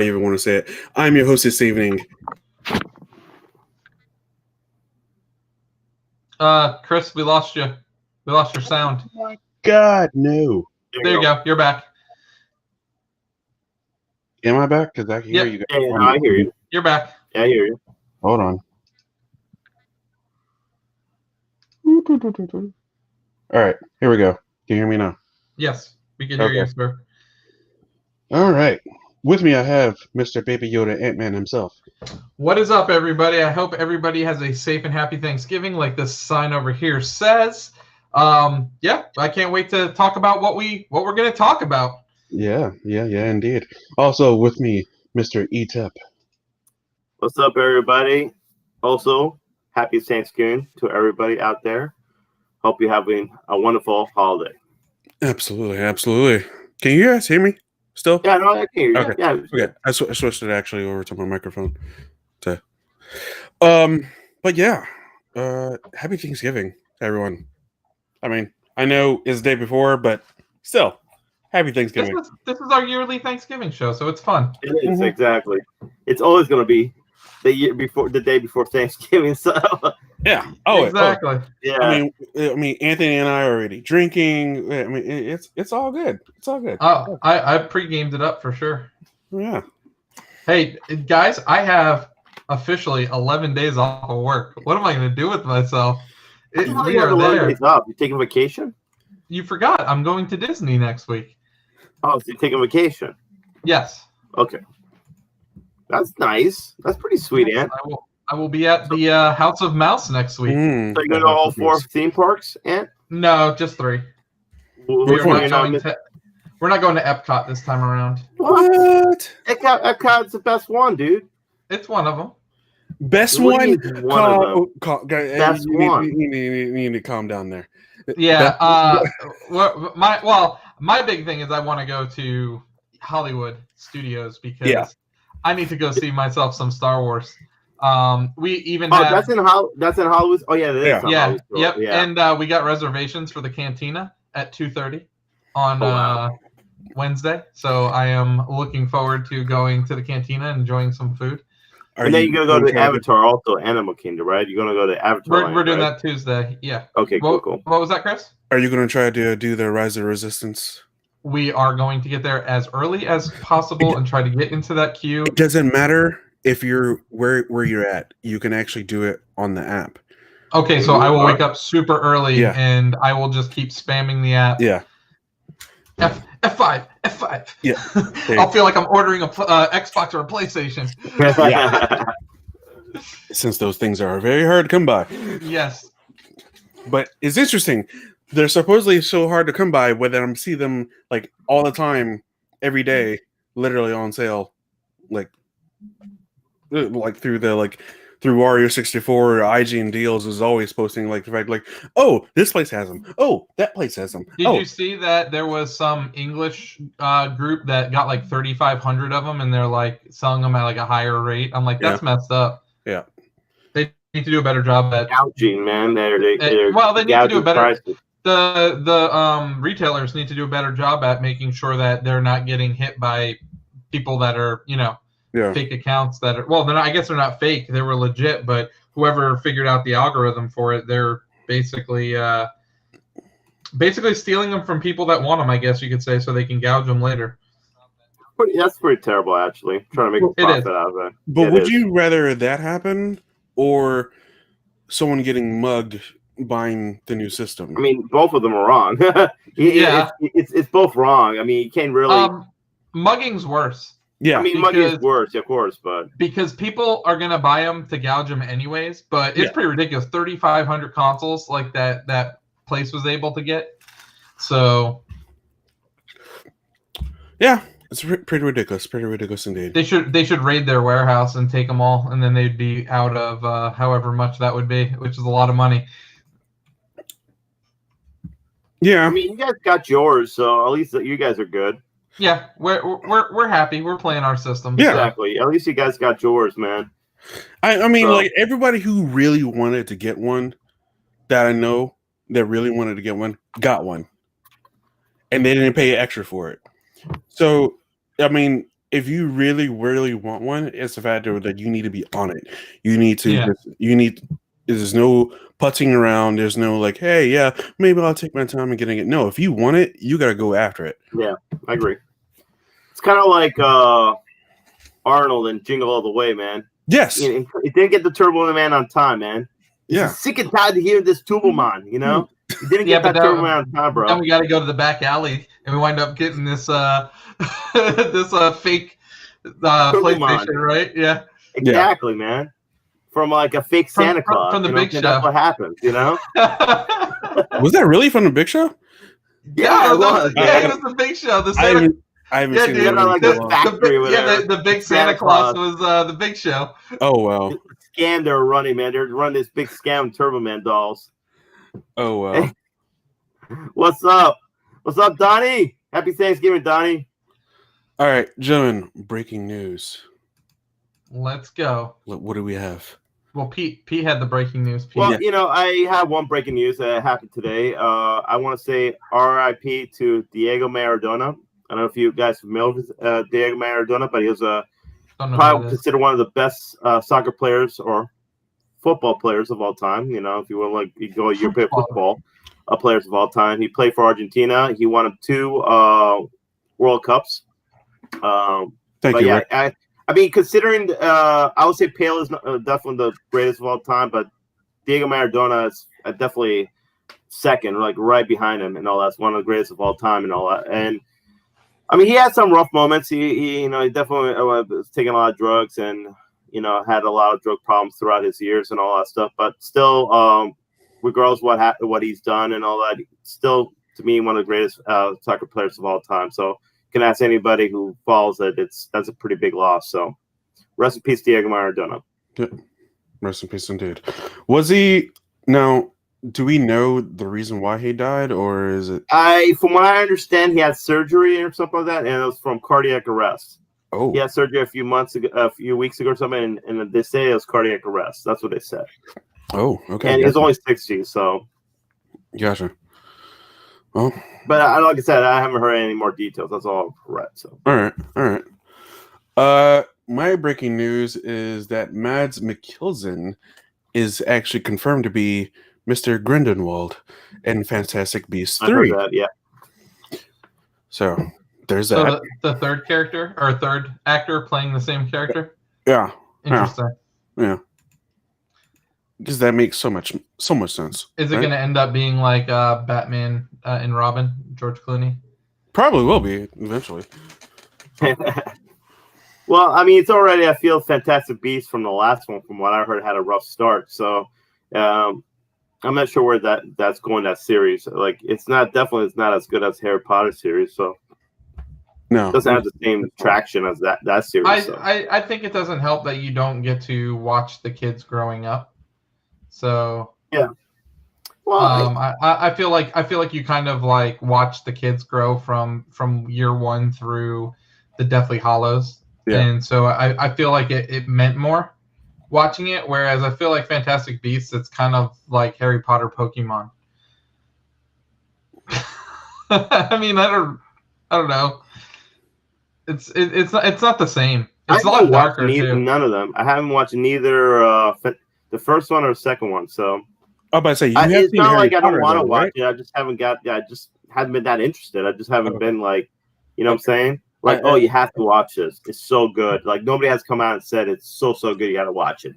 I even want to say it. I'm your host this evening. Chris, we lost you. We lost your sound. Oh my God, no. There you go. You're back. Am I back? Because I can hear you guys. Yeah, I hear you. You're back. Yeah, I hear you. Hold on. All right, here we go. Can you hear me now? Yes, we can hear you, sir. All right. With me, I have Mr. Baby Yoda Ant-Man himself. What is up, everybody? I hope everybody has a safe and happy Thanksgiving, like this sign over here says. Yeah, I can't wait to talk about what we're going to talk about. Yeah, indeed. Also with me, Mr. E-Tep. What's up, everybody? Also, happy Thanksgiving to everybody out there. Hope you're having a wonderful holiday. Absolutely. Can you guys hear me still? Yeah, no, I can hear you. Okay. Yeah. Okay. I switched it actually over to my microphone. But yeah, happy Thanksgiving, everyone. I mean, I know it's the day before, but still, happy Thanksgiving. This is our yearly Thanksgiving show, so it's fun. It is, exactly. It's always going to be the day before Thanksgiving. So yeah. Exactly. Yeah. I mean, Anthony and I are already drinking. I mean, it's all good. It's all good. Oh, I pre-gamed it up for sure. Yeah. Hey, guys, I have officially 11 days off of work. What am I going to do with myself? We are there. Days off. You taking vacation? You forgot. I'm going to Disney next week. Oh, so you're taking vacation? Yes. Okay. That's nice. That's pretty sweet, Ant. I will be at the House of Mouse next week. So you're going to go all 4 theme parks, Ant? No, just 3. We're not going to Epcot this time around. What? Epcot's the best one, dude. It's one of them. Best one. Best one. You need to calm down there. Yeah. My big thing is I want to go to Hollywood Studios because I need to go see myself some Star Wars. We even have that's in Hollywood. Oh yeah, Yep. Yeah. And we got reservations for the Cantina at 2:30 on Wednesday. So I am looking forward to going to the Cantina and enjoying some food. And then you're going to go to Avatar, also Animal Kingdom, right? You're going to go to Avatar. We're doing that Tuesday. Yeah. Okay, cool. What was that, Chris? Are you going to try to do the Rise of Resistance? We are going to get there as early as possible and try to get into that queue. It doesn't matter if you're where you're at. You can actually do it on the app. Okay, so I will wake up super early and I will just keep spamming the app. Yeah. F5. Yeah. I'll feel like I'm ordering a Xbox or a PlayStation. Yeah. Since those things are very hard to come by. Yes. But it's interesting. They're supposedly so hard to come by, but I see them like all the time, every day, literally on sale, like through Wario 64 or IGN Deals is always posting like the fact oh, this place has them. Oh, that place has them. Did you see that there was some English group that got like 3,500 of them and they're like selling them at like a higher rate? I'm like, that's messed up. Yeah. They need to do a better job at gouging, man. They need to do a better. Prices. The retailers need to do a better job at making sure that they're not getting hit by people that are fake accounts that are I guess they're not fake, they were legit, but whoever figured out the algorithm for it, they're basically stealing them from people that want them, I guess you could say, so they can gouge them later. That's pretty terrible, actually. Trying to make a profit out of it. But would you rather that happen or someone getting mugged buying the new system? I mean, both of them are wrong. It's both wrong. I mean, you can't really mugging's worse. Yeah, I mean, money is worse, of course, but because people are gonna buy them to gouge them anyways. But it's pretty ridiculous. 3,500 consoles like that place was able to get. So yeah, it's pretty ridiculous. Pretty ridiculous indeed. They should raid their warehouse and take them all, and then they'd be out of however much that would be, which is a lot of money. Yeah, I mean, you guys got yours, so at least you guys are good. Yeah, we're happy. We're playing our system. Yeah, exactly. At least you guys got yours, man. I mean, like everybody who really wanted to get one, that I know that really wanted to get one, got one, and they didn't pay extra for it. So, I mean, if you really, really want one, it's the fact that you need to be on it. You need to. You need. There's no putzing around. There's no like, hey, yeah, maybe I'll take my time in getting it. No, if you want it, you got to go after it. Yeah, I agree. It's kind of like Arnold and Jingle All the Way, man. Yes. He didn't get the Turbo Man on time, man. He's sick and tired to hear this Turbo Man, you know? He didn't get that Turbo Man on time, bro. Then we got to go to the back alley, and we wind up getting this fake PlayStation, right? Yeah. Exactly, man. From like a fake Santa Claus. From the Big Show. That's what happens, you know? Was that really from the Big Show? Yeah, it was. Yeah, it was the Big Show. The Santa... I haven't seen it. Like the factory the big Santa Claus was the Big Show. Oh, wow. The scam they were running, man. They're running this big scam Turbo Man dolls. Oh, wow. What's up? What's up, Donnie? Happy Thanksgiving, Donnie. All right, gentlemen, breaking news. Let's go. What do we have? Well, Pete had the breaking news. Pete. Well, you know, I have one breaking news that happened today. I want to say R.I.P. to Diego Maradona. I don't know if you guys are familiar with Diego Maradona, but he was probably considered one of the best soccer players or football players of all time. You know, if you want, like, you go European football players of all time. He played for Argentina. He won 2 World Cups. Thank you. Yeah, I mean, considering I would say Pele is definitely the greatest of all time, but Diego Maradona is definitely second, like right behind him, and all that's one of the greatest of all time, and all that. And I mean, he had some rough moments. He definitely was taking a lot of drugs, and had a lot of drug problems throughout his years and all that stuff. But still, regardless of what he's done and all that, still to me one of the greatest soccer players of all time. So. Can ask anybody who follows it. That's a pretty big loss. So, rest in peace, Diego Maradona. Yeah. Rest in peace, indeed. Was he now? Do we know the reason why he died, or is it? From what I understand, he had surgery or something like that, and it was from cardiac arrest. Oh, he had surgery a few weeks ago or something, and they say it was cardiac arrest. That's what they said. Oh, okay. And he's only 60, so. Gotcha. Well. But like I said, I haven't heard any more details. That's all I've read. So. All right. My breaking news is that Mads Mikkelsen is actually confirmed to be Mr. Grindelwald in Fantastic Beasts 3. I heard that, yeah. So there's that. So the third character or third actor playing the same character. Yeah. Interesting. Yeah. Because that makes so much sense. Is it going to end up being like Batman and Robin, George Clooney? Probably will be eventually. Well, I mean, it's already, I feel, Fantastic Beasts from the last one, from what I heard, had a rough start. So I'm not sure where that's going, that series. Like, it's not as good as Harry Potter series. So no, it doesn't have the same traction as that series. I think it doesn't help that you don't get to watch the kids growing up. So yeah, well, I feel like you kind of like watch the kids grow from year one through the Deathly Hallows, and so I feel like it meant more watching it. Whereas I feel like Fantastic Beasts, it's kind of like Harry Potter, Pokemon. I mean, I don't know. It's not the same. It's a lot darker too. None of them. I haven't watched neither. The first one or the second one, so. Oh, but I say it's not like I don't want to watch it. I just haven't I just haven't been that interested. I just haven't been like, you know what I'm saying? Like, you have to watch this. It's so good. Like, nobody has come out and said it's so good. You got to watch it.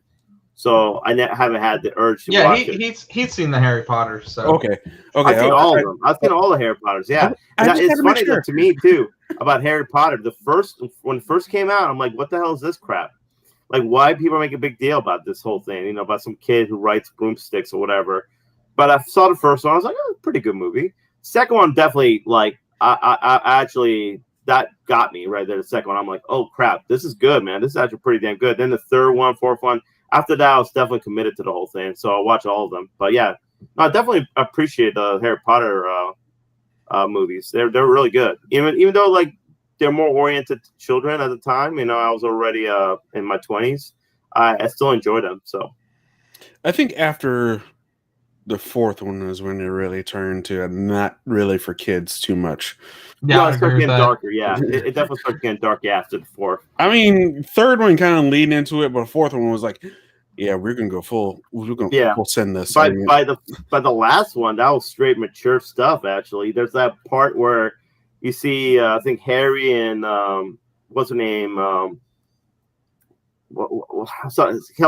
So I haven't had the urge to watch it. Yeah, he's seen the Harry Potter. So okay. I've seen all of them. I've seen all the Harry Potters. Yeah, it's funny that to me too about Harry Potter. When it first came out, I'm like, what the hell is this crap? Like, why people make a big deal about this whole thing, about some kid who writes broomsticks or whatever. But I saw the first one. I was like, oh, pretty good movie. Second one, definitely, like, I actually, that got me right there. The second one, I'm like, oh, crap, this is good, man. This is actually pretty damn good. Then the third one, fourth one. After that, I was definitely committed to the whole thing. So I watch all of them. But, yeah, I definitely appreciate the Harry Potter movies. They're really good. Even though, like, they're more oriented to children at the time. I was already in my 20s. I still enjoy them. So, I think after the fourth one is when it really turned to not really for kids too much. Yeah, no, it started getting darker. Yeah, it definitely started getting dark after the fourth. I mean, third one kind of leaned into it, but the fourth one was like, yeah, we're gonna go full. We're gonna full send this. By the last one, that was straight mature stuff. Actually, there's that part where you see, I think Harry and what's her name? Help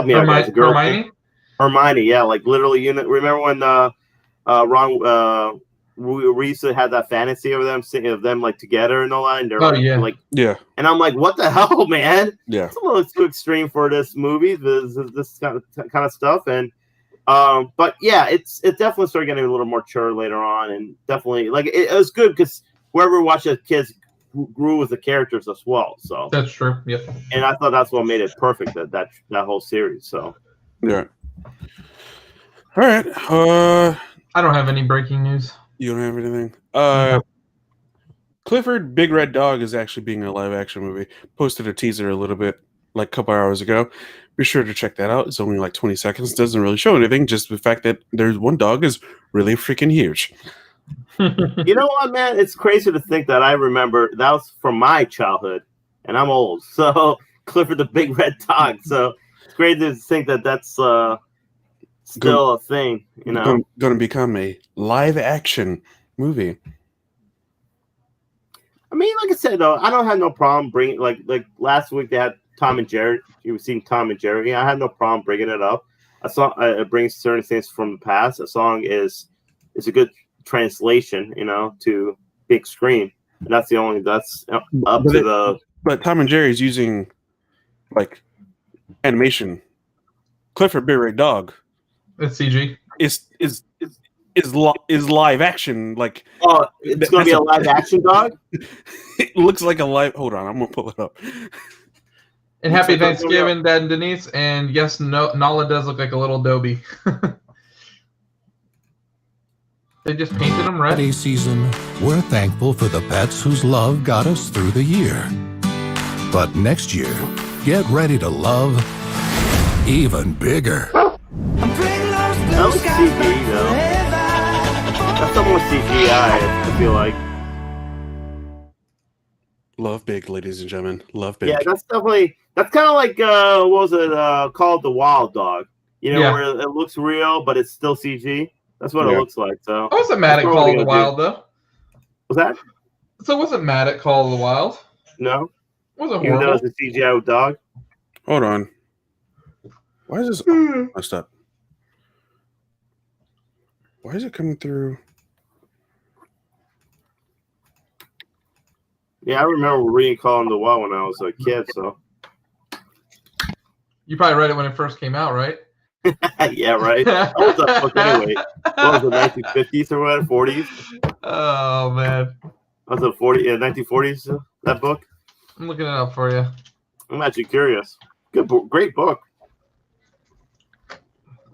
me out, guys. Hermione, yeah, like literally. Remember when we used to have that fantasy of them like together and all that, and they're like, and I'm like, what the hell, man? Yeah, it's a little too extreme for this movie, this kind of stuff, and but yeah, it definitely started getting a little more mature later on, and definitely like it was good because whoever watched as kids grew with the characters as well. So that's true. Yep. And I thought that's what made it perfect, that whole series. So yeah. All right. I don't have any breaking news. You don't have anything? Clifford Big Red Dog is actually being a live action movie. Posted a teaser a little bit, like a couple hours ago. Be sure to check that out. It's only like 20 seconds. Doesn't really show anything. Just the fact that there's one dog is really freaking huge. You know what, man? It's crazy to think that I remember that was from my childhood, and I'm old. So Clifford the Big Red Dog. So it's great to think that that's still a thing. You know, going to become a live action movie. I mean, like I said, though, I don't have no problem bringing like last week they had Tom and Jerry. You were seeing Tom and Jerry. I had no problem bringing it up. A song it brings certain things from the past. A song is a good translation, you know, to big screen. And that's up to the. But Tom and Jerry's using like animation. Clifford Big Red Dog. It's CG. Is live action like? Oh, it's gonna be a live action dog. It looks like a live. Hold on, I'm gonna pull it up. And happy Thanksgiving, Dad and Denise. And yes, Nala does look like a little Dobie. They just painted them red. Holiday season, we're thankful for the pets whose love got us through the year. But next year, get ready to love even bigger. That was CG, though. That's almost CGI, I feel like. Love big, ladies and gentlemen. Love big. Yeah, that's kind of like, what was it, called The Wild Dog? You know, where it looks real, but it's still CG. That's what it looks like. So I wasn't mad at Call of the Wild, though. Was that? So I wasn't mad at Call of the Wild. No. It wasn't horrible. Even though it's a CGI dog? Hold on. Why is this messed up? Why is it coming through? Yeah, I remember reading Call of the Wild when I was a kid, so. You probably read it when it first came out, right? Yeah, right. That was a book anyway. What was it, 1950s or whatever, 40s? Oh, man. Was it 1940s, that book? I'm looking it up for you. I'm actually curious. Good book, great book.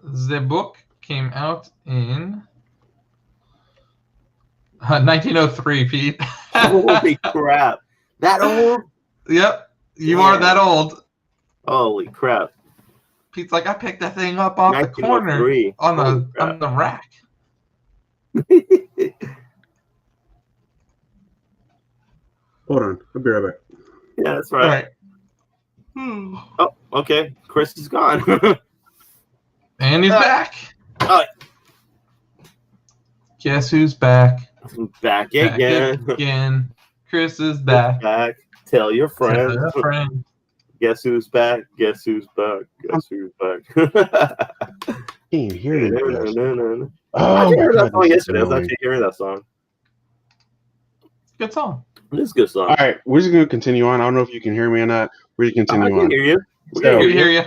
The book came out in 1903, Pete. Holy crap. That old? Yep. You are that old. Holy crap. Pete's like, I picked that thing up off the corner on the rack. Hold on. I'll be right back. Yeah, that's right. Oh, okay. Chris is gone. And he's back. Guess who's back? Back again. Chris is back. Tell your friends. Guess who's back? Guess who's back? Guess who's back? Can you hear it? I heard that song yesterday. I was actually hearing that song. Good song. It is a good song. All right, we're just going to continue on. I don't know if you can hear me or not. We're going to continue on. I can hear you. We can hear you.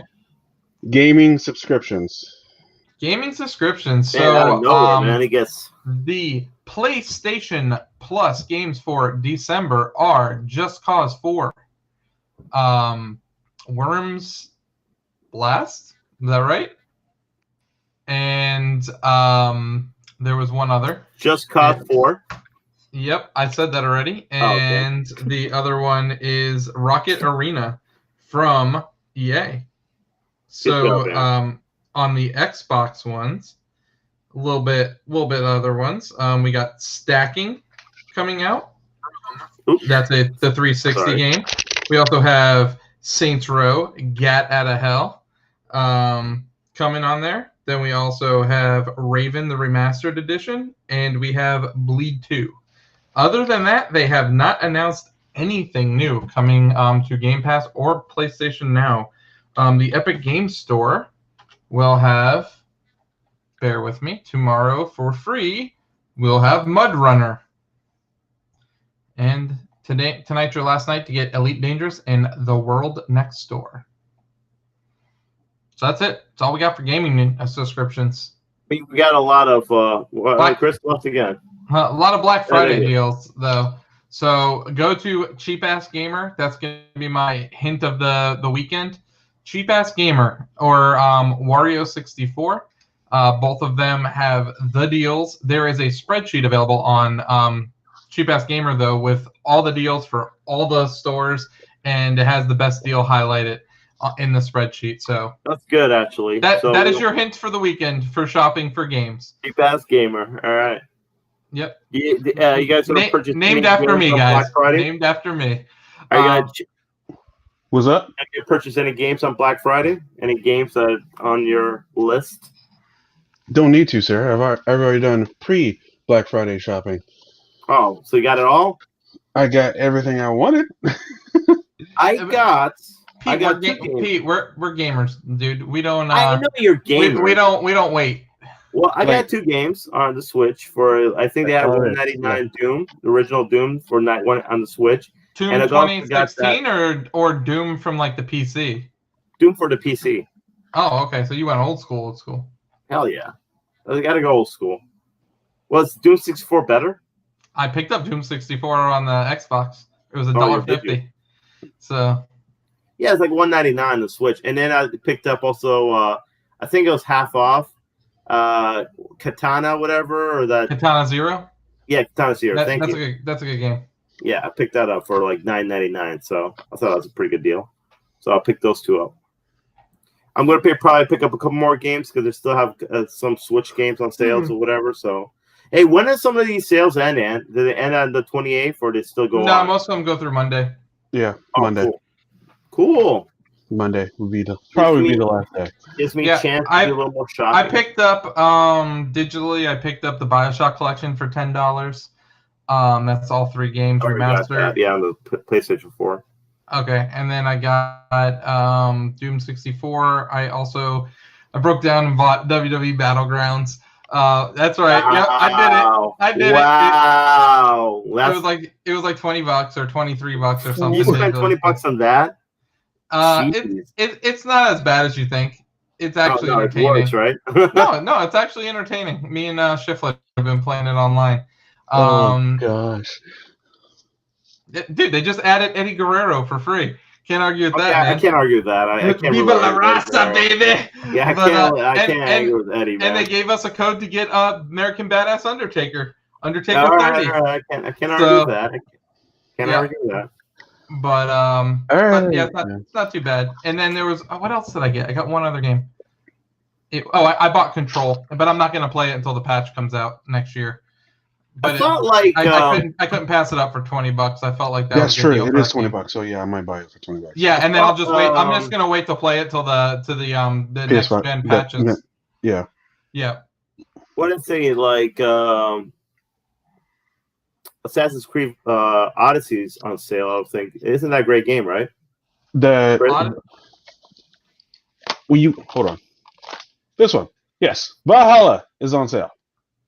Gaming subscriptions. So, man, I guess the PlayStation Plus games for December are Just Cause 4, Worms Blast. Is that right? And there was one other. Just Cause 4. Yep, I said that already. And the other one is Rocket Arena from EA. So on the Xbox ones, a little bit other ones. We got Stacking coming out. Oops. That's the 360 game. We also have Saints Row, Gat Out of Hell, coming on there. Then we also have Raven, the Remastered Edition, and we have Bleed 2. Other than that, they have not announced anything new coming to Game Pass or PlayStation Now. The Epic Games Store will have, bear with me, tomorrow for free, we'll have Mud Runner. And tonight's your last night to get Elite Dangerous and The World Next Door. So that's it. That's all we got for gaming subscriptions. We got a lot of Chris left again. A lot of Black Friday deals though. So go to Cheap Ass Gamer. That's going to be my hint of the weekend. Cheap Ass Gamer or Wario 64. Both of them have the deals. There is a spreadsheet available on Cheap Ass Gamer though with all the deals for all the stores, and it has the best deal highlighted in the spreadsheet. So that's good, actually. That is your hint for the weekend for shopping for games. Cheap Ass Gamer. All right. Yep. You guys gonna purchase named after me, guys. Named after me. Are you gonna what's up? Have you purchased any games on Black Friday? Any games that are on your list? Don't need to, sir. I've already done pre-Black Friday shopping. Oh, so you got it all? I got everything I wanted. I got Pete, we're gamers, dude. We don't. I know you're gamers. We don't wait. Well, I got 2 games on the Switch for. I think they had $199 Doom, the original Doom for night one on the Switch. Doom 2016 or Doom from like the PC. Doom for the PC. Oh, okay. So you went old school. Old school. Hell yeah, I gotta go old school. Was Doom 64 better? I picked up Doom 64 on the Xbox. It was $1.50. So. Yeah, it's like $199 on the Switch, and then I picked up also. I think it was half off. Katana, whatever, or that Katana Zero. Yeah, Katana Zero. That's a good game. Yeah, I picked that up for like $9.99, so I thought that was a pretty good deal. So I'll pick those 2 up. I'm gonna probably pick up a couple more games because they still have some Switch games on sales or whatever. So, hey, when do some of these sales end? Do they end on the 28th, or do they still go on? No, most of them go through Monday. Yeah, Monday. Cool. Monday would be probably be the last day. Gives me a chance to do a little more shopping. I picked up digitally. I picked up the BioShock collection for $10. That's all 3 games remastered. Yeah, on the PlayStation 4. Okay, and then I got Doom 64. I broke down and bought Wwe Battlegrounds. That's right. Yep, I did it. Wow. It was like $20 or $23 or something. You spent $20 on that? It's not as bad as you think. It's actually entertaining. It's worse, right? no, it's actually entertaining. Me and Shiflet have been playing it online. Oh gosh, dude, they just added Eddie Guerrero for free. Can't argue with that, man. I can't argue with that. I can't. Viva la raza, baby. Yeah, I can't argue with Eddie, man. And they gave us a code to get American Badass Undertaker. Undertaker 30. I can't argue with that. I can't argue with that. But yeah, it's not too bad. And then there was what else did I get? I got one other game. I bought Control, but I'm not going to play it until the patch comes out next year. But I couldn't pass it up for $20. I felt like that's true. It is $20, so yeah, I might buy it for $20. Yeah, and then I'll just wait. I'm just gonna wait to play it till the next gen patches. Yeah. What did I say? Like Assassin's Creed Odyssey's on sale. I think isn't that a great game, right? Hold on? This one, yes, Valhalla is on sale.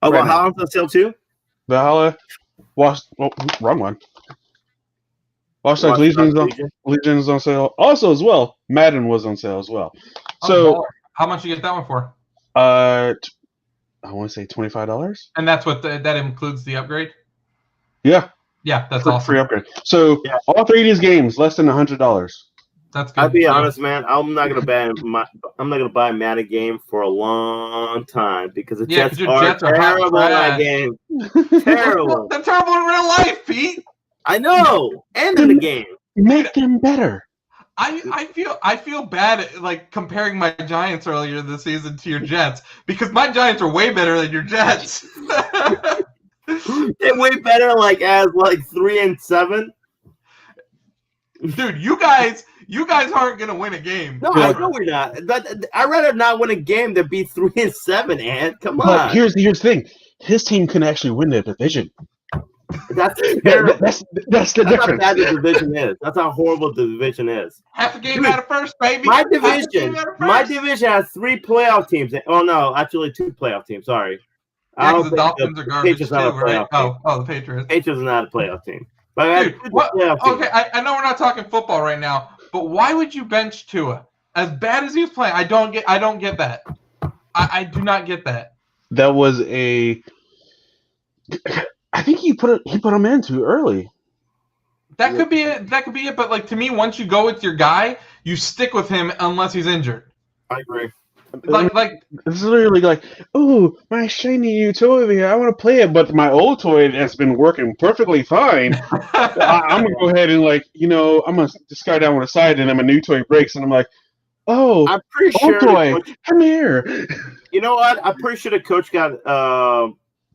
Oh, Valhalla's on sale too. Valhalla, wrong one. Watch Dogs Legion is on sale also as well. Madden was on sale as well. So how much you get that one for? I want to say $25. And that's what that includes the upgrade. Yeah, that's awesome. Free upgrade. So all 3 of these games less than $100. That's good. I'll be honest, man. I'm not gonna buy a Madden game for a long time because the Jets are terrible in that game. Terrible. They're terrible in real life, Pete. I know, and in the game. Make them better. I feel bad like comparing my Giants earlier this season to your Jets because my Giants are way better than your Jets. They're way better, like as 3-7. Dude, you guys aren't gonna win a game. No, I know we're not. I'd rather not win a game than be 3-7. And come on. But here's the thing: his team can actually win the division. That's the difference. How bad the division is. That's how horrible the division is. Half a game out of first, baby. My division has 3 playoff teams. Oh no, actually 2 playoff teams. Sorry. Yeah, the Dolphins are garbage too, right? Oh, the Patriots. Patriots are not a playoff team. But dude, okay, I know we're not talking football right now, but why would you bench Tua? As bad as he was playing, I don't get that. I do not get that. That was I think he put him in too early. That could be it. But like to me, once you go with your guy, you stick with him unless he's injured. I agree. Like it's literally like, oh, my shiny new toy over here. I want to play it, but my old toy has been working perfectly fine. I'm gonna go ahead and I'm gonna discard that one aside, and then my new toy breaks, and I'm like, oh, I'm pretty old sure toy, come here. You know what? I'm pretty sure the coach got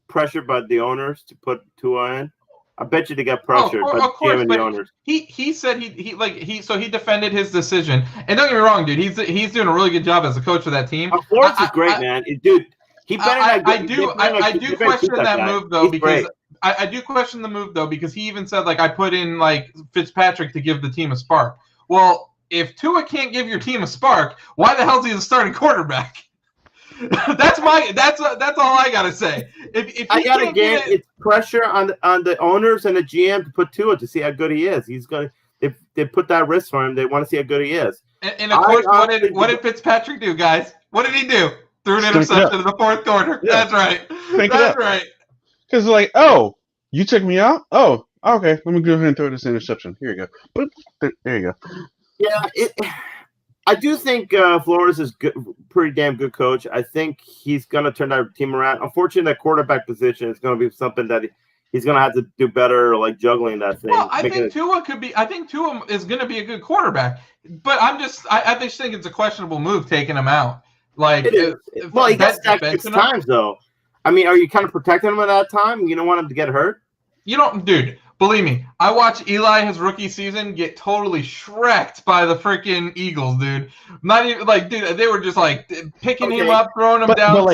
pressured by the owners to put Tua in. I bet you they got pressured by the owners. He said he defended his decision. And don't get me wrong, dude. He's doing a really good job as a coach for that team. Flores is great, man. Dude, he better not. I do question that move though because I do question the move though because he even said I put in Fitzpatrick to give the team a spark. Well, if Tua can't give your team a spark, why the hell is he the starting quarterback? That's all I gotta say. If I gotta get it's pressure on the owners and the GM to put Tua to see how good he is. He's gonna they put that risk for him. They want to see how good he is. And of course, what did Fitzpatrick do, guys? What did he do? Threw an interception in the 4th quarter. Yeah. That's right. That's right. Because oh, you took me out. Oh, okay. Let me go ahead and throw this interception. Here you go. There you go. Yeah. I do think Flores is pretty damn good coach. I think he's going to turn that team around. Unfortunately, that quarterback position is going to be something that he's going to have to do better, juggling that thing. Well, I think Tua is going to be a good quarterback, but I just think it's a questionable move taking him out. He got sacked 6 times though. I mean, are you kind of protecting him at that time? You don't want him to get hurt. You don't, dude. Believe me, I watched Eli his rookie season get totally shreked by the freaking Eagles, dude. Not even dude, they were just picking him up, throwing him down.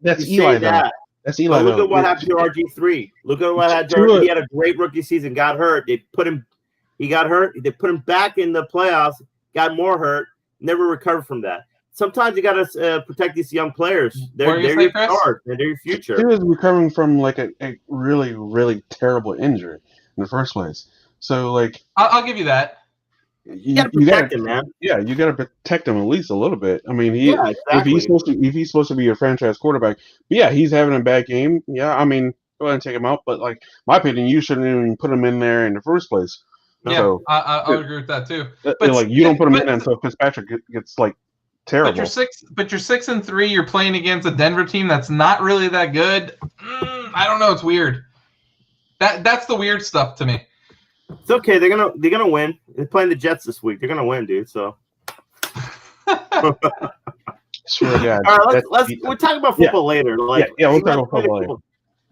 That's Eli though. That's Eli. Look at what happened to RG3. Look at what happened. He had a great rookie season, got hurt. He got hurt. They put him back in the playoffs, got more hurt, never recovered from that. Sometimes you got to protect these young players. They're your stars. They're your future. He was recovering from a really, really terrible injury in the first place. So I'll give you that. You got to protect him, man. Yeah, you got to protect him at least a little bit. I mean, if he's supposed to be a franchise quarterback, he's having a bad game. Yeah, I mean, go ahead and take him out. But my opinion, you shouldn't even put him in there in the first place. Yeah, so, I'll agree with that too. But you don't put him in until Fitzpatrick gets terrible. But you're 6-3. You're playing against a Denver team that's not really that good. I don't know. It's weird. That's the weird stuff to me. It's okay. They're gonna win. They're playing the Jets this week. They're gonna win, dude. So. Swear to God. All right, we'll talk about football later. We'll talk about football later.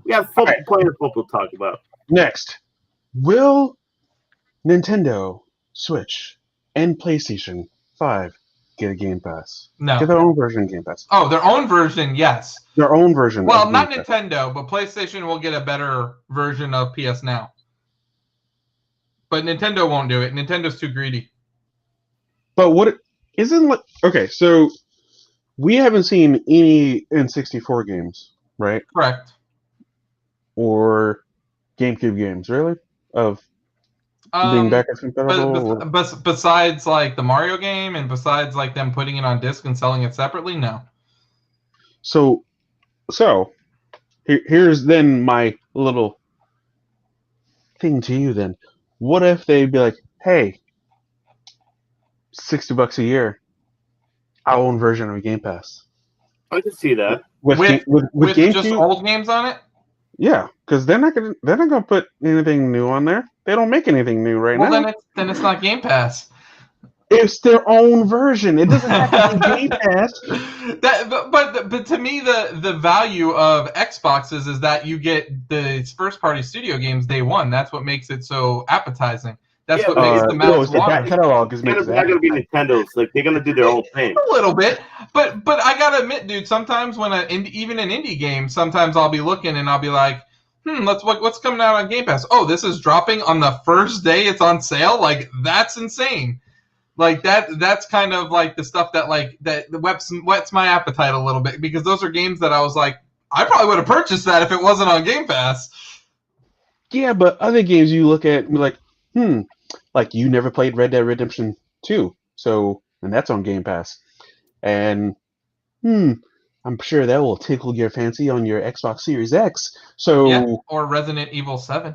We have plenty of football to talk about. Next, will Nintendo Switch and PlayStation 5 get a Game Pass? No. Get their own version of Game Pass. Oh, their own version, yes. Their own version. Well, not Nintendo, but PlayStation will get a better version of PS Now. But Nintendo won't do it. Nintendo's too greedy. But okay, so we haven't seen any N64 games, right? Correct. Or GameCube games, really? Of being backwards compatible? Besides the Mario game and besides them putting it on disc and selling it separately, no. So here's then my little thing to you then. What if they'd be like, hey, $60 a year, our own version of a Game Pass? I can see that. With just old games on it? Yeah, because they're not gonna put anything new on there. They don't make anything new now. Then it's not Game Pass. It's their own version. It doesn't have to be Game Pass. But to me, the value of Xboxes is that you get the first-party studio games day one. That's what makes it so appetizing. That's what makes the mouths water. That catalog is not going to be Nintendo's. Like, they're going to do their own thing. A little bit. But I got to admit, dude, sometimes when even an indie game, sometimes I'll be looking and I'll be like, what's coming out on Game Pass? Oh, this is dropping on the first day it's on sale? Like, that's insane. Like, that's kind of like the stuff that whets my appetite a little bit, because those are games that I was like, I probably would have purchased that if it wasn't on Game Pass. Yeah, but other games you look at and be like, like you never played Red Dead Redemption 2, and that's on Game Pass. And I'm sure that will tickle your fancy on your Xbox Series X. So yeah, or Resident Evil 7.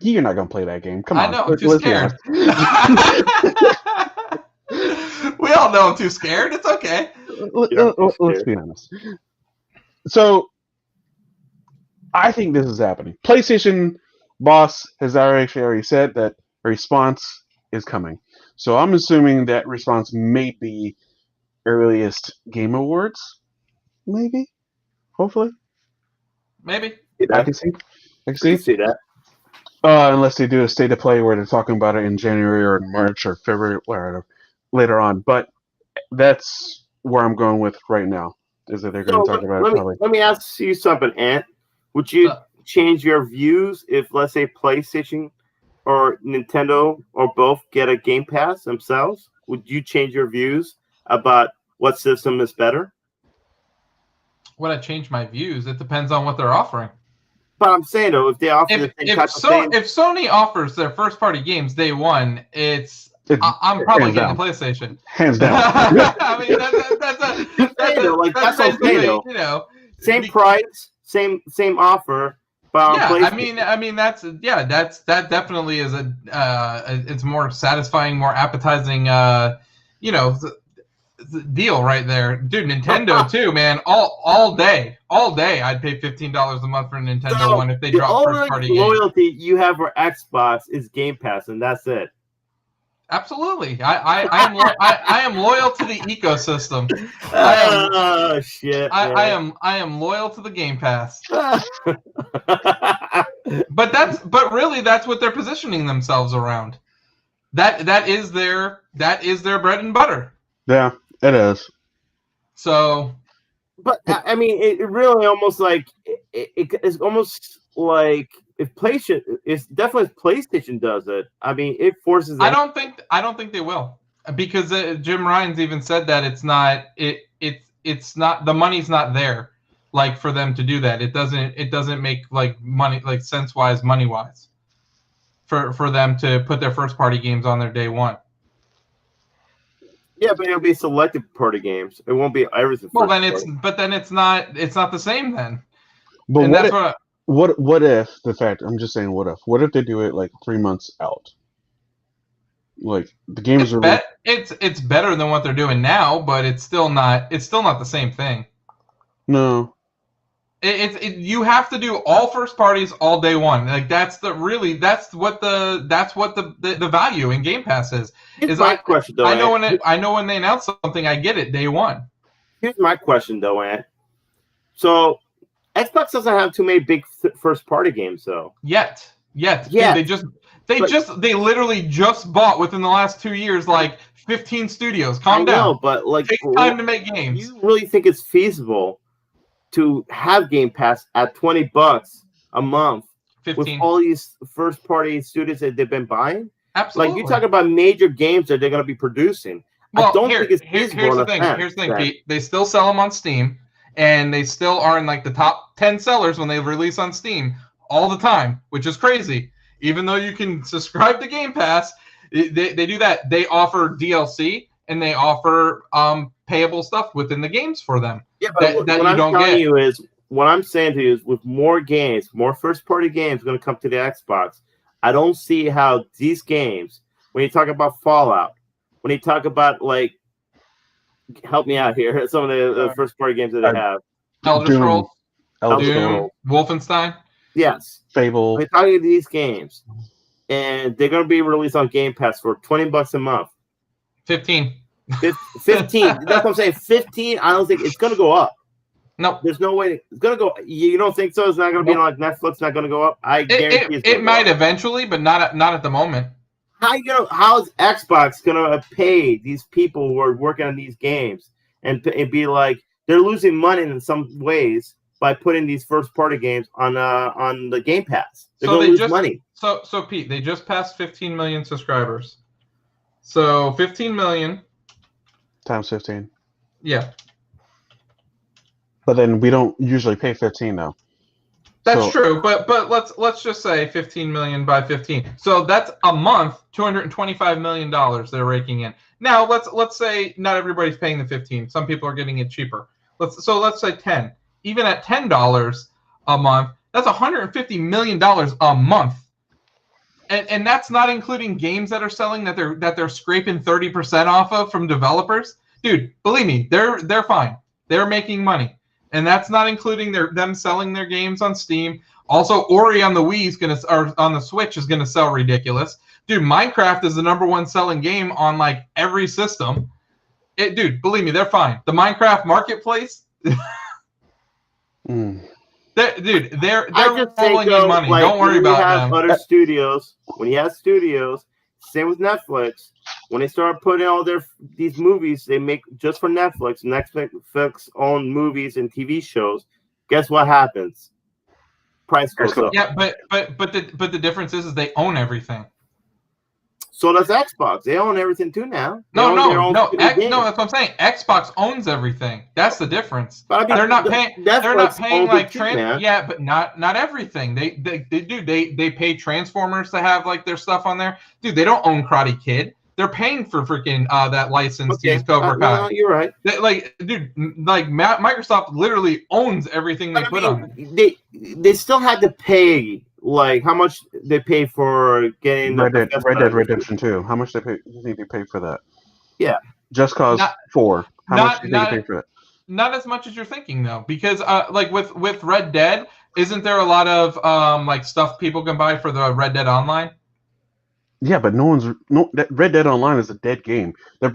You're not gonna play that game. Come on. I know, I'm too scared. We all know I'm too scared. It's okay. Let's be honest. So I think this is happening. PlayStation boss has already said that a response is coming. So I'm assuming that response may be earliest Game Awards. Maybe. Hopefully. Maybe. I can see that. Unless they do a state of play where they're talking about it in January or March or February or later on. But that's where I'm going with right now, is that they're going to talk about it probably. Let me ask you something, Ant. Would you change your views if, let's say, PlayStation or Nintendo or both get a Game Pass themselves? Would you change your views about what system is better? Would I change my views? It depends on what they're offering. But I'm saying, though, if they offer if Sony offers their first-party games day one, I'm probably getting a PlayStation. Hands down. I mean, that's okay, though. Same price, same offer. But yeah, I mean that definitely is it's more satisfying, more appetizing, deal right there, dude. Nintendo too, man. All day, I'd pay $15 a month for a Nintendo one if they drop first party games. The only loyalty you have for Xbox is Game Pass, and that's it. Absolutely, I am loyal to the ecosystem. Shit! I am loyal to the Game Pass. But really that's what they're positioning themselves around. That is their bread and butter. Yeah, it is. So, but I mean, it really almost like it's almost like if PlayStation, it's definitely if PlayStation does it. I mean, it forces. I don't think they will, because Jim Ryan's even said that it's not the money's not there, like, for them to do that. It doesn't make like money, like sense wise, money wise, for them to put their first party games on their day one. Yeah, but it'll be selected party games. It won't be everything. Well, then it's not the same then. But what if they do it like 3 months out? Like the games it's better than what they're doing now, but it's still not the same thing. No. You have to do all first parties all day one. Like that's what the value in Game Pass is. Here's my question, though. I know when they announce something, I get it day one. Here's my question, though, Ant. So Xbox doesn't have too many big first party games, though. Yet. Dude, they literally just bought within the last 2 years like 15 studios. Calm down. No, but like it takes time to make games. You really think it's feasible to have Game Pass at $20 a month 15. with all these first party studios that they've been buying? Absolutely. Like, you're talking about major games that they're going to be producing. Well, I don't think it's feasible. Here's the thing, Pete. They still sell them on Steam, and they still are in like the top 10 sellers when they release on Steam all the time, which is crazy. Even though you can subscribe to Game Pass, they do that. They offer DLC and they offer payable stuff within the games for them. Yeah, but that what you don't I'm telling get. you is, what I'm saying to you is, with more games, more first-party games going to come to the Xbox, I don't see how these games, when you talk about Fallout, when you talk about, like, help me out here, some of the first-party games that they have. Elder Scrolls, Doom, Wolfenstein. Yes. Fable. When you're talking to these games, and they're going to be released on Game Pass for $20 a month. 15. 15. That's what I'm saying. 15. I don't think it's going to go up. No, there's no way it's going to go. You don't think so? It's not going to be on Netflix. Not going to go up. I guarantee it might eventually, but not at the moment. How is Xbox going to pay these people who are working on these games and be like they're losing money in some ways by putting these first-party games on the Game Pass? They're going to lose money. So Pete, they just passed 15 million subscribers. So 15 million times 15. Yeah. But then we don't usually pay 15 though. That's true, but let's just say 15 million by 15. So that's a month, $225 million they're raking in. Now let's say not everybody's paying the 15. Some people are getting it cheaper. Let's say 10. Even at $10 a month, that's $150 million a month. And that's not including games that are selling that they're scraping 30% off of from developers. Dude, believe me, they're fine. They're making money. And that's not including them selling their games on Steam. Also, Ori on the Wii or on the Switch is gonna sell ridiculous. Dude, Minecraft is the number 1 selling game on like every system. Dude, believe me, they're fine. The Minecraft marketplace, they're rolling in money. Like, don't worry about them. Other studios, when you have studios, same with Netflix. When they start putting all these movies they make just for Netflix, Netflix own movies and TV shows, guess what happens? Price goes up. Yeah, but the difference is they own everything. So does Xbox. They own everything too now. No. That's what I'm saying. Xbox owns everything. That's the difference. But I mean, they're not paying. They're not paying like yeah, but not everything. They pay Transformers to have like their stuff on there. Dude, they don't own Karate Kid. They're paying for freaking that license to use Cobra Kai. No, you're right. Microsoft literally owns everything they put on it. They still had to pay. Like how much they pay for getting Red Dead Redemption 2? How much they need to pay for that? Yeah, Just Cause 4. How much do they pay for it? Not as much as you're thinking though, because like with Red Dead, isn't there a lot of like stuff people can buy for the Red Dead Online? Yeah, but Red Dead Online is a dead game. They're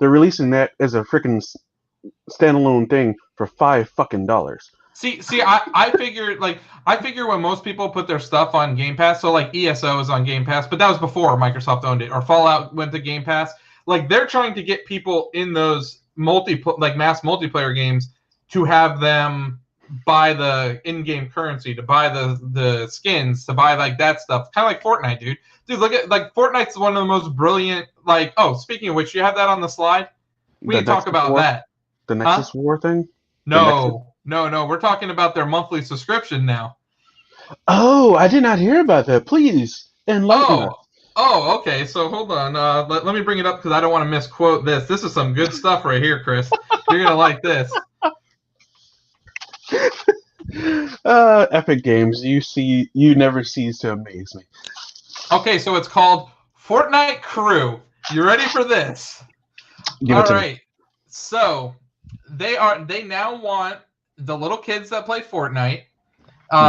releasing that as a freaking standalone thing for $5. See, I figure when most people put their stuff on Game Pass, so like ESO is on Game Pass, but that was before Microsoft owned it, or Fallout went to Game Pass. Like they're trying to get people in those mass multiplayer games to have them buy the in-game currency, to buy the skins, to buy like that stuff. Kind of like Fortnite, dude. Dude, look at like Fortnite's one of the most brilliant. Like, oh, speaking of which, you have that on the slide. We can talk about that. The Nexus War thing? No. We're talking about their monthly subscription now. Oh, I did not hear about that. Please enlighten us. Oh, okay. So hold on. Let me bring it up because I don't want to misquote this. This is some good stuff right here, Chris. You're gonna like this. Epic Games. You never cease to amaze me. Okay, so it's called Fortnite Crew. You ready for this? All right. So they now want the little kids that play Fortnite.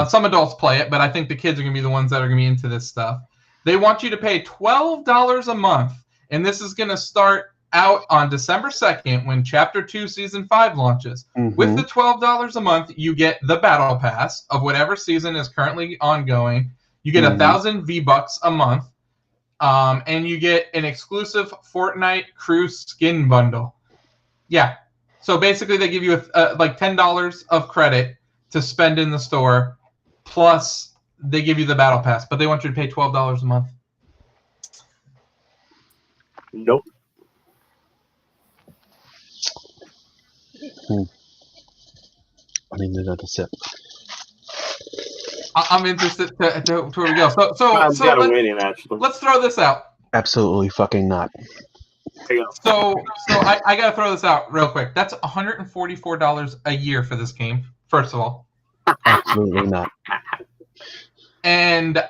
Some adults play it, but I think the kids are going to be the ones that are going to be into this stuff. They want you to pay $12 a month, and this is going to start out on December 2nd when Chapter 2 Season 5 launches. Mm-hmm. With the $12 a month, you get the Battle Pass of whatever season is currently ongoing. You get 1,000 V-Bucks a month, and you get an exclusive Fortnite Crew skin bundle. Yeah. So basically, they give you like $10 of credit to spend in the store, plus they give you the Battle Pass, but they want you to pay $12 a month. Nope. I need another sip. I'm interested to where we go. So let's throw this out. Absolutely fucking not. So I gotta throw this out real quick. That's $144 a year for this game. First of all, absolutely not. And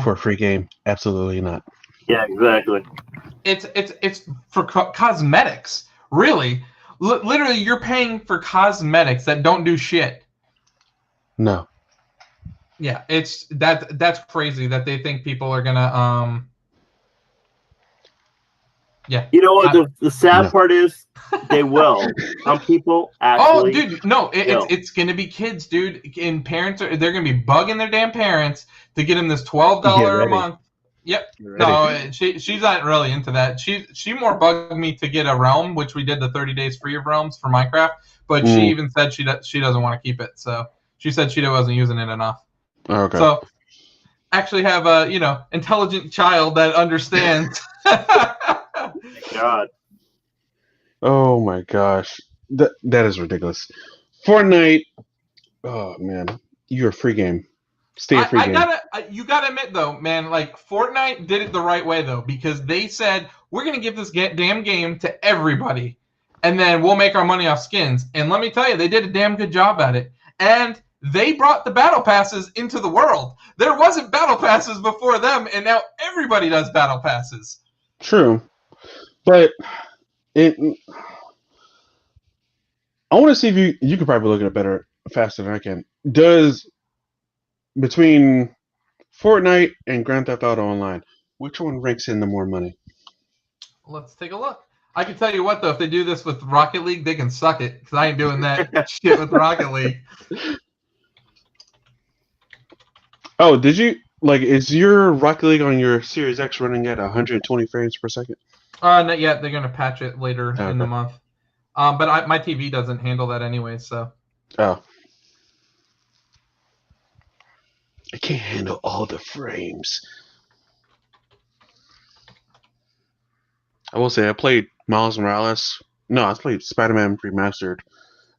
for a free game, absolutely not. Yeah, exactly. It's for cosmetics. Really, literally, you're paying for cosmetics that don't do shit. No. Yeah, that's crazy that they think people are gonna yeah. You know what the sad part is? They will. Some people actually. Oh, dude, no, it's gonna be kids, dude, and parents they're gonna be bugging their damn parents to get them this $12 a month. Yep. No, she's not really into that. She more bugged me to get a realm, which we did the 30 days free of realms for Minecraft. But she even said she doesn't want to keep it. So she said she wasn't using it enough. Okay. So actually have a intelligent child that understands. God. Oh my gosh, that is ridiculous. Fortnite. Oh man, you're a free game. Stay a free game. You gotta admit though, man, like Fortnite did it the right way though, because they said we're gonna give this damn game to everybody, and then we'll make our money off skins. And let me tell you, they did a damn good job at it. And they brought the battle passes into the world. There wasn't battle passes before them, and now everybody does battle passes. True, but I want to see if you could probably look at it better, faster than I can. Does between Fortnite and Grand Theft Auto Online, which one ranks in the more money? Let's take a look. I can tell you what, though, if they do this with Rocket League, they can suck it, because I ain't doing that shit with Rocket League. Oh, did you is your Rocket League on your Series X running at 120 frames per second? Not yet. They're gonna patch it later in the month. But my TV doesn't handle that anyway, so. Oh. I can't handle all the frames. I will say I played Miles Morales. No, I played Spiderman Remastered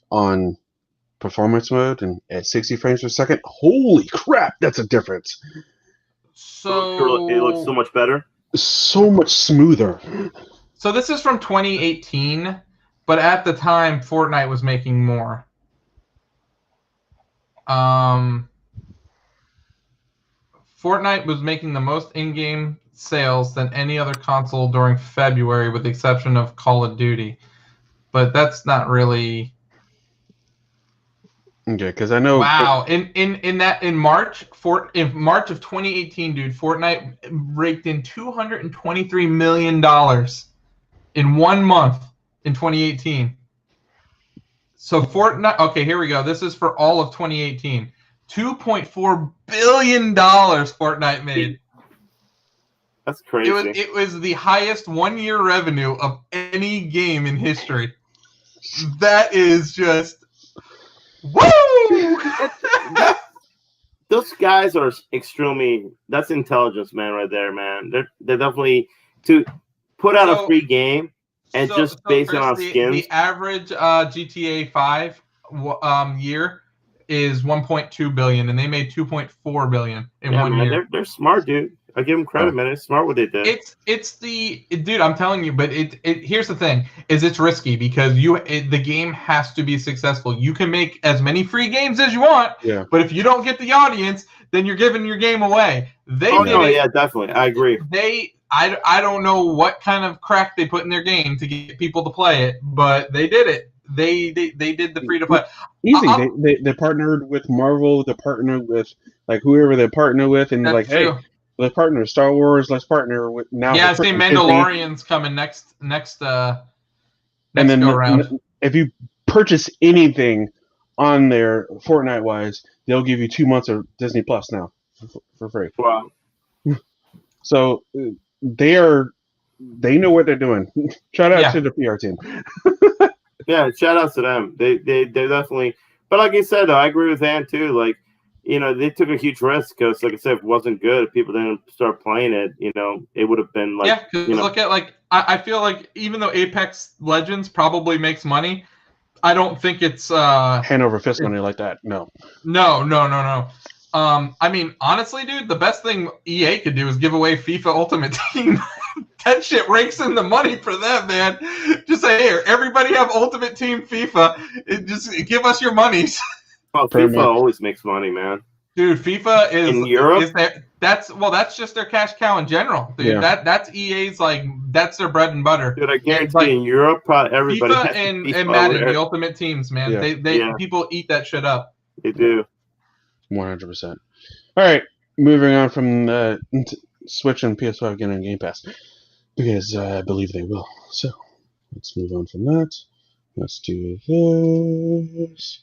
on performance mode and at 60 frames per second. Holy crap, that's a difference. So it looks so much better. So much smoother. So this is from 2018, but at the time Fortnite was making more. Fortnite was making the most in-game sales than any other console during February, with the exception of Call of Duty. But that's not really. Okay, because I know. Wow, in March of 2018, dude, Fortnite raked in $223 million in 1 month in 2018. So Fortnite. Okay, here we go. This is for all of 2018. $2.4 billion Fortnite made. That's crazy. It was the highest 1 year revenue of any game in history. That is just woo! Those guys are extremely. That's intelligence, man, right there, man. They're definitely to put out a free game and just base it on skins. The average GTA 5 year is 1.2 billion, and they made 2.4 billion in 1 year. They're smart, dude. I give them credit, man. It's smart what they did. Dude, I'm telling you, but here's the thing: is it's risky because the game has to be successful. You can make as many free games as you want, but if you don't get the audience, then you're giving your game away. Yeah, definitely, I agree. I don't know what kind of crack they put in their game to get people to play it, but they did it. They did the free to play. Easy. They partnered with Marvel. They partnered with whoever they partner with, and hey, let's partner with Star Wars. Let's partner with now. Yeah, I say Mandalorian's coming next and then go around. If you purchase anything on there Fortnite wise, they'll give you 2 months of Disney Plus now for free. Wow. So they know what they're doing. Shout out to the PR team. Yeah, shout out to them. They're definitely. But like you said, though, I agree with Ann too. They took a huge risk because, like I said, if it wasn't good, if people didn't start playing it, it would have been like. Yeah, because look at I feel like even though Apex Legends probably makes money, I don't think it's hand over fist money like that. No. No. I mean, honestly, dude, the best thing EA could do is give away FIFA Ultimate Team. That shit rakes in the money for them, man. Just say, here, everybody have Ultimate Team FIFA. Just give us your monies. Well, FIFA always makes money, man. Dude, FIFA is in Europe. That's just their cash cow in general, dude. Yeah. That's EA's that's their bread and butter. Dude, I guarantee in Europe, probably everybody FIFA has and FIFA Madden, the Ultimate Teams, man. Yeah. They people eat that shit up. They do. 100%. All right, moving on from Switch and PS5 getting on Game Pass because I believe they will. So let's move on from that. Let's do this.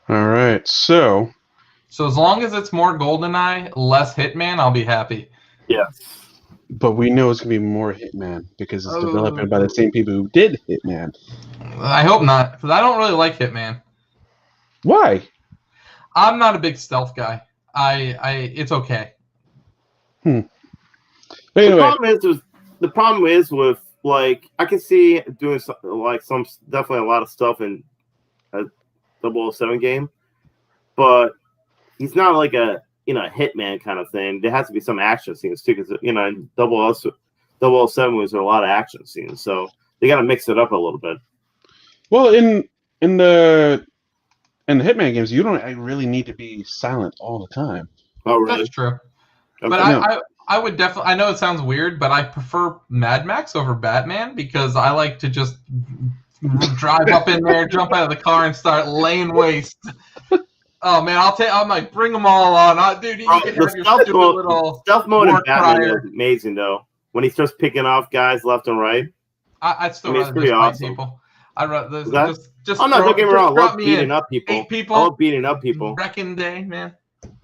All right, so as long as it's more GoldenEye, less Hitman, I'll be happy. Yes. But we know it's going to be more Hitman because it's developed by the same people who did Hitman. I hope not, because I don't really like Hitman. Why? I'm not a big stealth guy. It's okay. Anyway. The problem is with like I can see doing definitely a lot of stuff in a 007 game, but he's not like a Hitman kind of thing. There has to be some action scenes too, because in 007 was there a lot of action scenes, so they got to mix it up a little bit. Well, in the Hitman games, you don't really need to be silent all the time. Oh, really? That's true. Okay. But I would definitely. I know it sounds weird, but I prefer Mad Max over Batman because I like to just drive up in there, jump out of the car, and start laying waste. Oh man, I'm like, bring them all on, dude. You can have your stupid little stealth mode in Batman is amazing though. When he starts picking off guys left and right, I'd still rather just fight people. I'd rather just. I'm not looking around. I love beating up people. 8 people. I love beating up people. Wrecking day, man.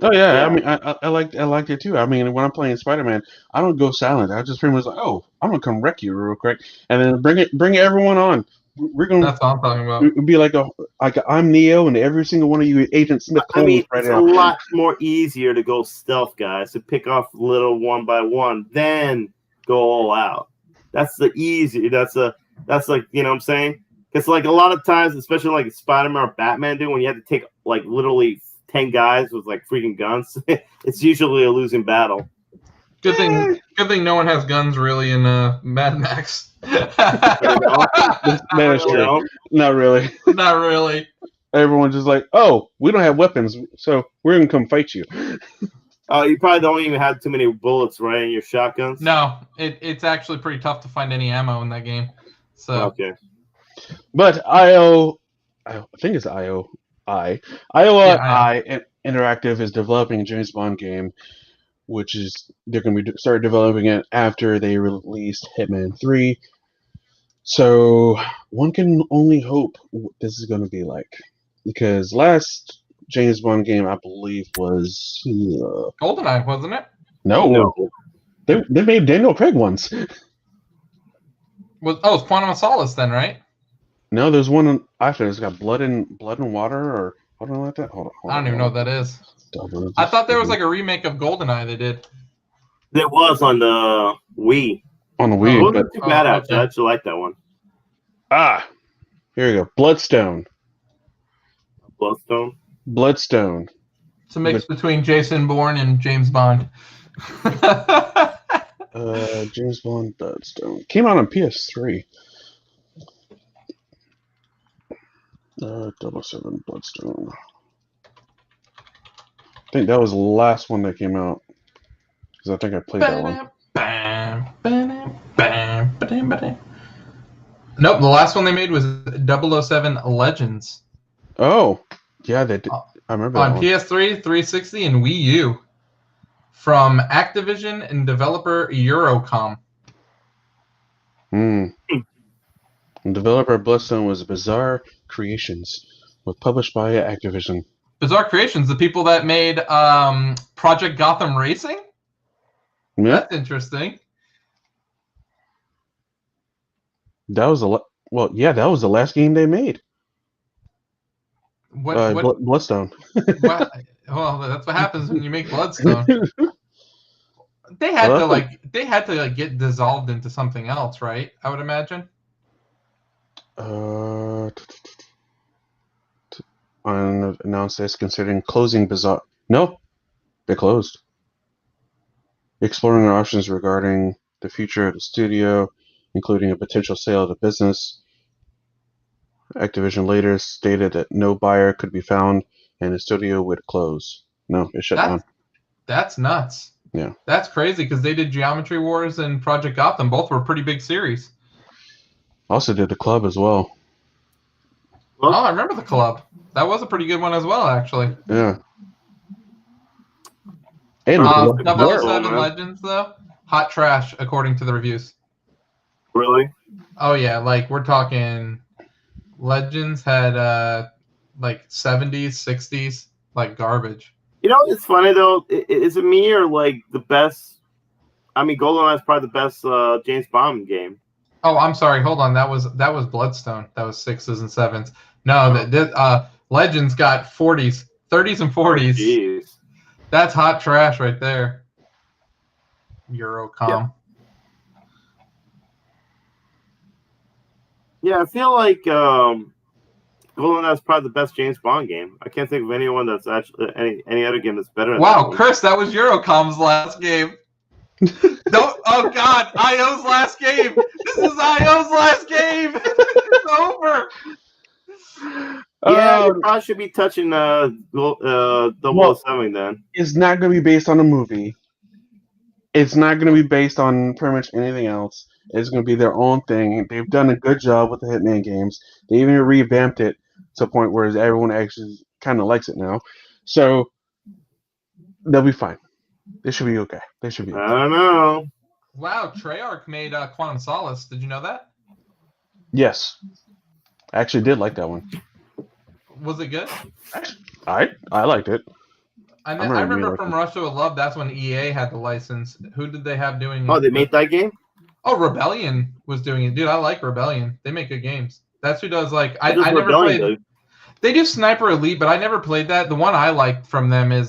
Oh yeah, I mean, I liked it too. I mean, when I'm playing Spiderman, I don't go silent. I just pretty much like, oh, I'm gonna come wreck you real quick, and then bring everyone on. We're gonna. That's what I'm talking about. It'd be like I'm Neo, and every single one of you Agent Smith. I mean, it's a lot more easier to go stealth, guys, to pick off little one by one, then go all out. That's the easy. That's like what I'm saying. Because like a lot of times, especially like Spider-Man or Batman do, when you have to take like literally 10 guys with like freaking guns, it's usually a losing battle. Good thing no one has guns really in Mad Max. That is true. Not really. Not really. Everyone's just like, oh, we don't have weapons, so we're gonna come fight you. You probably don't even have too many bullets, right, in your shotguns? No, it's actually pretty tough to find any ammo in that game. So okay. But I think it's IOI Interactive is developing a James Bond game, which is they're going to be start developing it after they released Hitman 3. So one can only hope what this is going to be like, because last James Bond game I believe was GoldenEye, wasn't it? No. They made Daniel Craig ones. It's Quantum of Solace then, right? No, there's one after. It's got blood and water or something like that. Hold on, I don't even know what that is. I thought there was like a remake of GoldenEye they did. There was on the Wii. On the Wii. It wasn't too bad actually. I actually like that one. Here we go. Bloodstone. Bloodstone. It's a mix between Jason Bourne and James Bond. James Bond Bloodstone. Came out on PS3. 007 Bloodstone. I think that was the last one that came out. Because I think I played that one. Nope, the last one they made was 007 Legends. Oh, yeah, they did. I remember that on PS3, 360, and Wii U. From Activision and developer Eurocom. And developer Bloodstone was Bizarre Creations, was published by Activision. Bizarre Creations, the people that made Project Gotham Racing? Yeah. That's interesting. That was Well, yeah, that was the last game they made. Bloodstone. Well, that's what happens when you make Bloodstone. They had to get dissolved into something else, right? I would imagine. Announced as considering closing Bizarre. No, they closed. Exploring their options regarding the future of the studio, including a potential sale of the business. Activision later stated that no buyer could be found and the studio would close. No, it shut down. That's nuts. Yeah. That's crazy because they did Geometry Wars and Project Gotham. Both were pretty big series. Also did The Club as well. Oh, I remember The Club. That was a pretty good one as well, actually. Yeah. And 007 Legends, though, hot trash, according to the reviews. Really? Oh, yeah. Like, we're talking Legends had, 70s, 60s, like, garbage. You know, it's funny, though. Is it me or, like, the best... I mean, GoldenEye is probably the best James Bond game. Oh, I'm sorry. Hold on. That was Bloodstone. That was 6s and 7s. No, Legends got 40s, 30s and 40s. Jeez. That's hot trash right there. Eurocom. Yeah, I feel like GoldenEye is probably the best James Bond game. I can't think of anyone that's actually any other game that's better. Wow, Chris, that was Eurocom's last game. No, oh God, IO's last game. This is IO's last game. It's over. Yeah, you probably should be touching 007 then. It's not going to be based on a movie. It's not going to be based on pretty much anything else. It's going to be their own thing. They've done a good job with the Hitman games. They even revamped it to a point where everyone actually kind of likes it now. So they'll be fine. They should be okay. They should be okay. I don't know. Wow, Treyarch made Quantum Solace. Did you know that? Yes. I actually did like that one. Was it good? I liked it. I remember from Russia with Love, that's when EA had the license. Who did they have doing it? Oh, they made that game? Oh, Rebellion was doing it. Dude, I like Rebellion. They make good games. That's who does, like... I never played... Though? They do Sniper Elite, but I never played that. The one I liked from them is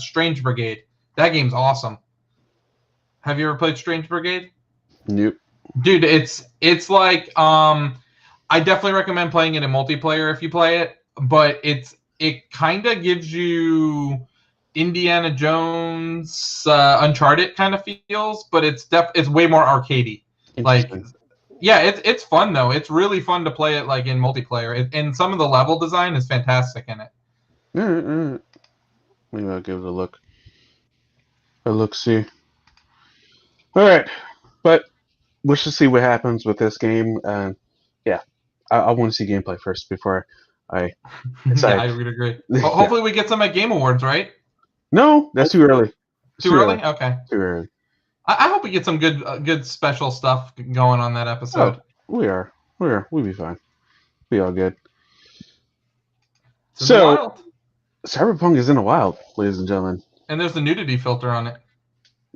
Strange Brigade. That game's awesome. Have you ever played Strange Brigade? Nope. Dude, it's like... I definitely recommend playing it in multiplayer if you play it, but it kind of gives you Indiana Jones, Uncharted kind of feels, but it's way more arcadey. Like, yeah, it's fun though. It's really fun to play it like in multiplayer, and some of the level design is fantastic in it. Maybe I'll give it a look. See. All right, but we should see what happens with this game. Yeah. I want to see gameplay first before I decide. Yeah, I would agree. Hopefully we get some at Game Awards, right? No, that's too early. Too early? Okay. Too early. I hope we get some good special stuff going on that episode. Oh, we'll be fine. Be all good. So, Cyberpunk is in the wild, ladies and gentlemen. And there's the nudity filter on it.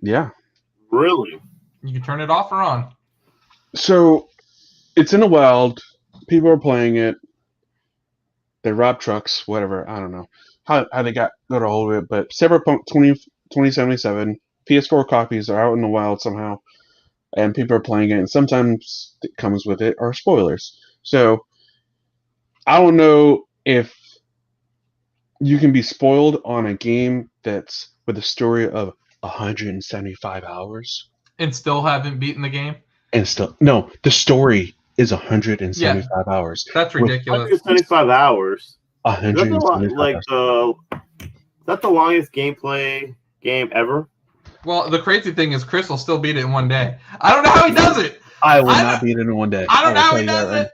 Yeah. Really? You can turn it off or on. So, it's in the wild. People are playing it. They rob trucks, whatever. I don't know how they got a hold of it, but Cyberpunk 2077 PS4 copies are out in the wild somehow, and people are playing it. And sometimes it comes with it are spoilers. So I don't know if you can be spoiled on a game that's with a story of 175 hours and still haven't beaten the game. And still no, the story is 175 hours. That's ridiculous. 175 hours. 175 hours. Is that the longest gameplay game ever? Well, the crazy thing is Chris will still beat it in one day. I don't know how he does it. I will not beat it in one day. I don't know how he does it.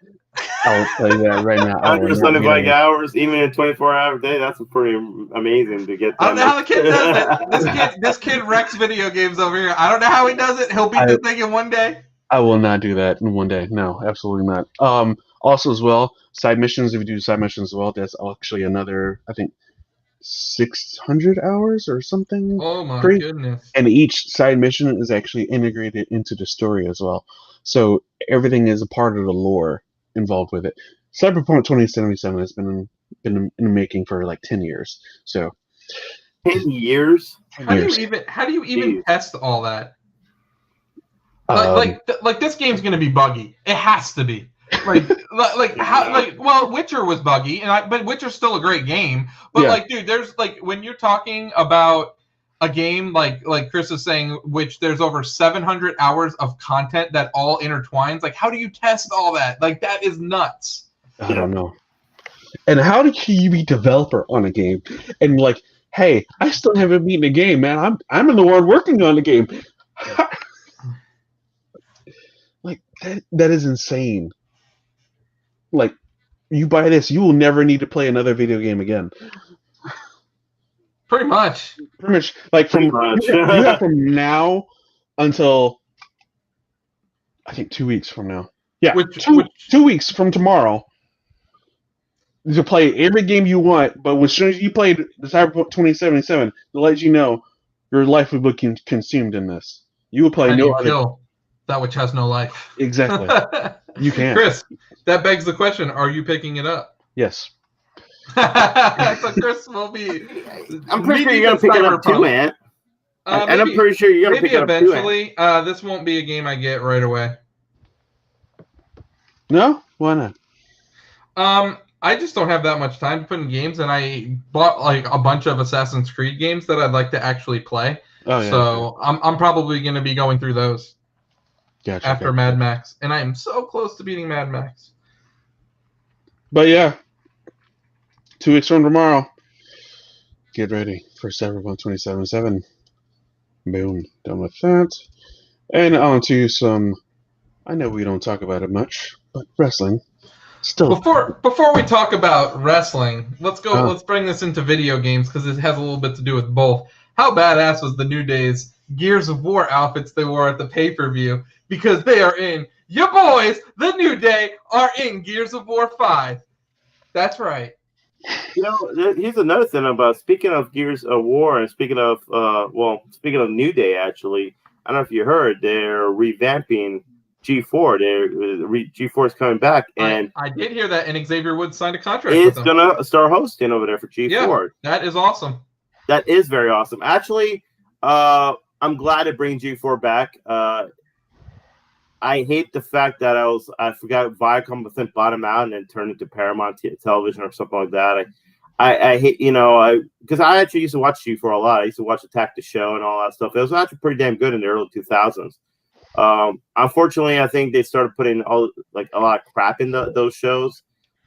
I will tell you that right now. 175 hours, even in a 24-hour day, that's pretty amazing to get that. I don't know how the kid does it. This kid wrecks video games over here. I don't know how he does it. He'll beat the thing in one day. I will not do that in one day. No, absolutely not. Also, as well, side missions. If you do side missions as well, that's actually another, I think, 600 hours or something. Oh my goodness! And each side mission is actually integrated into the story as well. So everything is a part of the lore involved with it. Cyberpunk 2077 has been in the making for like 10 years. So 10 years? How do you even test all that? Like this game's gonna be buggy. It has to be. Well, Witcher was buggy, but Witcher's still a great game. But like, dude, there's like when you're talking about a game like Chris is saying, which there's over 700 hours of content that all intertwines. Like, how do you test all that? Like, that is nuts. I don't know. And how can you be developer on a game and like, hey, I still haven't beaten a game, man. I'm in the one working on the game. Like that is insane. Like, you buy this, you will never need to play another video game again. Pretty much. Like you have from now until I think 2 weeks from now. Yeah, 2 weeks from tomorrow. To play every game you want, but as soon as you play the Cyberpunk 2077, it lets you know your life will be consumed in this. You will play no other. Kill that which has no life. Exactly. You can't. Chris, that begs the question: are you picking it up? Yes. So Chris will be. I'm pretty sure you're gonna pick it up too, man. And I'm pretty sure you're gonna pick it up too. Maybe eventually. This won't be a game I get right away. No? Why not? I just don't have that much time to put in games, and I bought like a bunch of Assassin's Creed games that I'd like to actually play. Oh, yeah, so okay. I'm probably going to be going through those after Mad Max, and I am so close to beating Mad Max. But yeah, 2 weeks from tomorrow, get ready for Cyberpunk 2077. Boom, done with that, and on to some. I know we don't talk about it much, but wrestling. Still. Before we talk about wrestling, let's go. Let's bring this into video games because it has a little bit to do with both. How badass was the New Day's Gears of War outfits they wore at the pay-per-view? Because they are in your boys. The New Day are in Gears of War 5. That's right. You know, here's another thing about speaking of Gears of War and speaking of New Day. Actually, I don't know if you heard they're revamping G4. G4 is coming back, and I did hear that. And Xavier Woods signed a contract. It's gonna start hosting over there for G4. Yeah, that is awesome. That is very awesome. Actually, I'm glad to bring G4 back. I hate the fact that I forgot Viacom I think bought him out and then turned into Paramount Television or something like that. I hate, because I actually used to watch G4 a lot. I used to watch Attack the Show and all that stuff. It was actually pretty damn good in the early 2000s. Unfortunately, I think they started putting a lot of crap in those shows,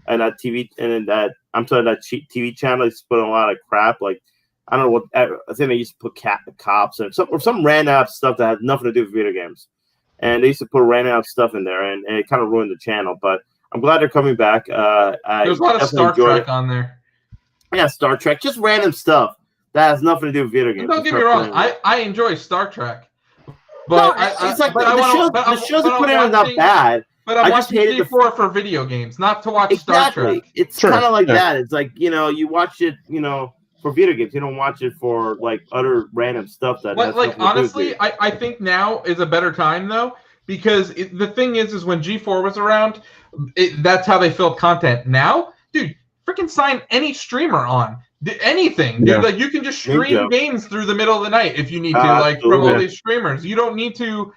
and that TV and that TV channel is putting a lot of crap. Like, I don't know what I think they used to put cops and some random stuff that had nothing to do with video games, and they used to put random stuff in there, and it kind of ruined the channel. But I'm glad they're coming back. There's a lot of Star Trek on there. Yeah, Star Trek, just random stuff that has nothing to do with video games. Don't get me wrong, I enjoy Star Trek. But the shows are putting on not bad. But I'm watching G4 for video games, not to watch Star Trek. It's kind of like that. It's like, you watch it, for video games. You don't watch it for like other random stuff that. Honestly, I think now is a better time though, because the thing is when G4 was around, that's how they filled content. Now, dude, freaking sign any streamer on. Anything, dude. Like, you can just stream games through the middle of the night if you need to, from all these streamers. You don't need to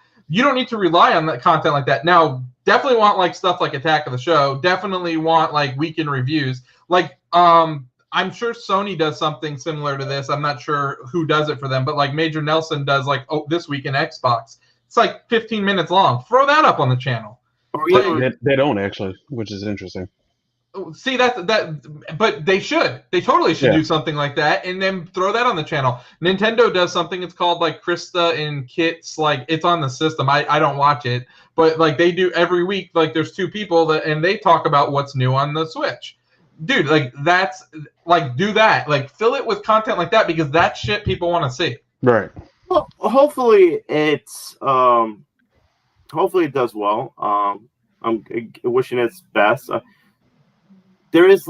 rely on that content like that. Now, definitely want stuff like Attack of the Show. Definitely want weekend reviews. I'm sure Sony does something similar to this. I'm not sure who does it for them, but Major Nelson does this week in Xbox. It's 15 minutes long. Throw that up on the channel. They don't actually, which is interesting. See but they should. They totally should do something like that, and then throw that on the channel. Nintendo does something. It's called Krista and Kits. It's on the system. I don't watch it, but they do every week. There's two people and they talk about what's new on the Switch. Dude, that's do that. Fill it with content like that, because that's shit people want to see. Right. Well, hopefully it's hopefully it does well. I'm wishing its best. There is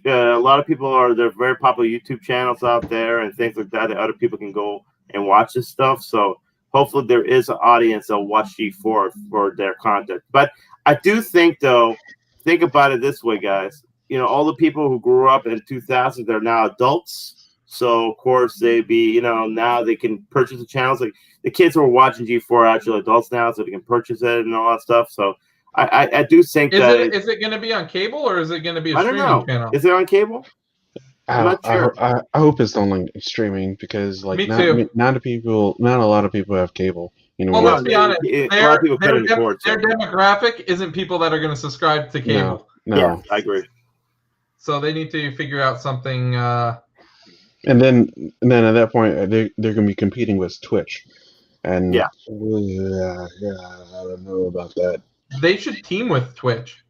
a lot of people there's very popular YouTube channels out there and things like that other people can go and watch this stuff. So hopefully there is an audience that'll watch G4 for their content. But I do think, though, think about it this way, guys. All the people who grew up in 2000, they're now adults. So, of course, they'd be, now they can purchase the channels. Like the kids who are watching G4 are actually adults now, so they can purchase it and all that stuff. So I do think is it going to be on cable or is it going to be a streaming channel? Is it on cable? I'm not sure. I hope it's on streaming because not a lot of people have cable. Well, let's be honest. Their demographic isn't people that are going to subscribe to cable. No. Yeah, I agree. So they need to figure out something. And then at that point, they're going to be competing with Twitch. And yeah, I don't know about that. They should team with Twitch.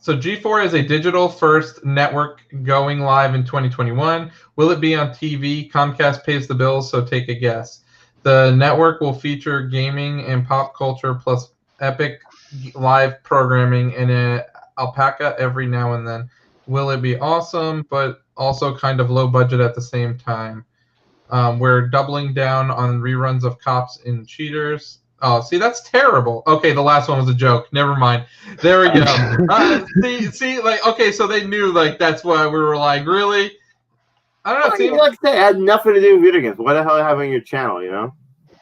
So G4 is a digital-first network going live in 2021. Will it be on TV? Comcast pays the bills, so take a guess. The network will feature gaming and pop culture plus epic live programming and an alpaca every now and then. Will it be awesome, but also kind of low budget at the same time? We're doubling down on reruns of Cops and Cheaters. Oh, see, that's terrible. Okay, the last one was a joke. Never mind. There we go. See, okay, so they knew, that's why we were like, really? I don't know. Like I say, it had nothing to do with video games. Why the hell are you having your channel,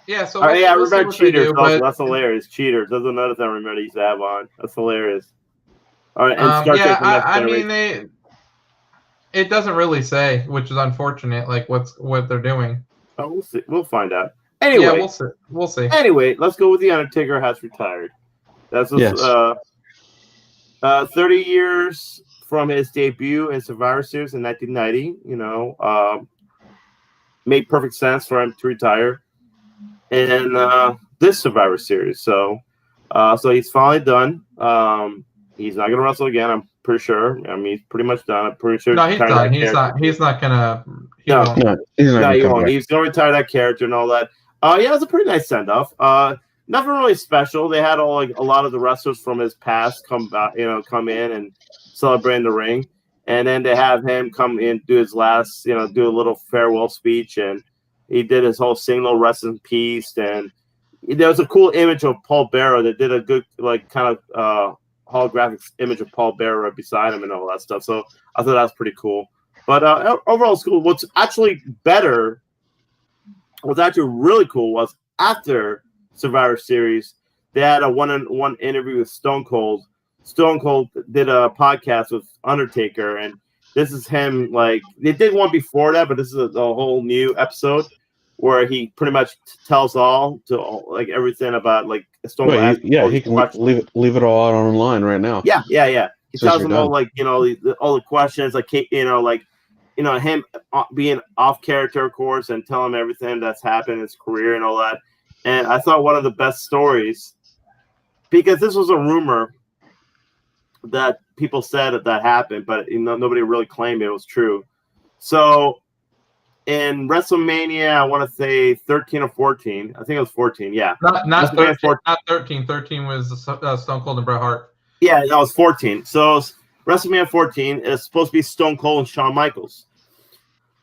Yeah, so I remember Cheaters. That's hilarious. Cheaters. That's another thing I remember they used to have on. That's hilarious. All right, and I mean, it doesn't really say, which is unfortunate, what they're doing. Oh, we'll see. We'll find out. Anyway, yeah, we'll see. Anyway, let's go with The Undertaker has retired. That's 30 years from his debut in Survivor Series in 1990. Made perfect sense for him to retire in this Survivor Series. So he's finally done. He's not going to wrestle again. I'm pretty sure. I mean, he's pretty much done. I'm pretty sure. No, he's done. He's not gonna. He won't. He's going to retire that character and all that. It was a pretty nice send off. Nothing really special. They had a lot of the wrestlers from his past come in and celebrate in the ring, and then they have him come in, do his last, do a little farewell speech, and he did his whole single rest in peace. And there was a cool image of Paul Bearer that did a good kind of holographic image of Paul Bearer right beside him and all that stuff. So I thought that was pretty cool. But overall, it's cool. What's actually really cool was after Survivor Series, they had a one-on-one interview with Stone Cold. Stone Cold did a podcast with Undertaker, and this is him. They did one before that, but this is a whole new episode where he pretty much tells all to everything about Stone Cold. He can leave it all out online right now. Yeah. He tells them all all the questions, him being off character, of course, and telling him everything that's happened in his career and all that. And I thought one of the best stories, because this was a rumor that people said that happened, but nobody really claimed it was true. So in WrestleMania, I want to say 13 or 14. I think it was 14. Yeah, not 13. 14. Not 13. 13 was Stone Cold and Bret Hart. Yeah, that was 14. So WrestleMania 14 is supposed to be Stone Cold and Shawn Michaels.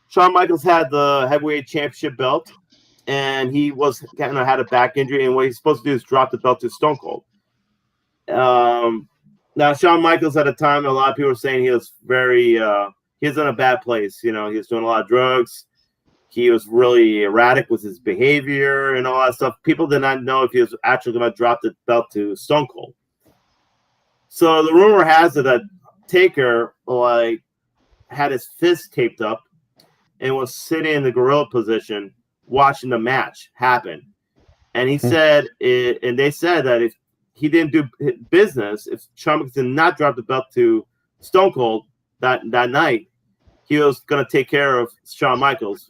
Shawn Michaels had the heavyweight championship belt, and he had a back injury, and what he's supposed to do is drop the belt to Stone Cold. Now, Shawn Michaels at the time, a lot of people were saying he was he was in a bad place. He was doing a lot of drugs. He was really erratic with his behavior and all that stuff. People did not know if he was actually going to drop the belt to Stone Cold. So the rumor has it that Taker had his fist taped up and was sitting in the gorilla position watching the match happen. And he said and they said that if he didn't do business, if Shawn Michaels did not drop the belt to Stone Cold that night, he was going to take care of Shawn Michaels,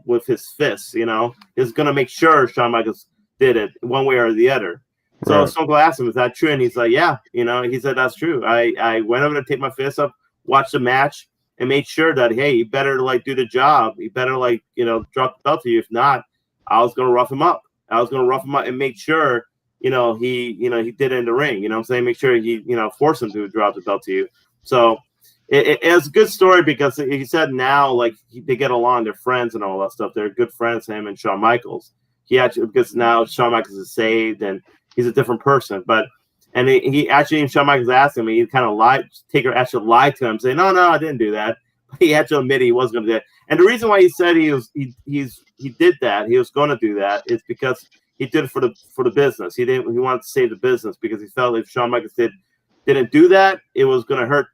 with his fists, he was going to make sure Shawn Michaels did it one way or the other. So right. Stone Cold asked him, is that true? And he's like, yeah, he said, that's true. I went over to take my fist up, watch the match, and made sure that, hey, you better do the job. You better drop the belt to you. If not, I was going to rough him up. And make sure, he did it in the ring. You know what I'm saying? Make sure he, force him to drop the belt to you. So it was a good story because he said now, like, they get along, they're friends and all that stuff. They're good friends, him and Shawn Michaels. He actually, because now Shawn Michaels is saved and he's a different person. And he actually, Shawn Michaels asked him, he kind of lied. Taker actually lied to him, saying, "No, I didn't do that." But he had to admit he was going to do that. And the reason why he said he did that, he was going to do that, is because he did it for the business. He wanted to save the business because he felt if Shawn Michaels didn't do that, it was going to hurt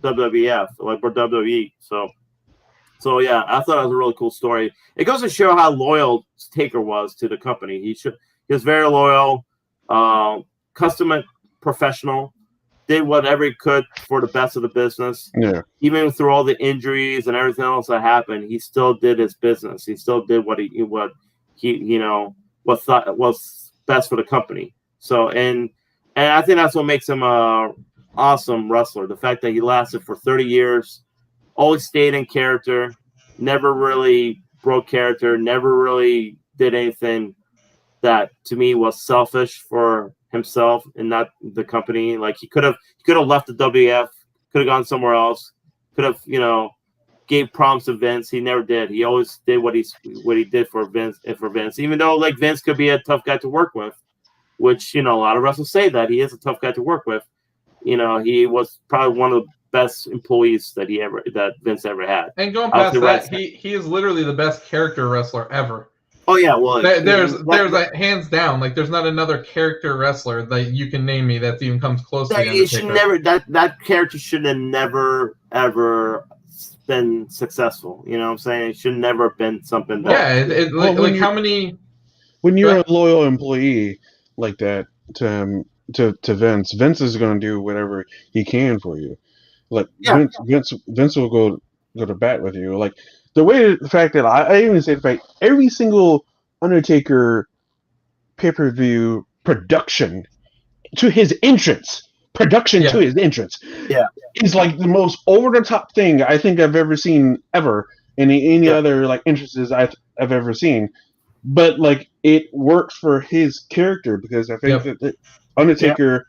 WWF or WWE. So yeah, I thought it was a really cool story. It goes to show how loyal Taker was to the company. He was very loyal, customer professional, did whatever he could for the best of the business. Yeah. Even through all the injuries and everything else that happened, he still did his business. He still did what he thought was best for the company. So and I think that's what makes him a awesome wrestler. The fact that he lasted for 30 years, always stayed in character, never really broke character, never really did anything that to me was selfish for himself and not the company. Like he could have left the WF, could have gone somewhere else, could have, gave prompts to Vince. He never did. He always did what he did for Vince and for Vince, even though like Vince could be a tough guy to work with, which, a lot of wrestlers say that he is a tough guy to work with. He was probably one of the best employees that Vince ever had. And going past that, he is literally the best character wrestler ever. Oh yeah, well, there's a hands down, like there's not another character wrestler that you can name me that even comes close to that character should have never ever been successful. You know what I'm saying? It should never have been something that how many when you're a loyal employee like that to Vince is going to do whatever he can for you. Like Vince will go to bat with you. Like the fact that I even say the fact every single Undertaker pay-per-view production to his entrance is like the most over the top thing I think I've ever seen ever in any other like entrances I've ever seen. But like it works for his character because I think that Undertaker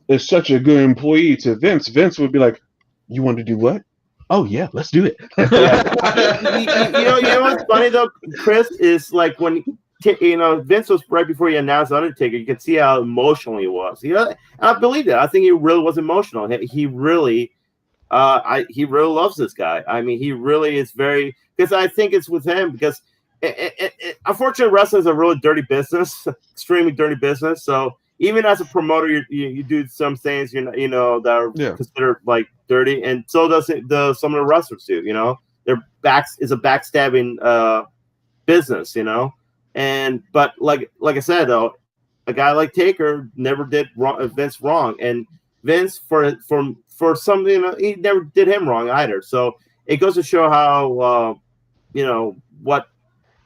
is such a good employee to Vince. Vince would be like, "You want to do what? Oh yeah, let's do it." You know what's funny though, Chris, is like when Vince was right before he announced Undertaker. You could see how emotional he was. And I believe that. I think he really was emotional. He really, he really loves this guy. I mean, he really is very, because I think it's with him because. Unfortunately, wrestling is a really dirty business, extremely dirty business. So even as a promoter, you do some things that are considered like dirty, and so does some of the wrestlers do. Their backs is a backstabbing business. But like I said though, a guy like Taker never did Vince wrong, and Vince for something he never did him wrong either. So it goes to show how what.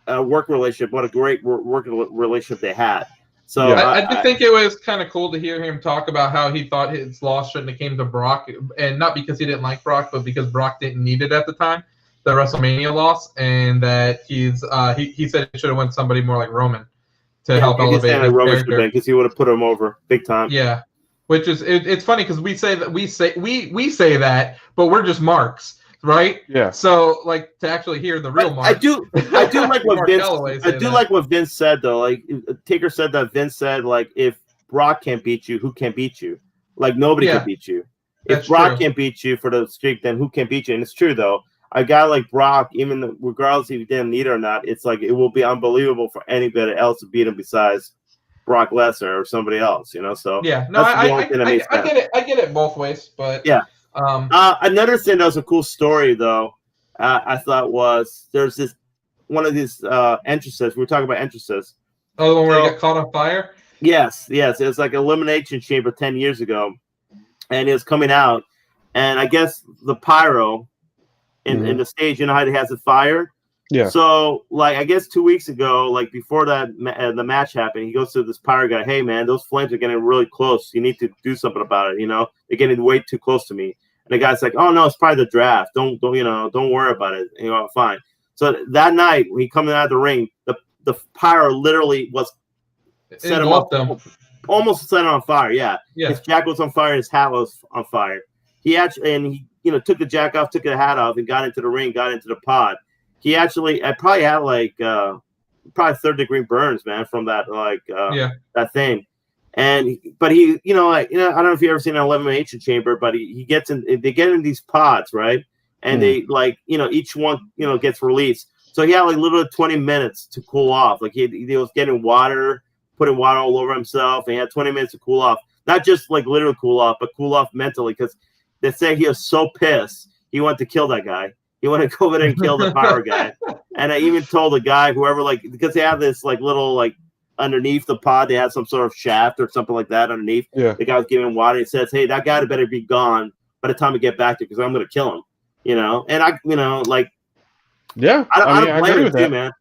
Work relationship, what a great working relationship they had. So I did think it was kind of cool to hear him talk about how he thought his loss shouldn't have came to Brock, and not because he didn't like Brock, but because Brock didn't need it at the time, the WrestleMania loss, and that he said it should have went somebody more like Roman to help elevate his character because he would have put him over big time. Yeah, which is it's funny because we say that, but we're just marks. Right. Yeah. So, like, to actually hear the real Mark, I do like what Vince. I do like what Vince said though. Like Taker said that Vince said, like, if Brock can't beat you, who can beat you? Like nobody can beat you. If Brock can't beat you for the streak, then who can beat you? And it's true though. A guy like Brock, even regardless if he didn't need it or not, it's like it will be unbelievable for anybody else to beat him besides Brock Lesnar or somebody else. So yeah, no, I get it both ways, but yeah. Another thing that was a cool story though, I thought was there's this one of these entrances. We were talking about entrances. Oh, the one where he got caught on fire? Yes. It was like an elimination chamber 10 years ago, and it was coming out, and I guess the pyro in the stage, how he has the fire. Yeah. So, like, I guess 2 weeks ago, like before that the match happened, he goes to this pyro guy. Hey, man, those flames are getting really close. You need to do something about it. They're getting way too close to me. And the guy's like, "Oh no, it's probably the draft. Don't worry about it. Fine." So that night, when he coming out of the ring, the pyro literally was set him up, almost set him on fire. Yeah, his jacket was on fire, his hat was on fire. he took the jacket off, took the hat off, and got into the ring, got into the pod. He actually, I probably had like probably 3rd-degree burns, man, from that that thing. But he, I don't know if you ever seen an elimination chamber, but he gets in. They get in these pods, right? And they each one gets released. So he had like literally 20 minutes to cool off. Like he was getting water, putting water all over himself, and he had 20 minutes to cool off. Not just like literally cool off, but cool off mentally, because they say he was so pissed he wanted to kill that guy. He wanted to go over there and kill the power guy. And I even told the guy, whoever, because they have this like little underneath the pod, they had some sort of shaft or something like that underneath. Yeah. The guy was giving water. He says, "Hey, that guy better be gone by the time we get back to, because I'm going to kill him." And I, yeah, I don't blame him too, man.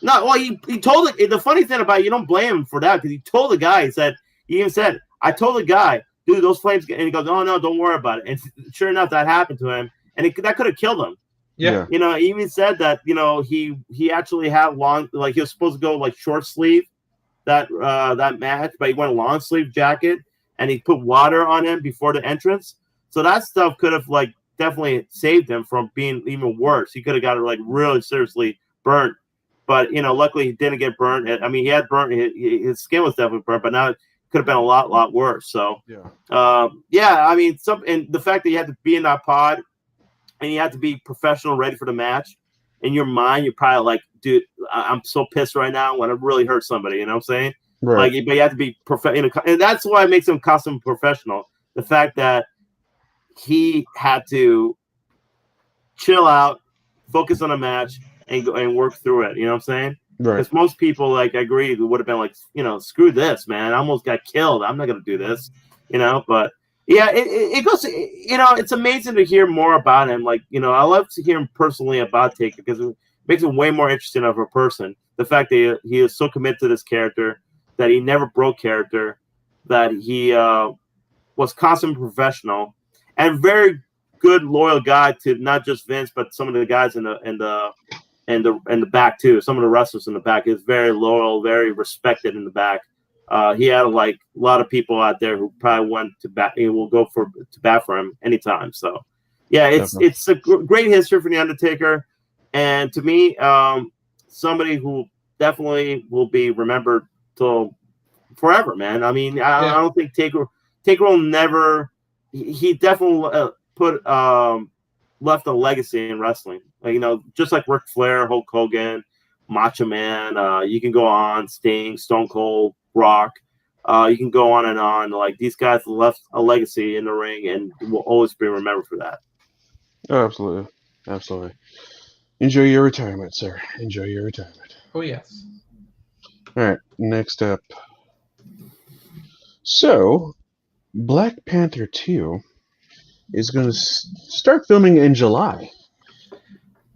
No, well, he told it. The funny thing about it, you don't blame him for that, because he told the guy. He even said, "I told the guy, dude, those flames," and he goes, "Oh no, don't worry about it." And sure enough, that happened to him, and that could have killed him. Yeah. He even said that he actually had long, like he was supposed to go like short sleeve that match, but he went a long sleeve jacket, and he put water on him before the entrance. So that stuff could have definitely saved him from being even worse. He could have got really seriously burnt, but luckily he didn't get burnt. I mean, he had burnt, his skin was definitely burnt, but now it could have been a lot worse. So I mean, and the fact that you had to be in that pod and you had to be professional, ready for the match, in your mind you're probably like, dude, I'm so pissed right now when I really hurt somebody, you know what I'm saying? Right. But you have to be professional, and that's why it makes him custom professional. The fact that he had to chill out, focus on a match, and go and work through it. You know what I'm saying? Right. Because most people, I agree, would have been like, screw this, man. I almost got killed. I'm not gonna do this. But yeah, it goes. It's amazing to hear more about him. I love to hear him personally about Taker, because it makes him way more interesting of a person. The fact that he is so committed to this character, that he never broke character, that he was constantly professional, and very good, loyal guy to not just Vince, but some of the guys in the back too. Some of the wrestlers in the back is very loyal, very respected in the back. He had a lot of people out there who probably went to bat. He will go to bat for him anytime. So yeah, it's a great history for the Undertaker, and to me, somebody who definitely will be remembered till forever, man. I mean, I don't think Taker will never. He definitely left a legacy in wrestling. Just like Ric Flair, Hulk Hogan, Macho Man. You can go on, Sting, Stone Cold, Rock. You can go on and on. These guys left a legacy in the ring, and will always be remembered for that. Oh, absolutely. Absolutely. Enjoy your retirement, sir. Enjoy your retirement. Oh, yes. All right, next up. So, Black Panther 2 is going to start filming in July.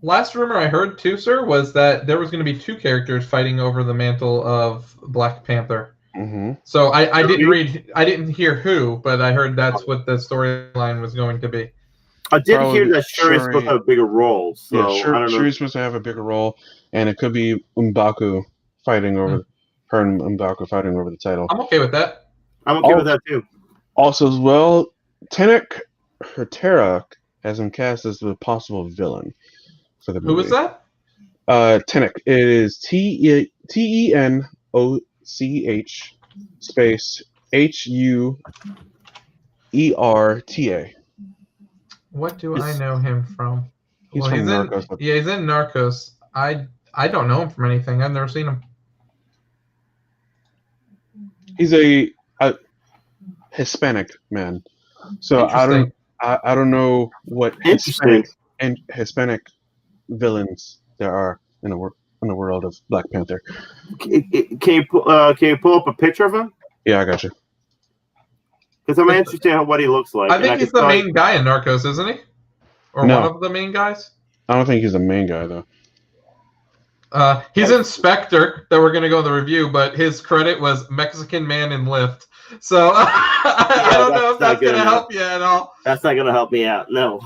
Last rumor I heard, too, sir, was that there was going to be 2 characters fighting over the mantle of Black Panther. Mm-hmm. So I didn't hear who, but I heard that's what the storyline was going to be. I did hear that Shuri's supposed to have a bigger role. So yeah, Shuri's supposed to have a bigger role, and it could be M'Baku fighting over her and M'Baku fighting over the title. I'm okay with that. I'm okay with that too. Also, as well, Tenek Hertera has been cast as the possible villain for the movie. Who was that? Tenek. It is TENOCH space HUERTA. What do I know him from? He's from Narcos. He's in Narcos. I don't know him from anything. I've never seen him. He's a Hispanic man. So I don't know what Hispanic villains there are in the world of Black Panther. Can you pull up a picture of him? Yeah, I got you. Because I'm interested in what he looks like. I think he's the main guy in Narcos, isn't he? Or one of the main guys? I don't think he's the main guy, though. He's in Spectre, that we're going to go in the review, but his credit was Mexican Man in Lift. So I don't know if that's going to help you at all. That's not going to help me out, no.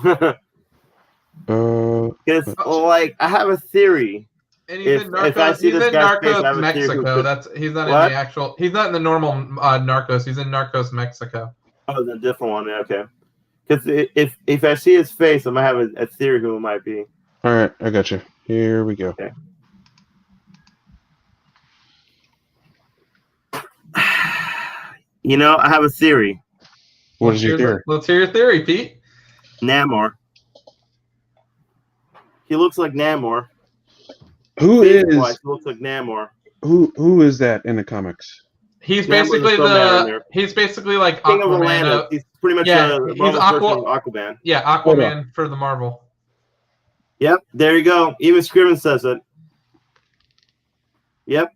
Because, I have a theory. And he's in Narcos. He's in Narcos Mexico. He's not in the actual. He's not in the normal Narcos. He's in Narcos Mexico. Oh, the different one. Yeah, okay. Because if I see his face, I might have a theory who it might be. All right, I got you. Here we go. Okay. You know, I have a theory. What is your theory? Let's hear your theory, Pete. Namor. He looks like Namor. Who He is? looks like Namor. Who is that in the comics? He's basically he's basically like King of Aquaman. Atlantis. He's pretty much he's Aquaman. Yeah, Aquaman for the Marvel. Yep, there you go. Even Scriven says it. Yep.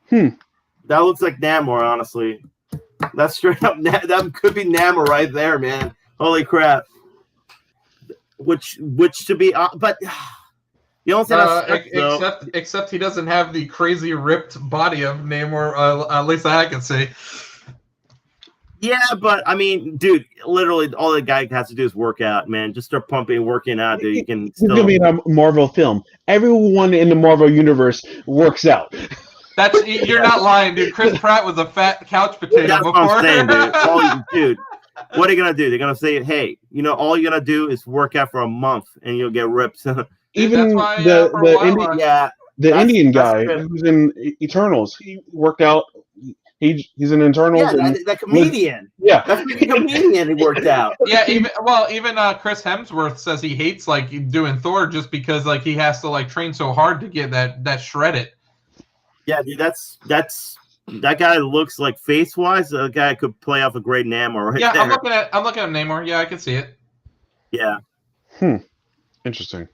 That looks like Namor, honestly. That's straight up. That could be Namor right there, man. Holy crap. Which to be, but you don't say that. Except he doesn't have the crazy ripped body of Namor. At least I can see. Yeah, but I mean, dude, literally all the guy has to do is work out, man. Just start pumping, working out, dude. You can. It's gonna be a Marvel film. Everyone in the Marvel universe works out. You're not lying, dude. Chris Pratt was a fat couch potato That's before. What I'm saying, dude. What are you gonna do? They're gonna say, "Hey, you know, all you gotta do is work out for a month, and you'll get ripped." Even the Indian guy who's in Eternals, he worked out. He's in Eternals. Yeah, that comedian. Yeah, that's the comedian. He worked out. Yeah, even Chris Hemsworth says he hates like doing Thor just because like he has to like train so hard to get that shredded. Yeah, dude, that guy looks like face wise. The guy could play off a great Namor. Yeah, there. I'm looking at Namor. Yeah, I can see it. Yeah. Interesting.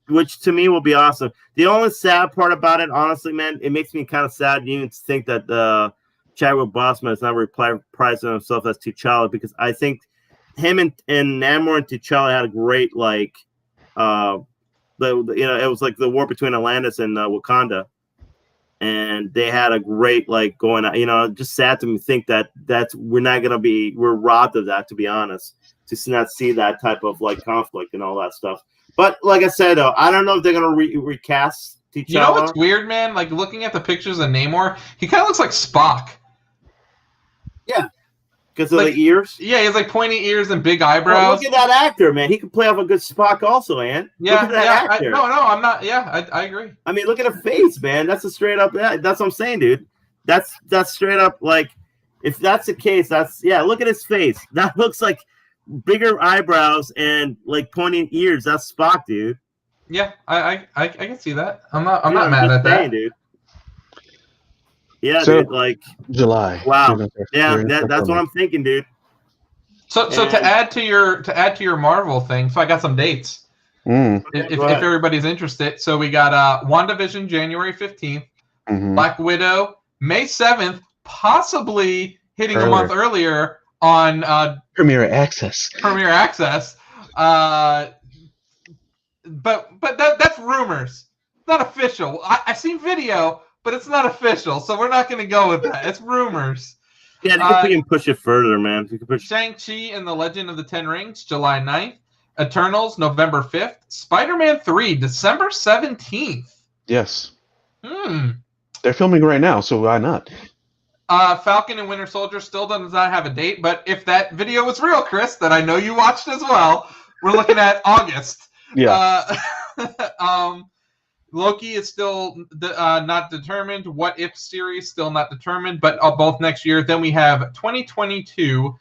Which to me will be awesome. The only sad part about it, honestly, man, it makes me kind of sad even to think that Chadwick Boseman is not reprising himself as T'Challa, because I think him and Namor and T'Challa had a great it was like the war between Atlantis and Wakanda, and they had a great going on. Just sad to me think that we're robbed of that, to be honest, to not see that type of conflict and all that stuff. But like I said, though, I don't know if they're gonna recast T'Challa. You know what's weird, man? Like looking at the pictures of Namor, he kind of looks like Spock. Yeah, because of the ears. Yeah, he has pointy ears and big eyebrows. Well, look at that actor, man. He could play off a good Spock, also, man. Yeah, look at that actor. I'm not. Yeah, I agree. I mean, look at the face, man. That's a straight up. That's what I'm saying, dude. That's straight up. If that's the case, look at his face. That looks like bigger eyebrows and pointing ears. That's Spock, dude. Yeah, I can see that. I'm not mad at that, dude. Yeah, so, dude. July. Wow. Yeah, that's what I'm thinking, dude. So to add to your Marvel thing, so I got some dates. If everybody's interested, so we got WandaVision January 15th, Black Widow May 7th, possibly hitting a month earlier on Premiere Access. But that's rumors, not official. I've seen video, but it's not official, so we're not going to go with that. It's rumors. Yeah, you can push it further, man. You can push Shang-Chi and the Legend of the Ten Rings, July 9th. Eternals, November 5th. Spider-Man 3, December 17th. Yes. They're filming right now, so why not? Falcon and Winter Soldier still does not have a date, but if that video was real, Chris, that I know you watched as well, we're looking at August. Yeah. Loki is still not determined. What If series still not determined, but both next year. Then we have 2022,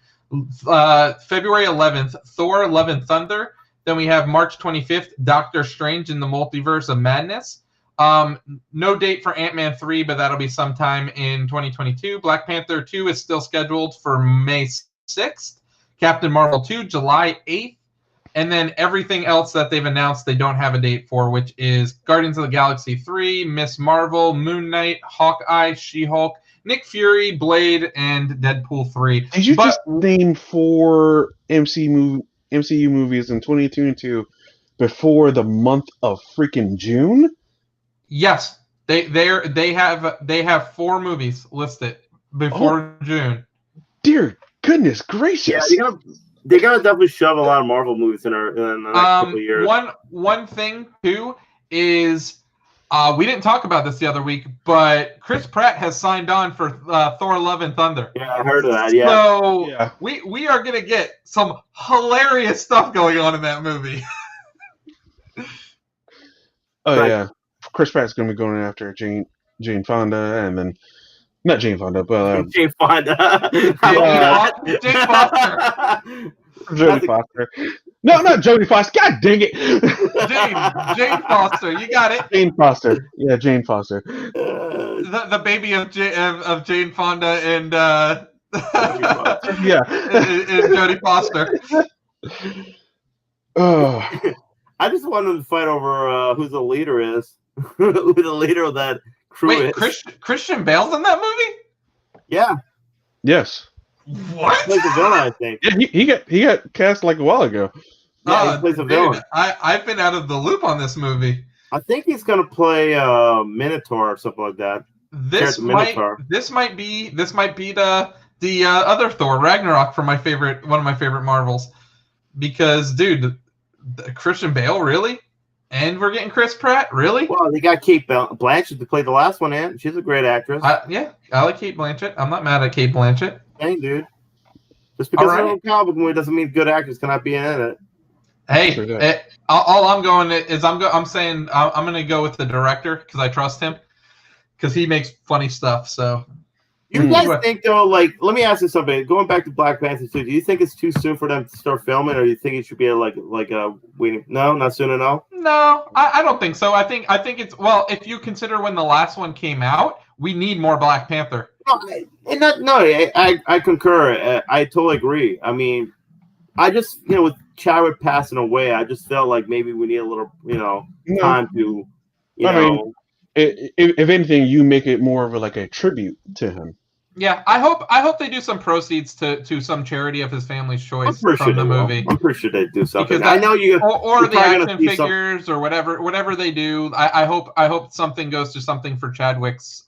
February 11th, Thor: Love and Thunder. Then we have March 25th, Doctor Strange in the Multiverse of Madness. No date for Ant-Man 3, but that'll be sometime in 2022. Black Panther 2 is still scheduled for May 6th. Captain Marvel 2, July 8th. And then everything else that they've announced they don't have a date for, which is Guardians of the Galaxy 3, Miss Marvel, Moon Knight, Hawkeye, She-Hulk, Nick Fury, Blade, and Deadpool 3. Did you just name 4 MCU movies in 2022 before the month of freaking June? Yes, they have 4 movies listed before June. Dear goodness gracious! Yeah, they're gonna definitely shove a lot of Marvel movies in the next couple of years. One thing too is We didn't talk about this the other week, but Chris Pratt has signed on for Thor: Love and Thunder. Yeah, I heard of that. Yeah. So we are gonna get some hilarious stuff going on in that movie. Yeah, Chris Pratt's gonna be going after Jane Fonda, and then not Jane Fonda, but Jane Fonda. Jane Foster. Jodie Foster. No, not Jodie Foster. God dang it. Jane Foster. You got it. Jane Foster. Yeah, Jane Foster. The baby of Jane Fonda and yeah, and Jodie Foster. Oh. I just want them to fight over who the leader is. Who the leader of that crew is. Christian Bale's in that movie? Yeah. Yes. What? He plays a villain, I think. Yeah, he got cast like a while ago. Yeah, he plays a villain. I've been out of the loop on this movie. I think he's gonna play Minotaur or something like that. This might be the other Thor, Ragnarok, from one of my favorite Marvels. Because, dude, Christian Bale, really? And we're getting Chris Pratt, really? Well, they got Kate Blanchett to play the last one, and she's a great actress. Yeah, I like Kate Blanchett. I'm not mad at Kate Blanchett. Dang, dude. Just because they're in a comic movie doesn't mean good actors cannot be in it. Hey, all I'm going is I'm saying I'm going to go with the director because I trust him because he makes funny stuff. So, you guys think though? Like, let me ask you something. Going back to Black Panther 2, do you think it's too soon for them to start filming, or do you think it should be like a waiting? No, not soon enough. No, I don't think so. I think it's if you consider when the last one came out, we need more Black Panther. I concur. I totally agree. I mean, I just with Chadwick passing away, I just felt like maybe we need a little time to mean, if anything, you make it more of a tribute to him. Yeah, I hope they do some proceeds to some charity of his family's choice from the movie. I'm pretty sure they do something. Because I know you or the action figures or whatever they do. I hope something goes to something for Chadwick's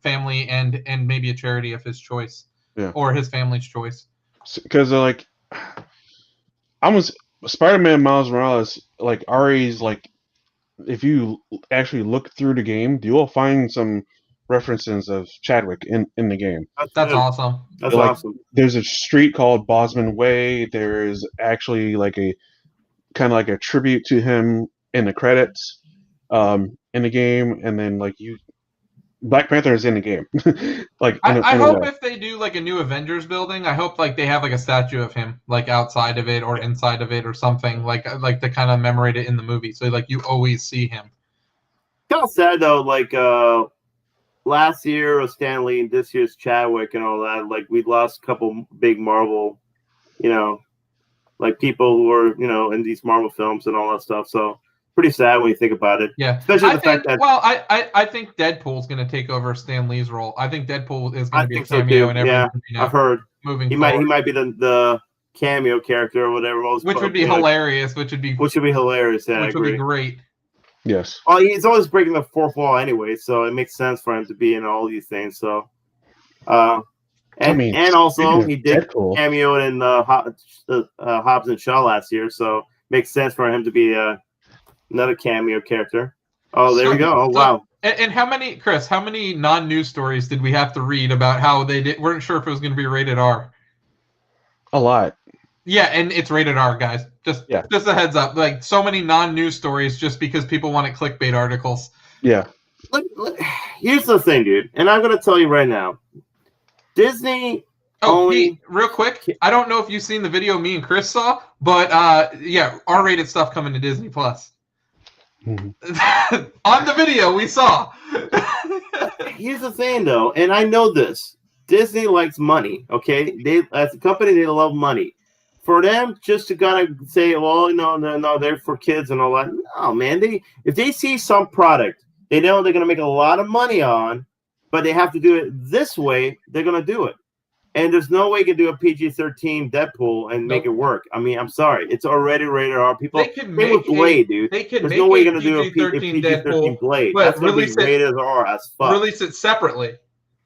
family and maybe a charity of his choice or his family's choice. Because Spider-Man Miles Morales Ari's if you actually look through the game, you will find some references of Chadwick in the game. That's awesome. That's awesome. There's a street called Bosman Way. There's actually a kind of a tribute to him in the credits in the game, and then Black Panther is in the game. I hope if they do a new Avengers building, I hope they have a statue of him outside of it or inside of it or something like to kind of commemorate it in the movie. So you always see him. Kind of sad though, last year was Stan Lee and this year's Chadwick and all that. We lost a couple big Marvel, people who were in these Marvel films and all that stuff. So pretty sad when you think about it. Yeah, especially fact that. Well, I think Deadpool's going to take over Stan Lee's role. I think Deadpool is going to be a cameo in every movie now. I've heard. He might be the cameo character or whatever. Which would be hilarious. Which would be hilarious. Yeah, which would be great. Yes. Well, he's always breaking the fourth wall anyway, so it makes sense for him to be in all these things. So, and also he did cameo in Hobbs and Shaw last year, so makes sense for him to be another cameo character. Oh, there we go. Oh, wow. And how many non-news stories did we have to read about how they weren't sure if it was going to be rated R? A lot. Yeah, and it's rated R, guys. Just a heads up. So many non-news stories just because people wanted clickbait articles. Yeah. Here's the thing, dude. And I'm going to tell you right now. Disney Pete, real quick. I don't know if you've seen the video me and Chris saw, but R-rated stuff coming to Disney Plus. Mm-hmm. On the video we saw. Here's the thing, though, and I know this. Disney likes money, okay? They, as a company, they love money. For them just to kind of say, well, no, they're for kids and all that. No, man. If they see some product they know they're going to make a lot of money on, but they have to do it this way, they're going to do it. And there's no way you can do a PG-13 Deadpool and make it work. I mean, I'm sorry. It's already rated R. People, same with Blade, dude. There's no way you're going to do a PG-13 Blade. That's going to be rated R as fuck. Release it separately.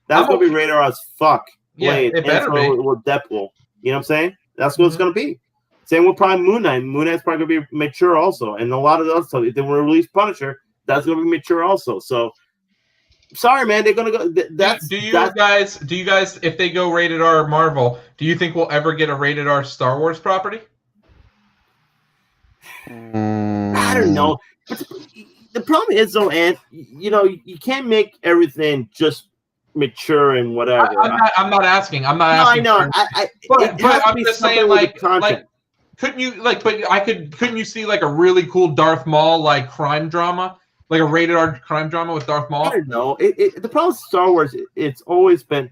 That's going to be rated R as fuck. Blade. Yeah, it better be. With Deadpool. You know what I'm saying? That's what it's going to be. Same with probably Moon Knight. Moon Knight's probably going to be mature also. And a lot of the other stuff. If they want to release Punisher, that's going to be mature also. So, sorry, man, they're going to go. Do you guys, if they go rated R Marvel, do you think we'll ever get a rated R Star Wars property? I don't know. But the problem is, though, and you can't make everything just mature and whatever. I'm not asking. I'm not asking. No, I know. But I'm just saying, like, couldn't you couldn't you see like a really cool Darth Maul like crime drama, like a rated R crime drama with Darth Maul? I don't know. The problem with Star Wars, it's always been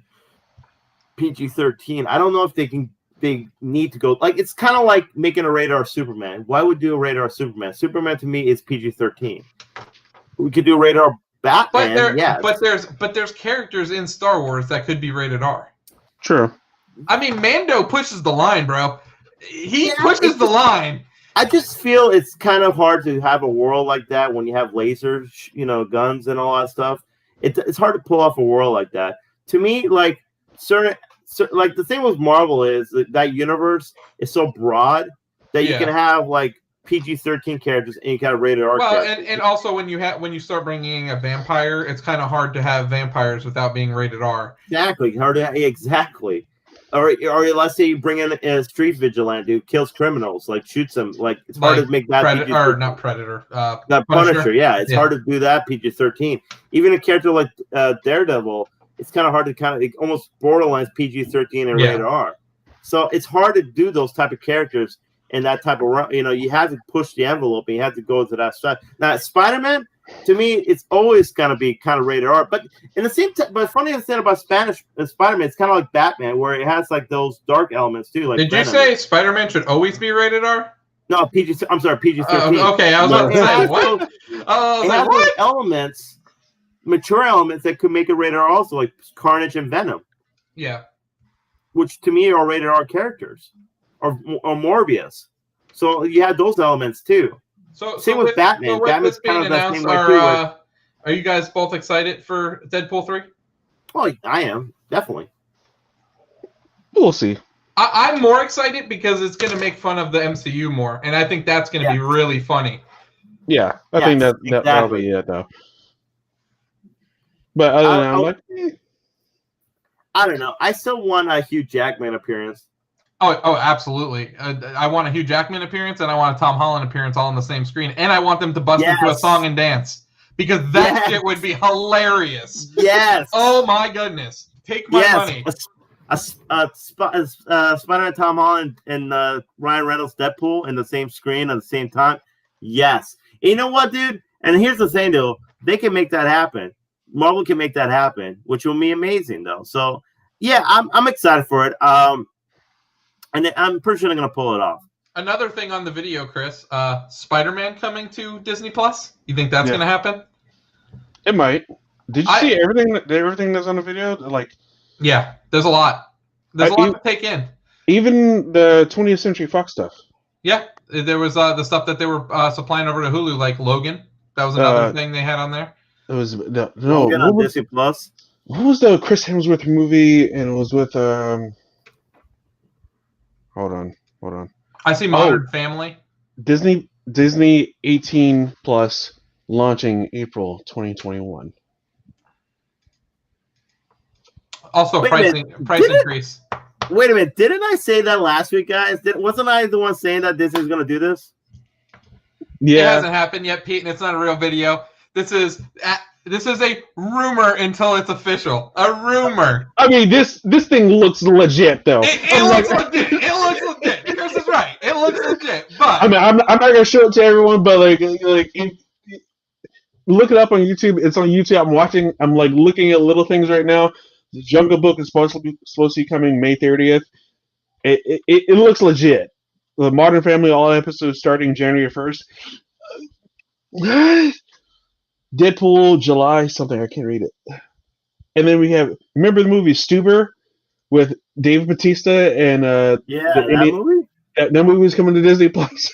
PG-13. I don't know if they need to go, like, it's kind of like making a rated R Superman. Why would do a rated R Superman? Superman to me is PG-13. We could do a rated R Batman. But there's characters in Star Wars that could be rated R. True. I mean, Mando pushes the line, bro. He pushes the line. I just feel it's kind of hard to have a world like that when you have lasers, guns and all that stuff. It's hard to pull off a world like that. To me, like like the thing with Marvel is that universe is so broad that you can have like PG-13 characters and you kind of rated R. Well, and also when you start bringing in a vampire, it's kind of hard to have vampires without being rated R. Exactly, exactly. Or let's say you bring in a street vigilante who kills criminals, like shoots them. Like it's hard to make that Predator, not Predator. Not Punisher. Yeah, it's hard to do that PG-13. Even a character like Daredevil, it's kind of hard to almost borderlines PG-13 and rated R. So it's hard to do those type of characters and that type of you have to push the envelope and you have to go to that stuff. Now Spider-Man, to me, it's always gonna be kind of rated R. But in the same time, but funny thing about Spider-Man, it's kind of like Batman, where it has like those dark elements too. Like, did you say Spider-Man should always be rated R? No, PG. I'm sorry, PG-13. Okay, I was about to say what? It has those elements, mature elements that could make it rated R, also like Carnage and Venom. Yeah. Which to me are rated R characters, or Morbius. So you have those elements too. Same with Batman. Batman's kind of that same way too. Are you guys both excited for Deadpool 3? Well, I am, definitely. We'll see. I'm more excited because it's going to make fun of the MCU more, and I think that's going to be really funny. Yeah, I think that'll be it, though. But other than that, I don't know. I still want a Hugh Jackman appearance. Oh, absolutely. I want a Hugh Jackman appearance, and I want a Tom Holland appearance all on the same screen, and I want them to bust into a song and dance, because that shit would be hilarious. Yes. Oh, my goodness. Take my money. Spider-Man, Tom Holland, and Ryan Reynolds Deadpool in the same screen at the same time. Yes. You know what, dude? And here's the thing, though. They can make that happen. Marvel can make that happen, which will be amazing, though. So, yeah, I'm excited for it. And I'm pretty sure they're going to pull it off. Another thing on the video, Chris, Spider-Man coming to Disney Plus. You think that's going to happen? It might. Did you see everything that's on the video? Like, yeah, there's a lot. There's a lot to take in. Even the 20th Century Fox stuff. Yeah, there was the stuff that they were supplying over to Hulu, like Logan. That was another thing they had on there. It was Logan on Disney Plus. What was the Chris Hemsworth movie? And it was with Hold on. I see Modern Family. Disney 18 Plus launching April 2021. Also, price increase. Wait a minute. Didn't I say that last week, guys? Wasn't I the one saying that Disney's going to do this? Yeah. It hasn't happened yet, Pete, and it's not a real video. This is a rumor until it's official. A rumor. I mean, this thing looks legit, though. It looks legit. It looks legit. Chris is right. It looks legit. But I mean, I'm not gonna show it to everyone, but like look it up on YouTube. It's on YouTube. I'm like looking at little things right now. The Jungle Book is supposed to be coming May 30th. It looks legit. The Modern Family all episodes starting January 1st. Deadpool July something, I can't read it. And then we have, remember the movie Stuber with David Bautista and that movie? That movie was coming to Disney Plus.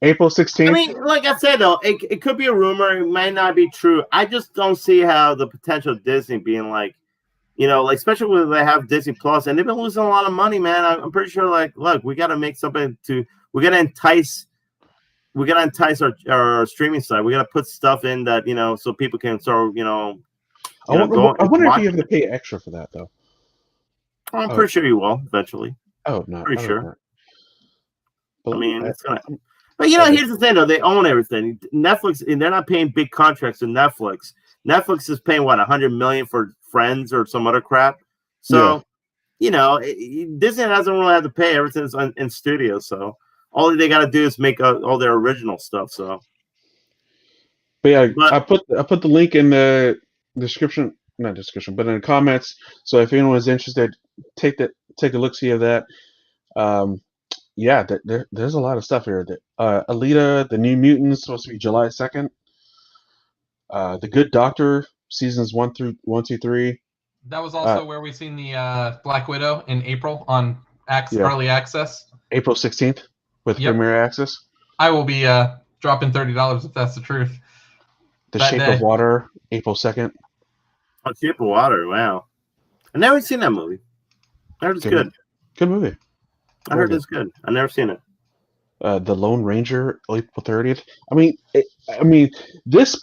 April 16th. I mean, like I said though, it could be a rumor, it might not be true. I just don't see how the potential of Disney being like, like especially when they have Disney Plus and they've been losing a lot of money, man. I'm pretty sure like, look, we gotta make something we gotta entice we gotta entice our streaming site. We gotta put stuff in that so people can start I wonder if you have to pay extra for that though. I'm pretty sure you will eventually. Oh no, pretty sure. But, I mean, it's gonna. But here's the thing though: they own everything. Netflix, and they're not paying big contracts to Netflix. Netflix is paying what $100 million for Friends or some other crap. So, Disney hasn't really had to pay. Everything's in studio, so all they got to do is make all their original stuff. So, but I put the link in the description, not description, but in the comments. So if anyone's interested, take a look see of that. There's a lot of stuff here. Alita, the New Mutants, supposed to be July 2nd. The Good Doctor, seasons 1, 2, 3. That was also where we seen the Black Widow in April on early access. April 16th with Premier Access. I will be dropping $30 if that's the truth. The Shape of Water, April 2nd. Oh, Shape of Water, wow. I've never seen that movie. I heard it's good. Good movie. I heard it's good. I've never seen it. The Lone Ranger, April 30th. I mean, this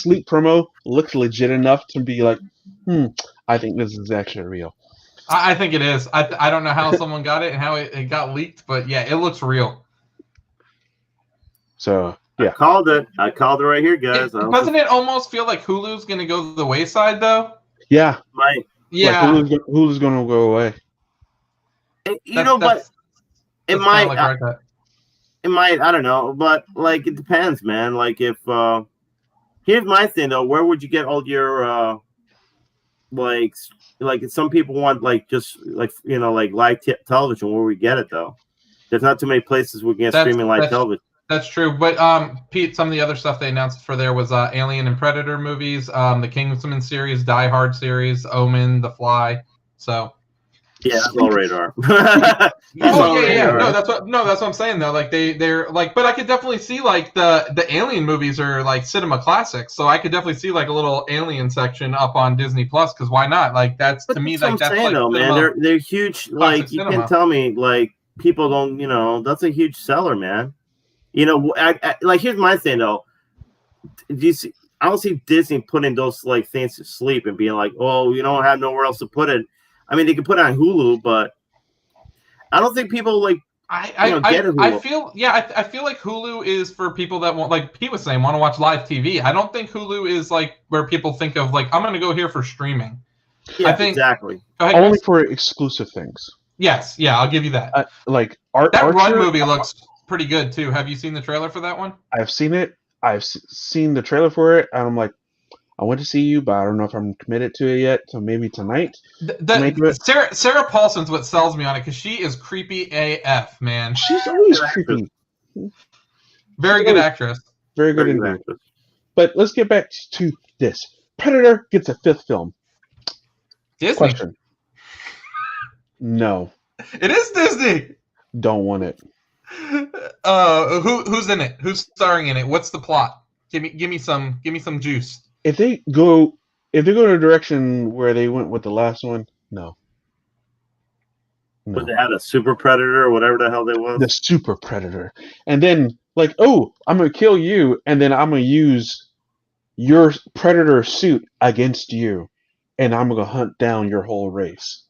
leak promo looks legit enough to be like, I think this is actually real. I think it is. I don't know how someone got it and how it got leaked, but yeah, it looks real. So yeah, I called it right here, guys. Doesn't it almost feel like Hulu's going to go to the wayside though? Yeah, right. Yeah, like Hulu's going to go away. But it might. Like it might. I don't know, but like it depends, man. Like if here's my thing though, where would you get all your like some people want like just like like live television? Where we get it though? There's not too many places we can get streaming live television. That's true, but Pete, some of the other stuff they announced for there was Alien and Predator movies, the Kingsman series, Die Hard series, Omen, The Fly. So yeah, that's low radar. No, that's what I'm saying though. Like they're like, but I could definitely see like the Alien movies are like cinema classics, so I could definitely see like a little Alien section up on Disney Plus because why not? Like that's to me like that's like though, man. They're huge. Like you can't tell me like people don't. That's a huge seller, man. Like here's my thing though. Do you see? I don't see Disney putting those like things to sleep and being like, oh, you don't have nowhere else to put it. I mean, they can put it on Hulu, but I don't think people like. I feel like Hulu is for people that want, like Pete was saying, want to watch live TV. I don't think Hulu is like where people think of like I'm going to go here for streaming. Yeah, I think exactly. Only for exclusive things. Yes, yeah, I'll give you that. Like that Run movie looks pretty good too. Have you seen the trailer for that one? I've seen it. I've seen the trailer for it, and I'm like, I want to see you, but I don't know if I'm committed to it yet. So maybe tonight. Sarah Paulson's what sells me on it because she is creepy AF, man. She's always creepy. Very good actress. Very good actress. But let's get back to this. Predator gets a 5th film. Disney. Question. No. It is Disney. Don't want it. Who's in it? Who's starring in it? What's the plot? Give me some juice. If they go in a direction where they went with the last one, no. But they had a super predator or whatever the hell they was. The super predator. And then like, oh, I'm gonna kill you, and then I'm gonna use your predator suit against you, and I'm gonna hunt down your whole race.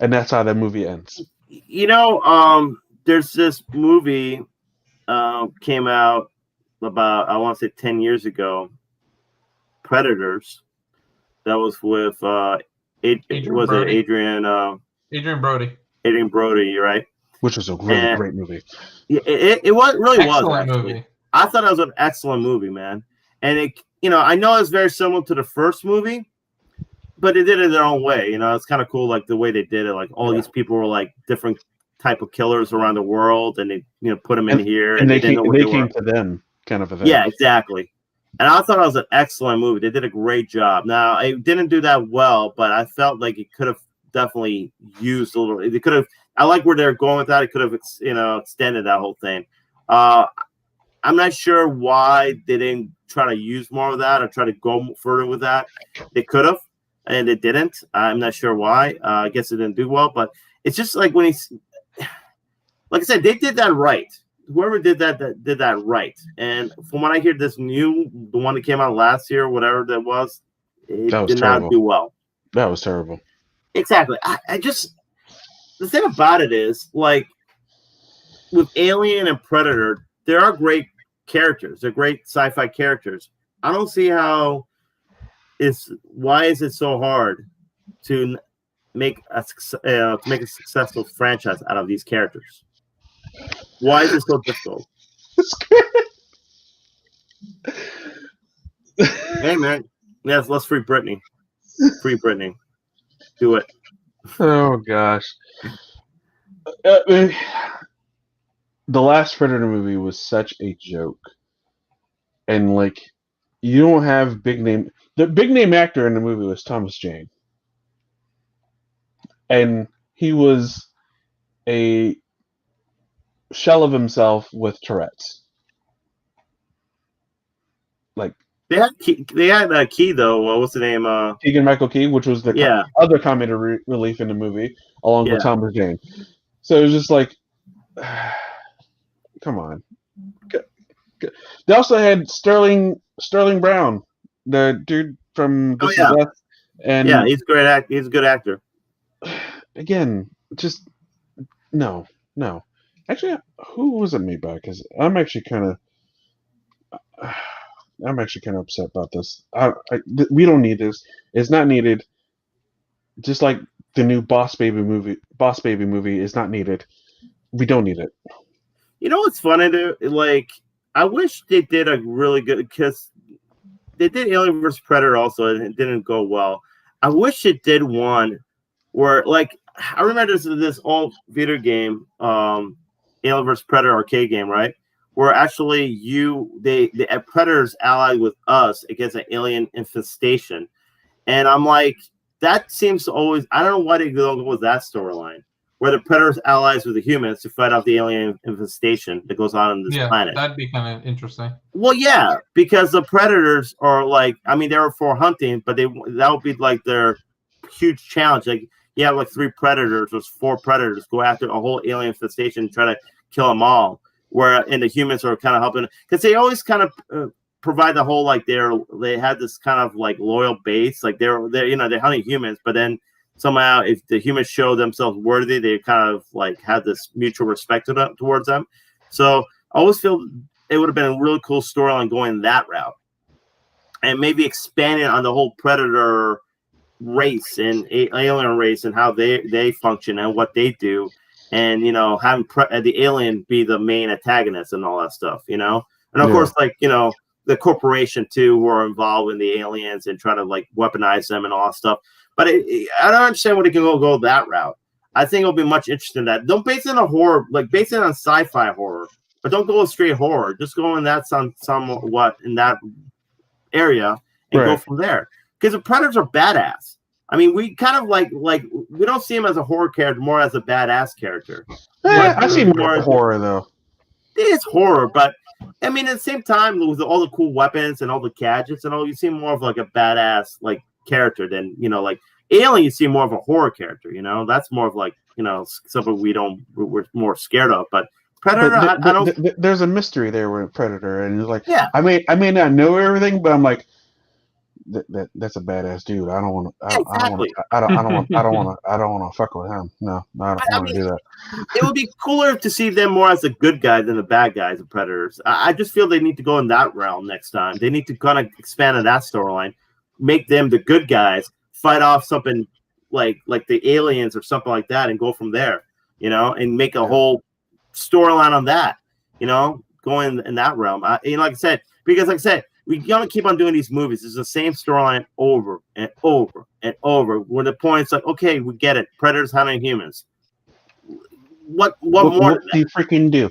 And that's how that movie ends. There's this movie came out about, I want to say 10 years ago, Predators. That was with Adrian Brody. Adrian Brody, you're right. Which was a great movie. Yeah, it was really excellent was movie. I thought it was an excellent movie, man. And it, I know it's very similar to the first movie, but they did it their own way. It's kind of cool, like the way they did it. Like all these people were like different type of killers around the world, and they put them in here, and they came to them, kind of a thing. Yeah, exactly. And I thought it was an excellent movie. They did a great job. Now it didn't do that well, but I felt like it could have definitely used a little. It could have. I like where they're going with that. It could have, extended that whole thing. I'm not sure why they didn't try to use more of that or try to go further with that. They could have, and it didn't. I'm not sure why. I guess it didn't do well, but it's just like when he's, like I said, they did that right. whoever did that right. And from what I hear, the one that came out last year, whatever that was, it did not do well. That was terrible. Exactly. I just, the thing about it is, like, with Alien and Predator, there are great characters. They're great sci-fi characters. I don't see why is it so hard to make a successful franchise out of these characters? Why is it so difficult? Hey man, yes, let's free Britney. Free Britney. Do it. Oh gosh. The last Predator movie was such a joke, and like, you don't have big name. The big name actor in the movie was Thomas Jane, and he was a shell of himself with Tourette's. Like, they had a Key though. What's the name? Keegan-Michael Key, which was the other comic relief in the movie, along with Thomas Jane. So it was just like, come on. They also had Sterling Brown, the dude from This Is Us, and he's great. He's a good actor. Again, just no. Actually, who was it made by? Because I'm actually kind of upset about this. We don't need this. It's not needed. Just like the new Boss Baby movie is not needed. We don't need it. You know what's funny to like? I wish they did a really good, because they did Alien vs. Predator also, and it didn't go well. I wish it did one where, like, I remember this old video game, Alien vs. Predator arcade game, right? Where actually the Predators allied with us against an alien infestation, and I'm like, that seems to always. I don't know why they don't go with that storyline, where the Predators allies with the humans to fight off the alien infestation that goes on this planet. That'd be kind of interesting. Well, yeah, because the Predators are like, I mean, they were for hunting, but that would be like their huge challenge. Like, you have like 3 Predators or 4 Predators go after a whole alien infestation and try to kill them all. And the humans are kind of helping, because they always kind of provide the whole, like, they had this kind of like loyal base, like they're hunting humans, but then somehow if the humans show themselves worthy, they kind of like have this mutual respect towards them. So I always feel it would have been a really cool storyline going that route, and maybe expanding on the whole Predator race and alien race and how they function and what they do, and having the alien be the main antagonist and all that stuff, and of course, like, the corporation too, who are involved in the aliens and try to like weaponize them and all that stuff. But I don't understand when it can go that route. I think it'll be much interesting that don't base it on horror, like base it on sci-fi horror, but don't go straight horror. Just go in that somewhat in that area and go from there. Because the Predators are badass. I mean, we kind of like we don't see him as a horror character, more as a badass character. I see more horror though. It is horror, but I mean, at the same time, with all the cool weapons and all the gadgets and all, you see more of like a badass like character than like Alien. You see more of a horror character. That's more of like something we're more scared of. But Predator, I don't. There's a mystery there with Predator, and it's like, I may not know everything, but I'm like, that's a badass dude. I don't want to fuck with him. No, I don't want to do that. It would be cooler to see them more as a good guy than the bad guys of Predators. I just feel they need to go in that realm next time. They need to kind of expand on that storyline, make them the good guys, fight off something like the aliens or something like that, and go from there. And make a whole storyline on that. Going in that realm. Like I said, we gotta keep on doing these movies. It's the same storyline over and over and over. Where the point is like, okay, we get it. Predators hunting humans. What more do you freaking do?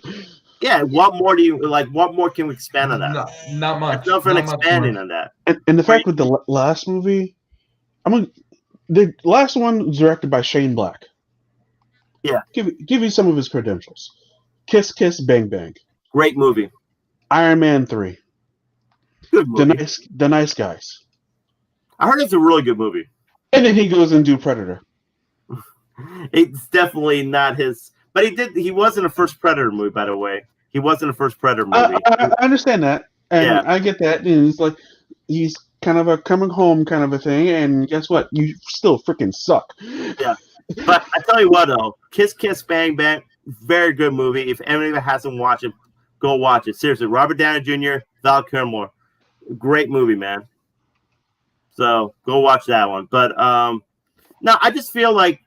Yeah, what more do you like? What more can we expand on that? No, not much. There's nothing expanding on that. And the fact with the last movie, the last one was directed by Shane Black. Yeah, give you some of his credentials. Kiss Kiss Bang Bang. Great movie. Iron Man 3. Good movie. The Nice Guys. I heard it's a really good movie. And then he goes and do Predator. It's definitely not his, but he was in the first Predator movie, by the way. He wasn't the first Predator movie. I understand that, and I get that. And it's like he's kind of a coming home kind of a thing. And guess what? You still freaking suck. Yeah, but I tell you what, though, Kiss Kiss Bang Bang, very good movie. If anybody hasn't watched it, go watch it. Seriously, Robert Downey Jr., Val Kilmer, great movie, man. So go watch that one. But no, I just feel like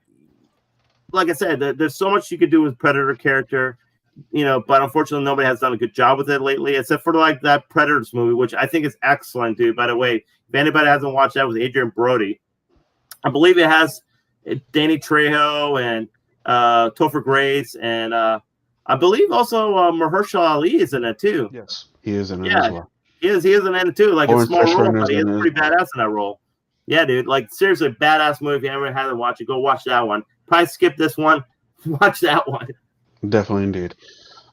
I said, there's so much you could do with Predator character, but unfortunately nobody has done a good job with it lately, except for like that Predators movie, which I think is excellent, dude. By the way, if anybody hasn't watched that, with Adrian Brody, I believe it has Danny Trejo and Topher Grace, and I believe also Mahershala Ali is in it too. Yes, he is in it as well. He is in it too, like a small role, but he is pretty badass in that role. Yeah, dude, like seriously, badass movie. If you ever haven't watched it, go watch that one. Probably skip this one. Watch that one. Definitely, indeed.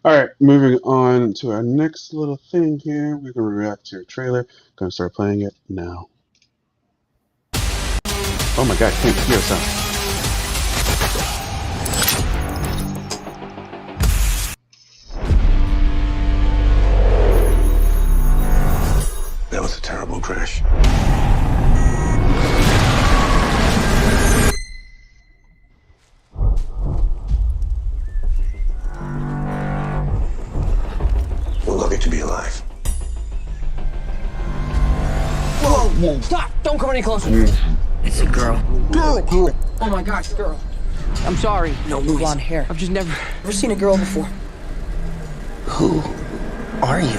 All right, moving on to our next little thing here. We're going to react to a trailer. Going to start playing it now. Oh my God, can't hear sound. That was a terrible crash. We're lucky to be alive. Whoa! Stop! Don't come any closer. It's a girl. Girl! Oh my gosh, girl. I'm sorry. No blonde hair. I've just never seen a girl before. Who are you?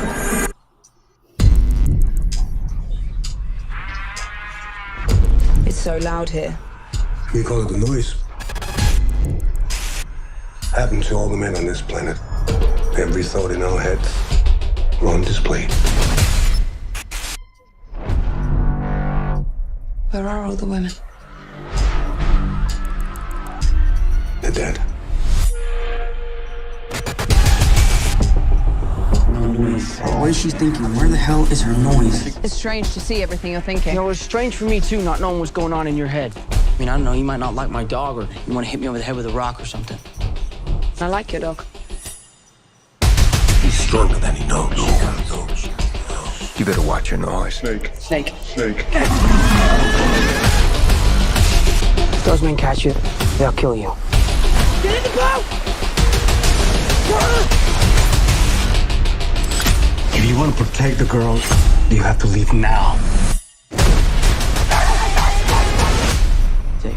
It's so loud here. We call it the noise. Happened to all the men on this planet. Every thought in our heads were on display. Where are all the women? They're dead. No noise. What is she thinking? Where the hell is her noise? It's strange to see everything you're thinking. You know, it's strange for me too, not knowing what's going on in your head. I mean, I don't know, you might not like my dog, or you want to hit me over the head with a rock or something. I like your dog. He's stronger than he knows. You better watch your noise. Snake. If those men catch you, they'll kill you. Get in the boat! If you want to protect the girls, you have to leave now.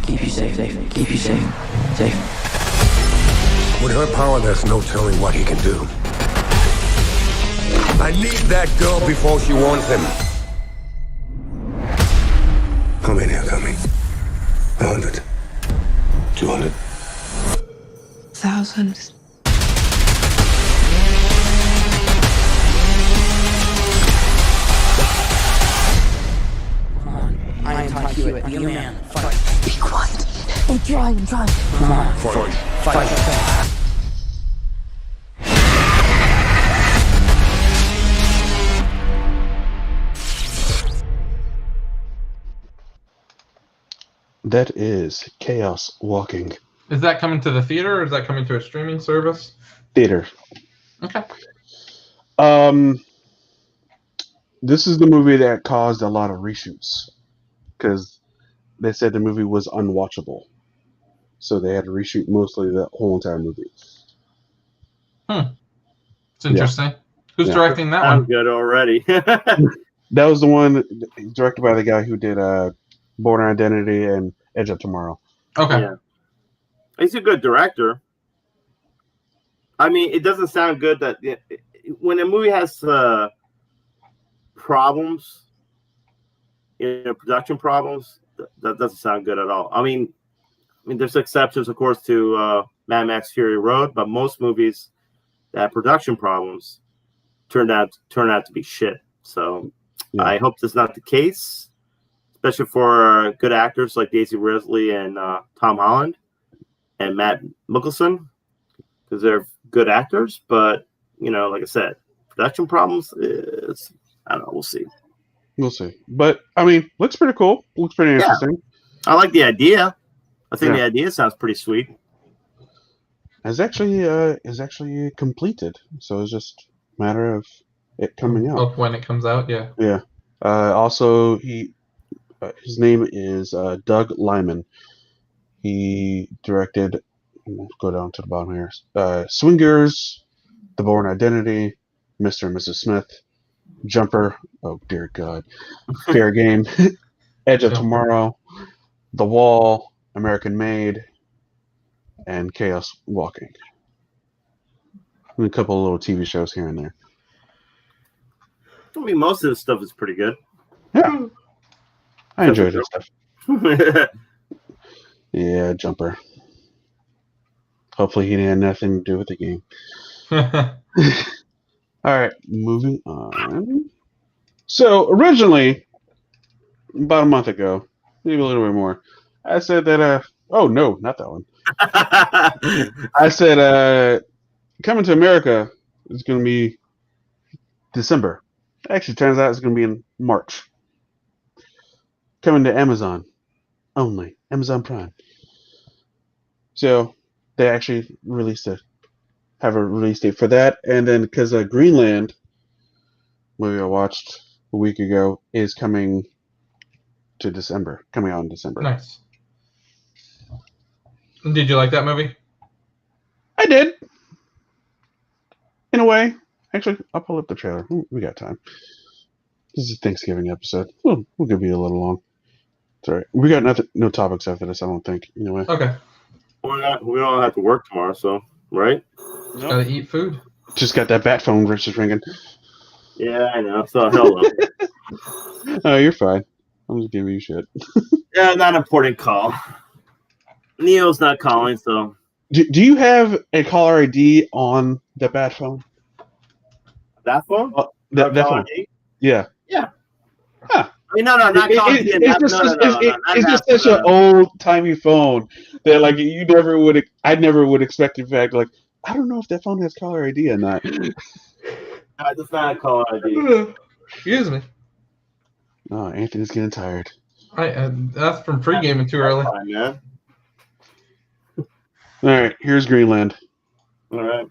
Keep you safe. Keep you safe. With her power, there's no telling what he can do. I need that girl before she wants him. How many are coming? 100? 200? Thousands. Come on. I am Todd Hewitt. Be a man. Fight. Be quiet. I'm trying. Come on. Fight. That is Chaos Walking. Is that coming to the theater, or is that coming to a streaming service? Theater. Okay. This is the movie that caused a lot of reshoots because they said the movie was unwatchable, so they had to reshoot mostly the whole entire movie. It's interesting. Yeah. Who's directing that one? I'm good already. That was the one directed by the guy who did Born Identity and Edge of Tomorrow. Okay. Yeah. He's a good director. I mean, it doesn't sound good that when a movie has problems, production problems, that doesn't sound good at all. I mean, there's exceptions, of course, to Mad Max Fury Road, but most movies that have production problems turn out to be shit. So I hope that's not the case, especially for good actors like Daisy Ridley and Tom Holland and Matt Mikkelsen, because they're good actors. But like I said, production problems is, I don't know. We'll see. But I mean, looks pretty cool. Looks pretty interesting. I like the idea. I think the idea sounds pretty sweet. is actually completed. So it's just a matter of it coming out. Of when it comes out, yeah. Yeah. Also, his name is Doug Liman. He directed. We'll go down to the bottom here. Swingers, The Bourne Identity, Mr. and Mrs. Smith, Jumper. Oh dear God. Fair Game, Edge of Tomorrow, The Wall, American Made, and Chaos Walking. And a couple of little TV shows here and there. I mean, most of this stuff is pretty good. Yeah. I enjoyed this stuff. Yeah, Jumper. Hopefully he had nothing to do with the game. All right, moving on. So originally, about a month ago, maybe a little bit more, I said that, oh no, not that one. I said, Coming to America is going to be December. Actually, turns out it's going to be in March. Coming to Amazon only, Amazon Prime. So they actually have a release date for that, and then because Greenland, movie I watched a week ago, is coming out in December. Nice. Did you like that movie? I did, in a way. Actually, I'll pull up the trailer. We got time. This is a Thanksgiving episode. We'll be a little long. Sorry, we got no topics after this. I don't think. Anyway. Okay. We don't have to work tomorrow, so right? Nope. Gotta eat food. Just got that bat phone just ringing. Yeah, I know. So hello. Oh, you're fine. I'm just giving you shit. Yeah, not an important call. Neo's not calling, so. Do you have a caller ID on the bat phone? That phone? That phone. ID? Yeah. Yeah. Huh. I mean, no, not calling. It's just such an old-timey phone that, like, I never would expect, in fact, like, I don't know if that phone has caller ID or not. It's not a caller ID. Excuse me. Oh, Anthony's getting tired. That's from pre-gaming too early. Fine, man. All right, here's Greenland. All right.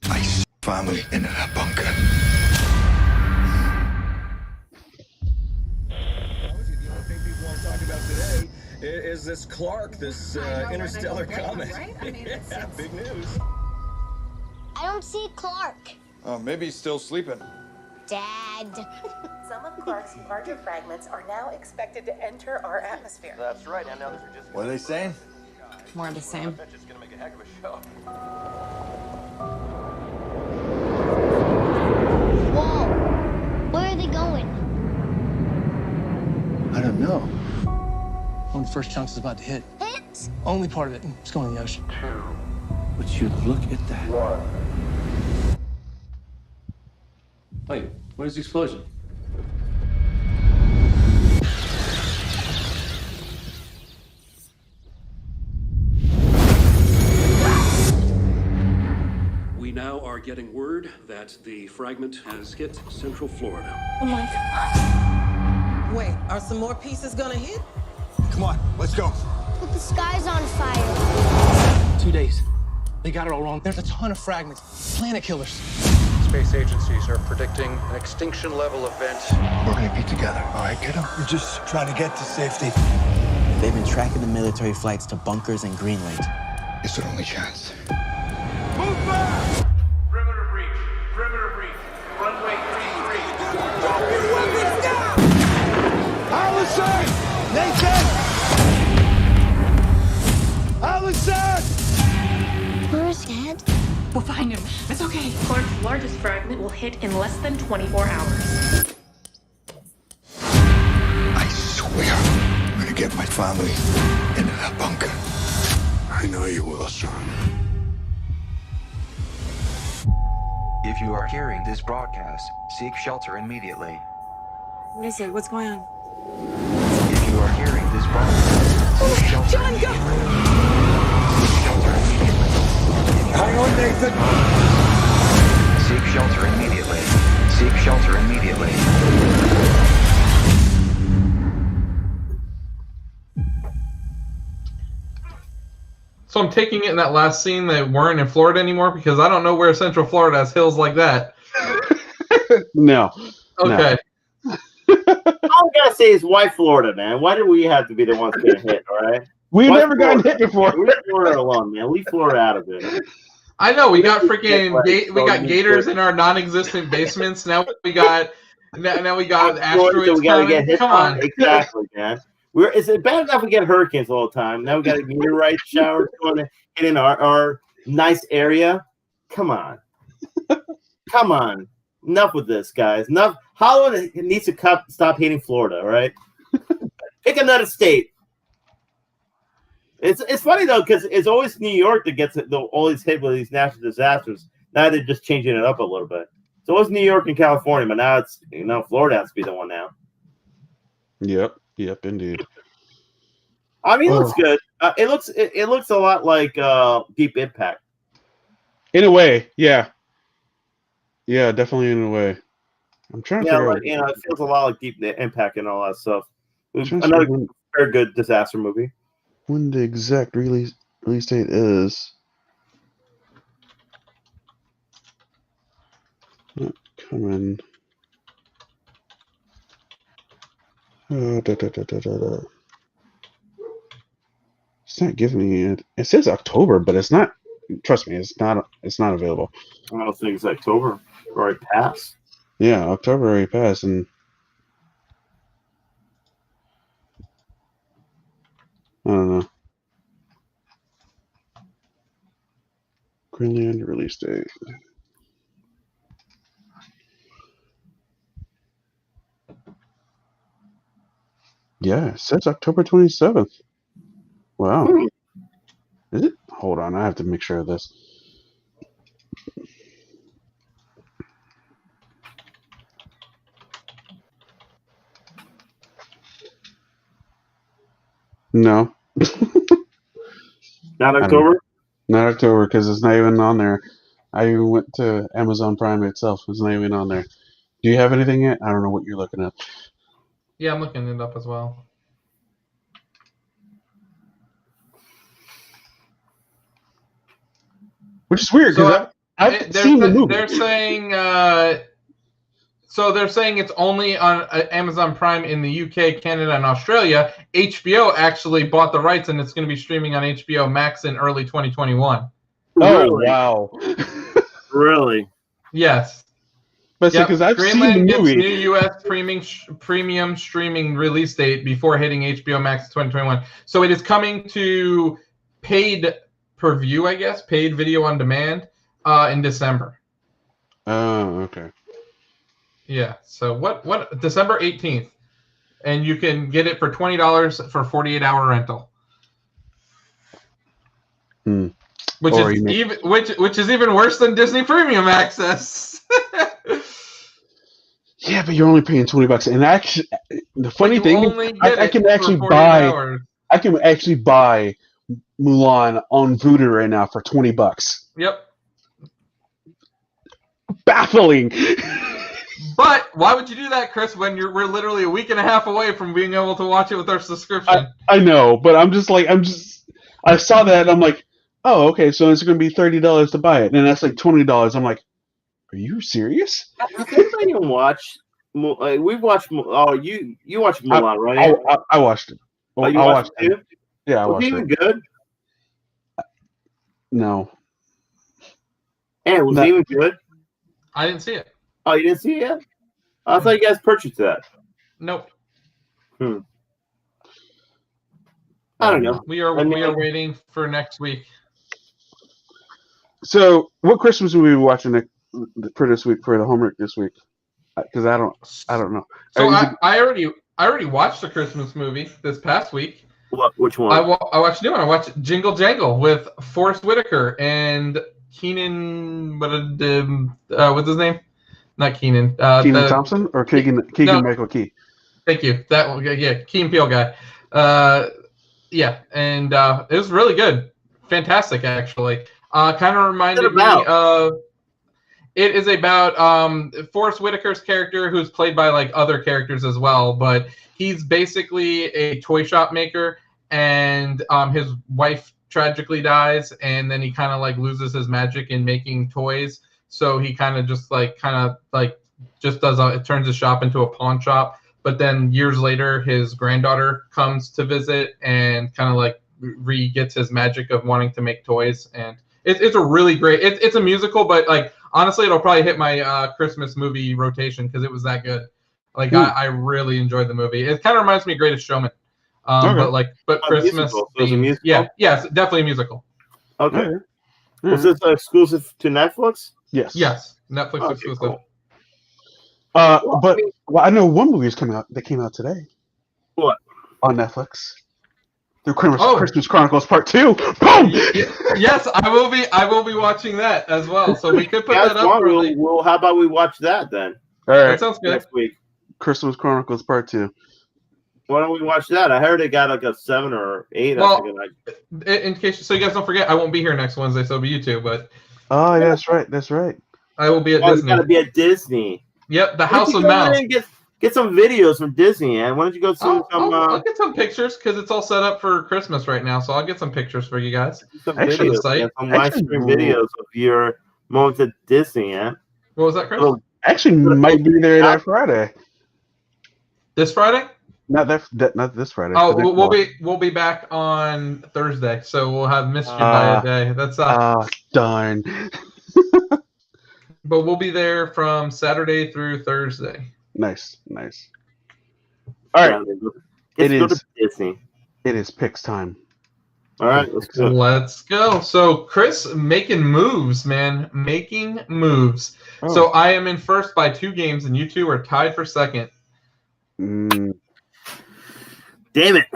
My family in a bunker. Is this Clark, this interstellar comet? Right? I mean, it's big news. I don't see Clark. Oh, maybe he's still sleeping. Dad. some of Clark's larger fragments are now expected to enter our atmosphere. That's right. And now those are just. What are they saying? More of the same. I bet it's gonna make a heck of a show. Whoa! Where are they going? I don't know. When the first chunk is about to hit. Hit? Only part of it. It's going in the ocean. Would you look at that? Wait, where's the explosion? We now are getting word that the fragment has hit Central Florida. Oh my God. Wait, are some more pieces gonna hit? Come on, let's go. But the sky's on fire. 2 days. They got it all wrong. There's a ton of fragments. Planet killers. Space agencies are predicting an extinction level event. We're gonna be together, all right, kiddo? We're just trying to get to safety. They've been tracking the military flights to bunkers in Greenland. It's our only chance. Move back! Perimeter breach. Perimeter breach. Runway 33. Drop your weapons now! Allison! Nathan! Allison! Where's Dad? We'll find him. It's okay. Clark's largest fragment will hit in less than 24 hours. I swear, I'm gonna get my family into that bunker. I know you will, son. If you are hearing this broadcast, seek shelter immediately. What is it? What's going on? If you are hearing this broadcast, seek shelter immediately. Seek shelter immediately. Hang on, Nathan! Seek shelter immediately. Seek shelter immediately. So I'm taking it in that last scene that weren't in Florida anymore because I don't know where Central Florida has hills like that. No. Okay. No. All I gotta say is, why Florida, man? Why do we have to be the ones getting hit? All right. We've never gotten hit before. Leave Florida alone, man. Leave Florida out of it. I know we got freaking we got gators in our non-existent basements. Now we got asteroids. We gotta get hit. Come on. Exactly, man. Is it bad enough we get hurricanes all the time? Now we got a meteorite shower going to hit in our nice area. Come on. Come on. Enough with this, guys. Enough. Hollywood needs to stop hating Florida, all right? Pick another state. It's funny, though, because it's always New York that gets always hit with these natural disasters. Now they're just changing it up a little bit. It's always New York and California, but now it's Florida has to be the one now. Yep, indeed. I mean, it looks good. It looks a lot like Deep Impact. In a way, yeah. Yeah, definitely in a way. I'm trying to figure out. It feels a lot like Deep Impact and all that stuff. Another very good disaster movie. When the exact release date is. Not coming. It's not giving me it. It says October, but it's not. Trust me, it's not available. I don't think it's October. Already passed. Yeah, October already passed, and I don't know. Greenland release date. Yeah, it says October 27th. Wow. Is it? Hold on, I have to make sure of this. No. Not October? Not October, because it's not even on there. I even went to Amazon Prime itself. It's not even on there. Do you have anything yet? I don't know what you're looking at. Yeah, I'm looking it up as well. Which is weird, because I've seen the movie. They're saying they're saying it's only on Amazon Prime in the UK, Canada, and Australia. HBO actually bought the rights, and it's going to be streaming on HBO Max in early 2021. Oh, really? Wow. Really? Yes. But because I've seen the movie. New US premium streaming release date before hitting HBO Max 2021. So it is coming to paid per view, I guess, paid video on demand in December. Oh, okay. Yeah. So what December 18th. And you can get it for $20 for 48-hour rental. Which is even worse than Disney Premium Access. Yeah, but you're only paying $20, and actually, the funny thing is, I can actually buy. I can actually buy Mulan on Vudu right now for $20. Yep. Baffling. But why would you do that, Chris? When we're literally a week and a half away from being able to watch it with our subscription. I know, but I saw that and I'm like, oh, okay, so it's going to be $30 to buy it, and that's like $20. I'm like, are you serious? Has anybody even watched? We watched. Oh, you watched Mulan, right? I watched it. Well, you watched it too? Yeah, I watched it. Was it even good? No. And was it even good? I didn't see it. Oh, you didn't see it yet? I thought you guys purchased that. Nope. I don't know. We are waiting for next week. So, what Christmas movie are we watching for this week, for the homework this week? Because I don't know. So I already watched a Christmas movie this past week. Which one? I watched a new one. I watched Jingle Jangle with Forrest Whitaker and Keenan. What's his name? Not Keenan. Keenan Thompson or Keegan Michael Key? Thank you. That one. Yeah, Keen Peele guy. Yeah, and it was really good. Fantastic, actually. Kind of reminded me of. It is about Forrest Whitaker's character, who's played by like other characters as well, but he's basically a toy shop maker, and his wife tragically dies, and then he kind of like loses his magic in making toys. So he kind of just just does it turns his shop into a pawn shop. But then years later, his granddaughter comes to visit and kind of like gets his magic of wanting to make toys. And it's a really great. It's a musical, but like honestly, it'll probably hit my Christmas movie rotation because it was that good. Like I really enjoyed the movie. It kind of reminds me of Greatest Showman. But Christmas themed. Yeah, it's definitely a musical. Okay. Was this exclusive to Netflix? Yes, Netflix exclusive. Cool. But I know one movie is coming out that came out today. What? On Netflix. The Christmas Chronicles Part 2. Boom! Yes, I will be watching that as well. So we could put that up early. Well, how about we watch that then? All right. That sounds good. Next week. Christmas Chronicles Part 2. Why don't we watch that? I heard it got like a 7 or 8. Well, in case so you guys don't forget, I won't be here next Wednesday, so it'll be you two. But yeah, that's right. That's right. I will be at Disney. You gotta be at Disney. Yep, the House of Mouse. Get some videos from Disney, man. Why don't you go see some? I'll get some pictures because it's all set up for Christmas right now. So I'll get some pictures for you guys. Some videos, some live stream videos of your moments at Disney, yeah. What was that, Chris? Actually, might be there that Friday. This Friday? Not this Friday. Oh, we'll be back on Thursday, so we'll have missed you by a day. That's darn. But we'll be there from Saturday through Thursday. Nice. All right. Go to Disney. It is picks time. All right, let's go. So Chris making moves, man, making moves. Oh. So I am in first by 2 games, and you two are tied for second. Damn it!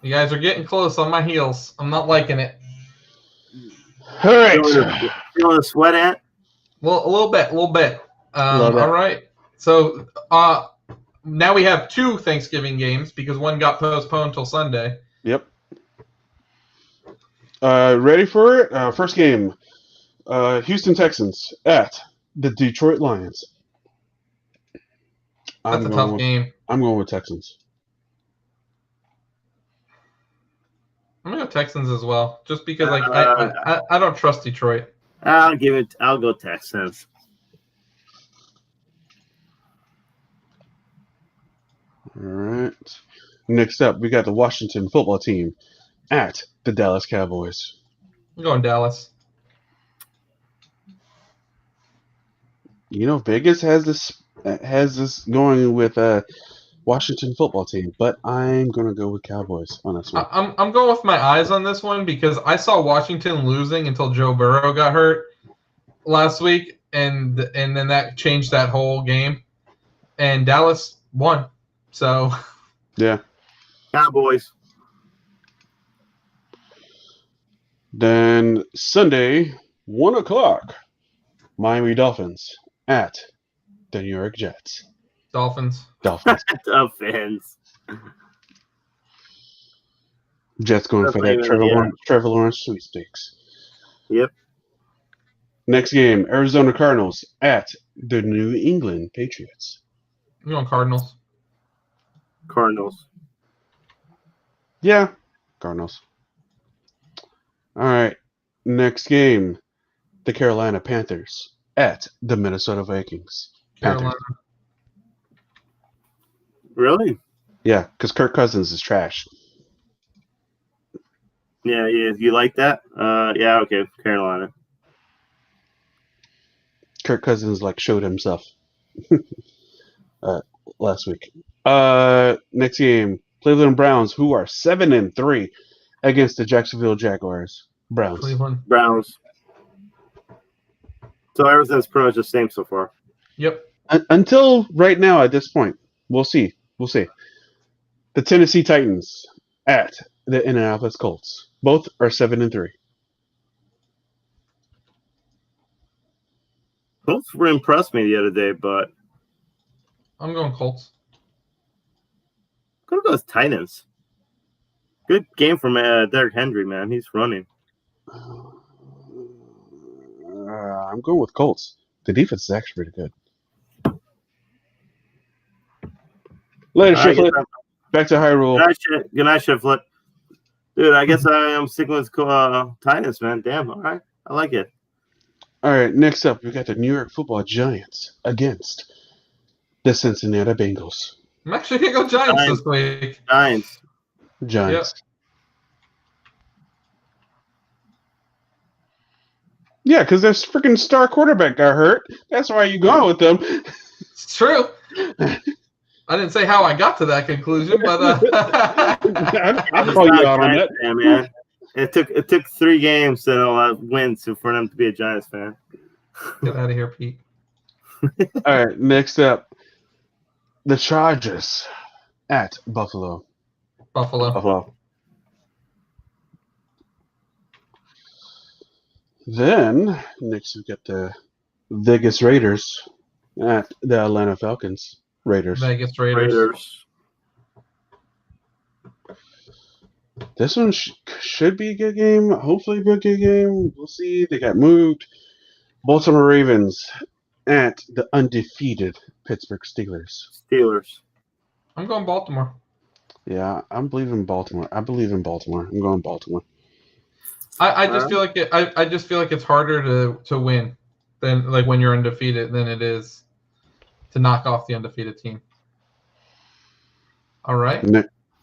You guys are getting close on my heels. I'm not liking it. All right. Feeling a sweat at? Well, a little bit. All right. So now we have 2 Thanksgiving games because one got postponed till Sunday. Yep. Ready for it? First game. Houston Texans at the Detroit Lions. That's a tough game. I'm going with Texans. I'm going to go Texans as well, just because I don't trust Detroit. I'll go Texans. All right. Next up, we got the Washington football team at the Dallas Cowboys. I'm going Dallas. You know, Vegas has this going with Washington football team, but I'm going to go with Cowboys on this one. I'm going with my eyes on this one because I saw Washington losing until Joe Burrow got hurt last week, and then that changed that whole game, and Dallas won. So yeah, Cowboys. Then Sunday, 1:00, Miami Dolphins at the New York Jets. Dolphins. Dolphins. Jets going for that Trevor Lawrence sweepstakes. Yep. Next game, Arizona Cardinals at the New England Patriots. I'm going Cardinals. Yeah, Cardinals. All right. Next game, the Carolina Panthers at the Minnesota Vikings. Carolina. Really? Yeah, because Kirk Cousins is trash. Yeah, you like that? Yeah, okay, Carolina. Kirk Cousins showed himself last week. Next game, Cleveland Browns, who are 7-3 against the Jacksonville Jaguars. Browns. So everything's pretty much the same so far. Yep. Until right now, at this point, we'll see. The Tennessee Titans at the Indianapolis Colts. Both are 7-3. Colts impressed me the other day, but I'm going Colts. Go to those Titans. Good game from Derrick Henry, man. He's running. I'm going with Colts. The defense is actually pretty good. Later, Shiflet. Back to Hyrule. Good night, Shiflet. Dude, I guess I am sticking with Titans, man. Damn, all right. I like it. All right, next up, we got the New York Football Giants against the Cincinnati Bengals. I'm actually going to go Giants this week. Giants. Yep. Yeah, because their freaking star quarterback got hurt. That's why you going with them. It's true. I didn't say how I got to that conclusion, but I'll call you out on that, man. It took 3 games to win for them to be a Giants fan. Get out of here, Pete. All right, next up, the Chargers at Buffalo. Buffalo. Then next we got the Vegas Raiders at the Atlanta Falcons. Vegas Raiders. This one should be a good game. Hopefully be a good game. We'll see. They got moved. Baltimore Ravens at the undefeated Pittsburgh Steelers. I'm going Baltimore. Yeah, I'm believing Baltimore. I'm going Baltimore. I just feel like I just feel like it's harder to win than like when you're undefeated than it is to knock off the undefeated team. All right.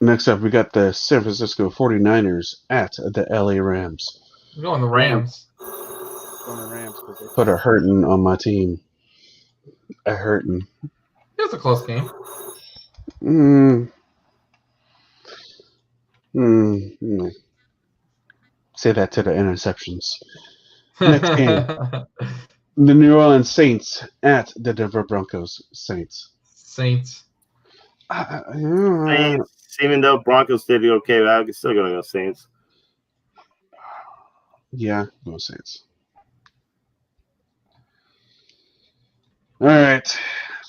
Next up, we got the San Francisco 49ers at the LA Rams. I'm going the Rams. Because they put a hurting on my team. A hurting. It was a close game. Say that to the interceptions. Next game. The New Orleans Saints at the Denver Broncos. Saints. Even though Broncos did okay, I'm still going to go Saints. Yeah, go Saints. All right.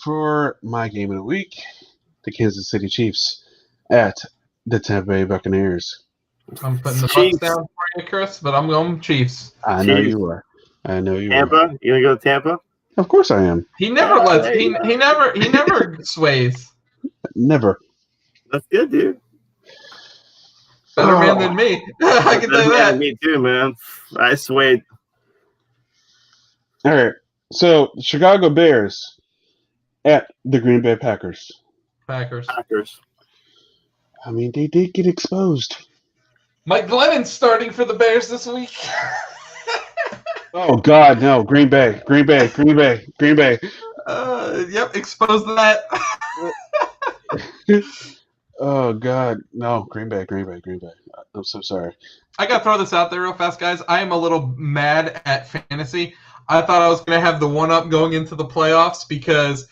For my game of the week, the Kansas City Chiefs at the Tampa Bay Buccaneers. I'm putting the Bucs down for you, Chris, but I'm going Chiefs. I know you are. Tampa? You gonna go to Tampa? Of course I am. He never lets. He never sways. Never. That's good, dude. Better man than me. I can tell you that. Me too, man. I swayed. All right. So Chicago Bears at the Green Bay Packers. Packers. I mean, they did get exposed. Mike Glennon's starting for the Bears this week. Oh God, no! Green Bay. Yep, expose that. Oh God, no! Green Bay. I'm so sorry. I gotta throw this out there real fast, guys. I am a little mad at fantasy. I thought I was gonna have the one-up going into the playoffs because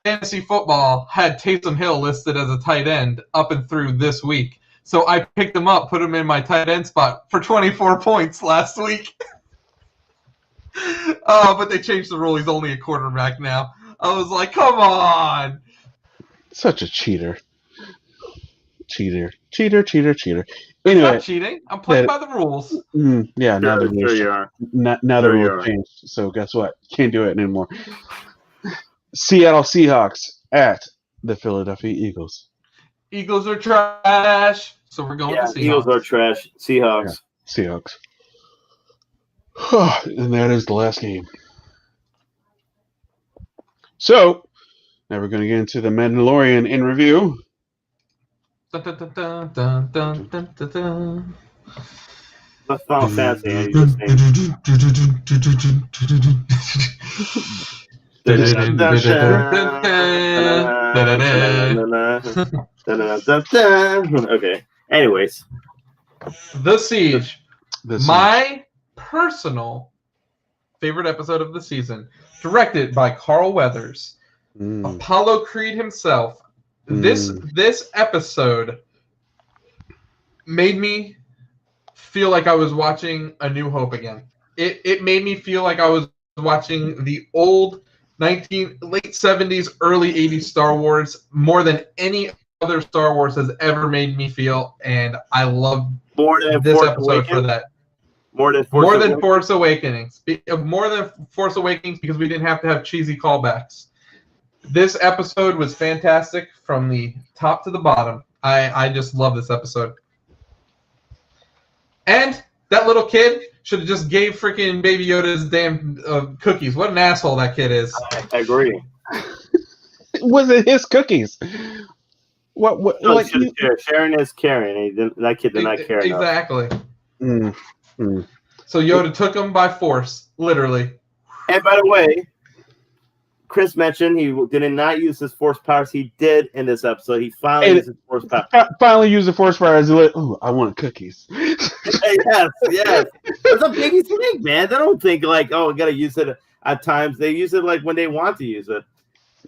fantasy football had Taysom Hill listed as a tight end up and through this week. So I picked him up, put him in my tight end spot for 24 points last week. But they changed the rule. He's only a quarterback now. I was like, come on. Such a cheater. Cheater. Anyway, not cheating. I'm playing by the rules. Yeah, now the rules. You are. Now the rules changed. So guess what? Can't do it anymore. Seattle Seahawks at the Philadelphia Eagles. Eagles are trash. So we're going with Seahawks. Eagles are trash. Seahawks. Yeah, Seahawks. And that is the last game. So now we're going to get into the Mandalorian in review. That's Final Fantasy. Okay. Anyways, The Siege. My personal favorite episode of the season, directed by Carl Weathers, Apollo Creed himself. This episode made me feel like I was watching A New Hope again. It made me feel like I was watching the old late 70s, early 80s Star Wars more than any other Star Wars has ever made me feel, and I love this episode for that. More than Force Awakens. More than Force Awakens because we didn't have to have cheesy callbacks. This episode was fantastic from the top to the bottom. I just love this episode. And that little kid should have just gave freaking Baby Yoda his damn cookies. What an asshole that kid is. I agree. Was it his cookies? What? No, like sharing is caring. That kid did not care enough. Exactly. So Yoda took him by force, literally. And by the way, Chris mentioned he did not use his force powers. He did in this episode. He finally used his force powers. Finally used the force powers. Ooh, I want cookies. yes. It's a biggest thing, man. They don't think like, oh, we gotta use it at times. They use it like when they want to use it.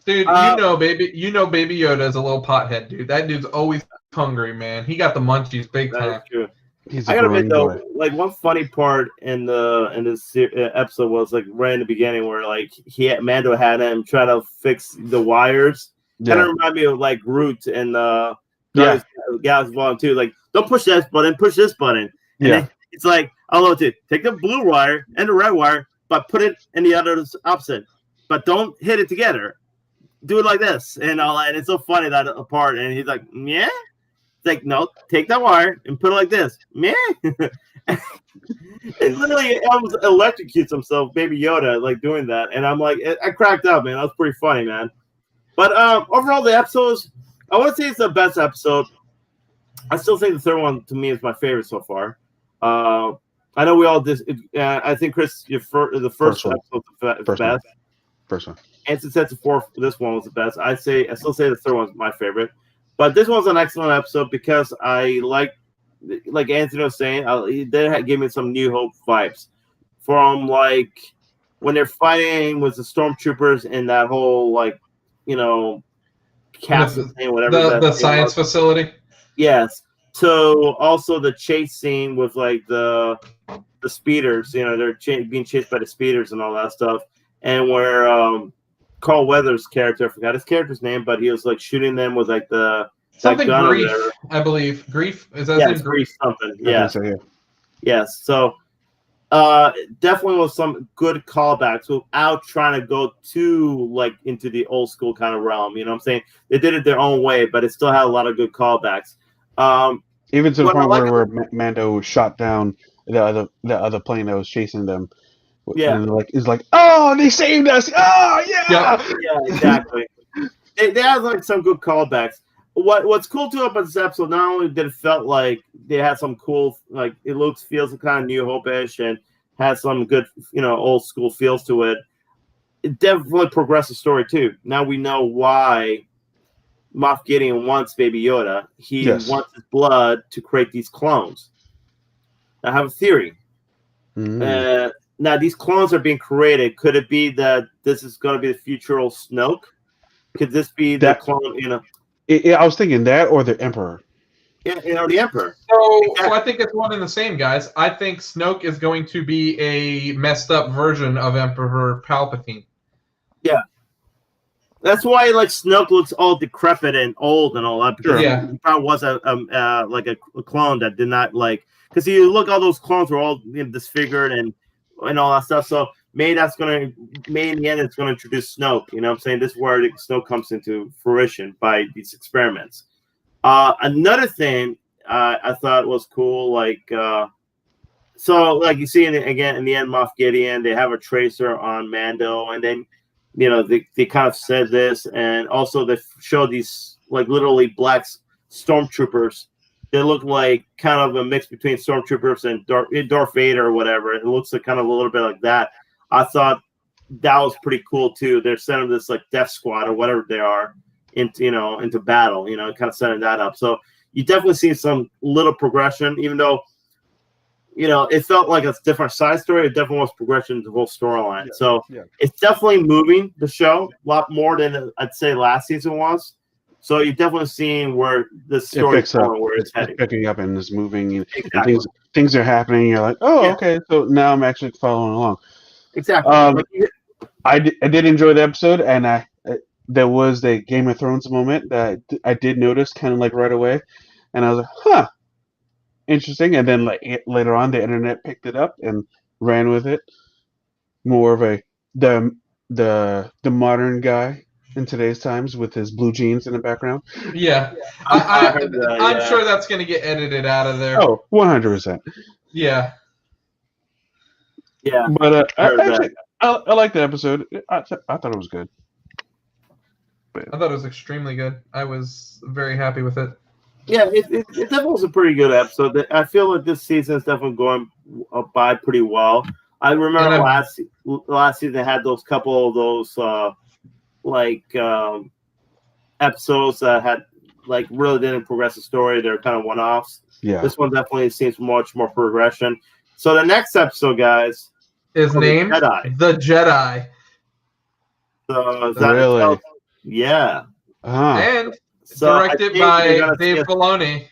Dude, Baby Yoda is a little pothead, dude. That dude's always hungry, man. He got the munchies big time. That's true. I gotta admit though, like one funny part in this episode was like right in the beginning where like Mando had him try to fix the wires. Yeah. Kind of remind me of like Groot and Galaxy Volume 2. Like, don't push this button, push this button. And then it's like, I'll take the blue wire and the red wire, but put it in the other opposite. But don't hit it together. Do it like this and all that. And it's so funny that part. And he's like, yeah. Like, no, take that wire and put it like this. Man. And literally almost electrocutes himself, Baby Yoda, like doing that. And I'm like, I cracked up, man. That was pretty funny, man. But overall, the episodes, I want to say it's the best episode. I still think the third one, to me, is my favorite so far. I know we all I think, Chris, the first episode was the best. First one. And since that's the fourth, this one was the best. I still say the third one's my favorite. But this one's an excellent episode because I like Anthony was saying, they gave me some New Hope vibes from like when they're fighting with the stormtroopers in that whole castle thing, whatever. The science facility. Yes. So also the chase scene with like the speeders, they're being chased by the speeders and all that stuff, and where Carl Weathers' character, I forgot his character's name, but he was like shooting them with like something Grief, I believe. Grief is that his name? Grief something. Yeah. So, yeah. Yes. So definitely was some good callbacks without trying to go too like into the old school kind of realm. You know what I'm saying? They did it their own way, but it still had a lot of good callbacks. Even to the point where Mando shot down the other plane that was chasing them. Yeah, and it's like, oh, they saved us! Oh, yeah, exactly. they have like some good callbacks. What's cool too about this episode? Not only did it felt like they had some cool, like it feels kind of New Hope-ish and has some good, old school feels to it. It definitely progressed the story too. Now we know why Moff Gideon wants Baby Yoda. He wants his blood to create these clones. I have a theory. Now, these clones are being created. Could it be that this is going to be the future old Snoke? Could this be the clone, I was thinking that or the Emperor. Yeah, the Emperor. So I think it's one and the same, guys. I think Snoke is going to be a messed up version of Emperor Palpatine. Yeah. That's why, like, Snoke looks all decrepit and old and all that. Because he probably was a clone that did not, because you look, all those clones were all disfigured and all that stuff. So maybe in the end it's gonna introduce Snoke. You know what I'm saying? This is where Snoke comes into fruition by these experiments. Another thing I thought was cool, so like you see in the end, Moff Gideon, they have a tracer on Mando, and then they kind of said this, and also they show these like literally black stormtroopers. They look like kind of a mix between stormtroopers and Darth Vader or whatever. It looks like kind of a little bit like that. I thought that was pretty cool too. They're sending this like Death Squad or whatever they are into battle. Kind of setting that up. So you definitely see some little progression, even though it felt like a different side story. It definitely was progression to the whole storyline. It's definitely moving the show a lot more than I'd say last season was. So you're definitely seeing where the story is going, where it's heading. Picking up and it's moving. Exactly. And things are happening. You're like, oh, okay. So now I'm actually following along. Exactly. I did enjoy the episode, and there was the Game of Thrones moment that I did notice kind of like right away. And I was like, huh, interesting. And then later on, the internet picked it up and ran with it. More of the modern guy in today's times with his blue jeans in the background. Yeah, I'm sure that's going to get edited out of there. Oh, 100%. Yeah. Yeah. But I like the episode. I thought it was good. I thought it was extremely good. I was very happy with it. Yeah, it definitely was a pretty good episode. I feel like this season is definitely going by pretty well. I remember last season they had those couple of those episodes that had really didn't progress the story. They're kind of one-offs. Yeah. This one definitely seems much more progression. So the next episode, guys, is named The Jedi. So is that really? Yeah. And directed by Dave Filoni,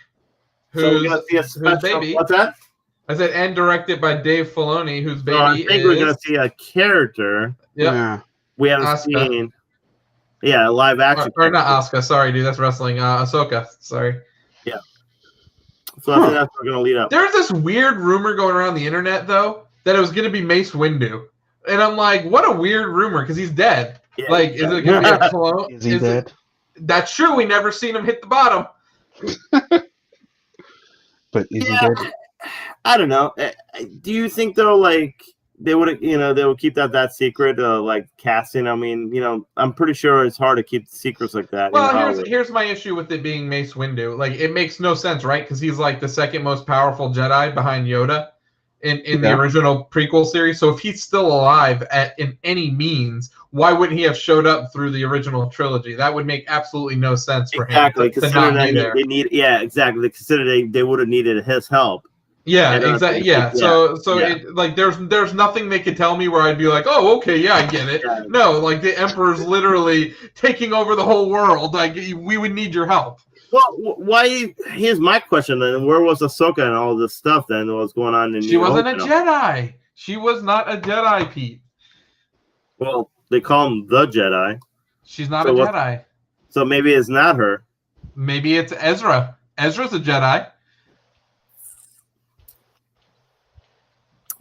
who's baby. What's that? I said, and directed by Dave Filoni, whose baby I think we're going to see a character. Yeah. We haven't seen. Yeah, live action. Or not Asuka. Sorry, dude. That's wrestling. Ahsoka. Sorry. Yeah. So I think that's what we're going to lead up. There's this weird rumor going around the internet, though, that it was going to be Mace Windu. And I'm like, what a weird rumor, because he's dead. Yeah, is it going to be a clone? Is he dead? That's true. We never seen him hit the bottom. But is he dead? I don't know. Do you think though, they would, they would keep that secret, casting? I mean, I'm pretty sure it's hard to keep secrets like that. Well, here's my issue with it being Mace Windu. It makes no sense, right? Because he's the second most powerful Jedi behind Yoda in the original prequel series. So if he's still alive in any means, why wouldn't he have showed up through the original trilogy? That would make absolutely no sense for him to not be there. Exactly. Consider they would have needed his help. Yeah, exactly. Yeah. There's nothing they could tell me where I'd be like, oh, okay, yeah, I get it. Yeah. No, the Emperor's literally taking over the whole world. We would need your help. Well, why? Here's my question then: where was Ahsoka and all this stuff then? What's going on in? She wasn't a Jedi. She was not a Jedi, Pete. Well, they call him the Jedi. She's not a Jedi. So maybe it's not her. Maybe it's Ezra. Ezra's a Jedi.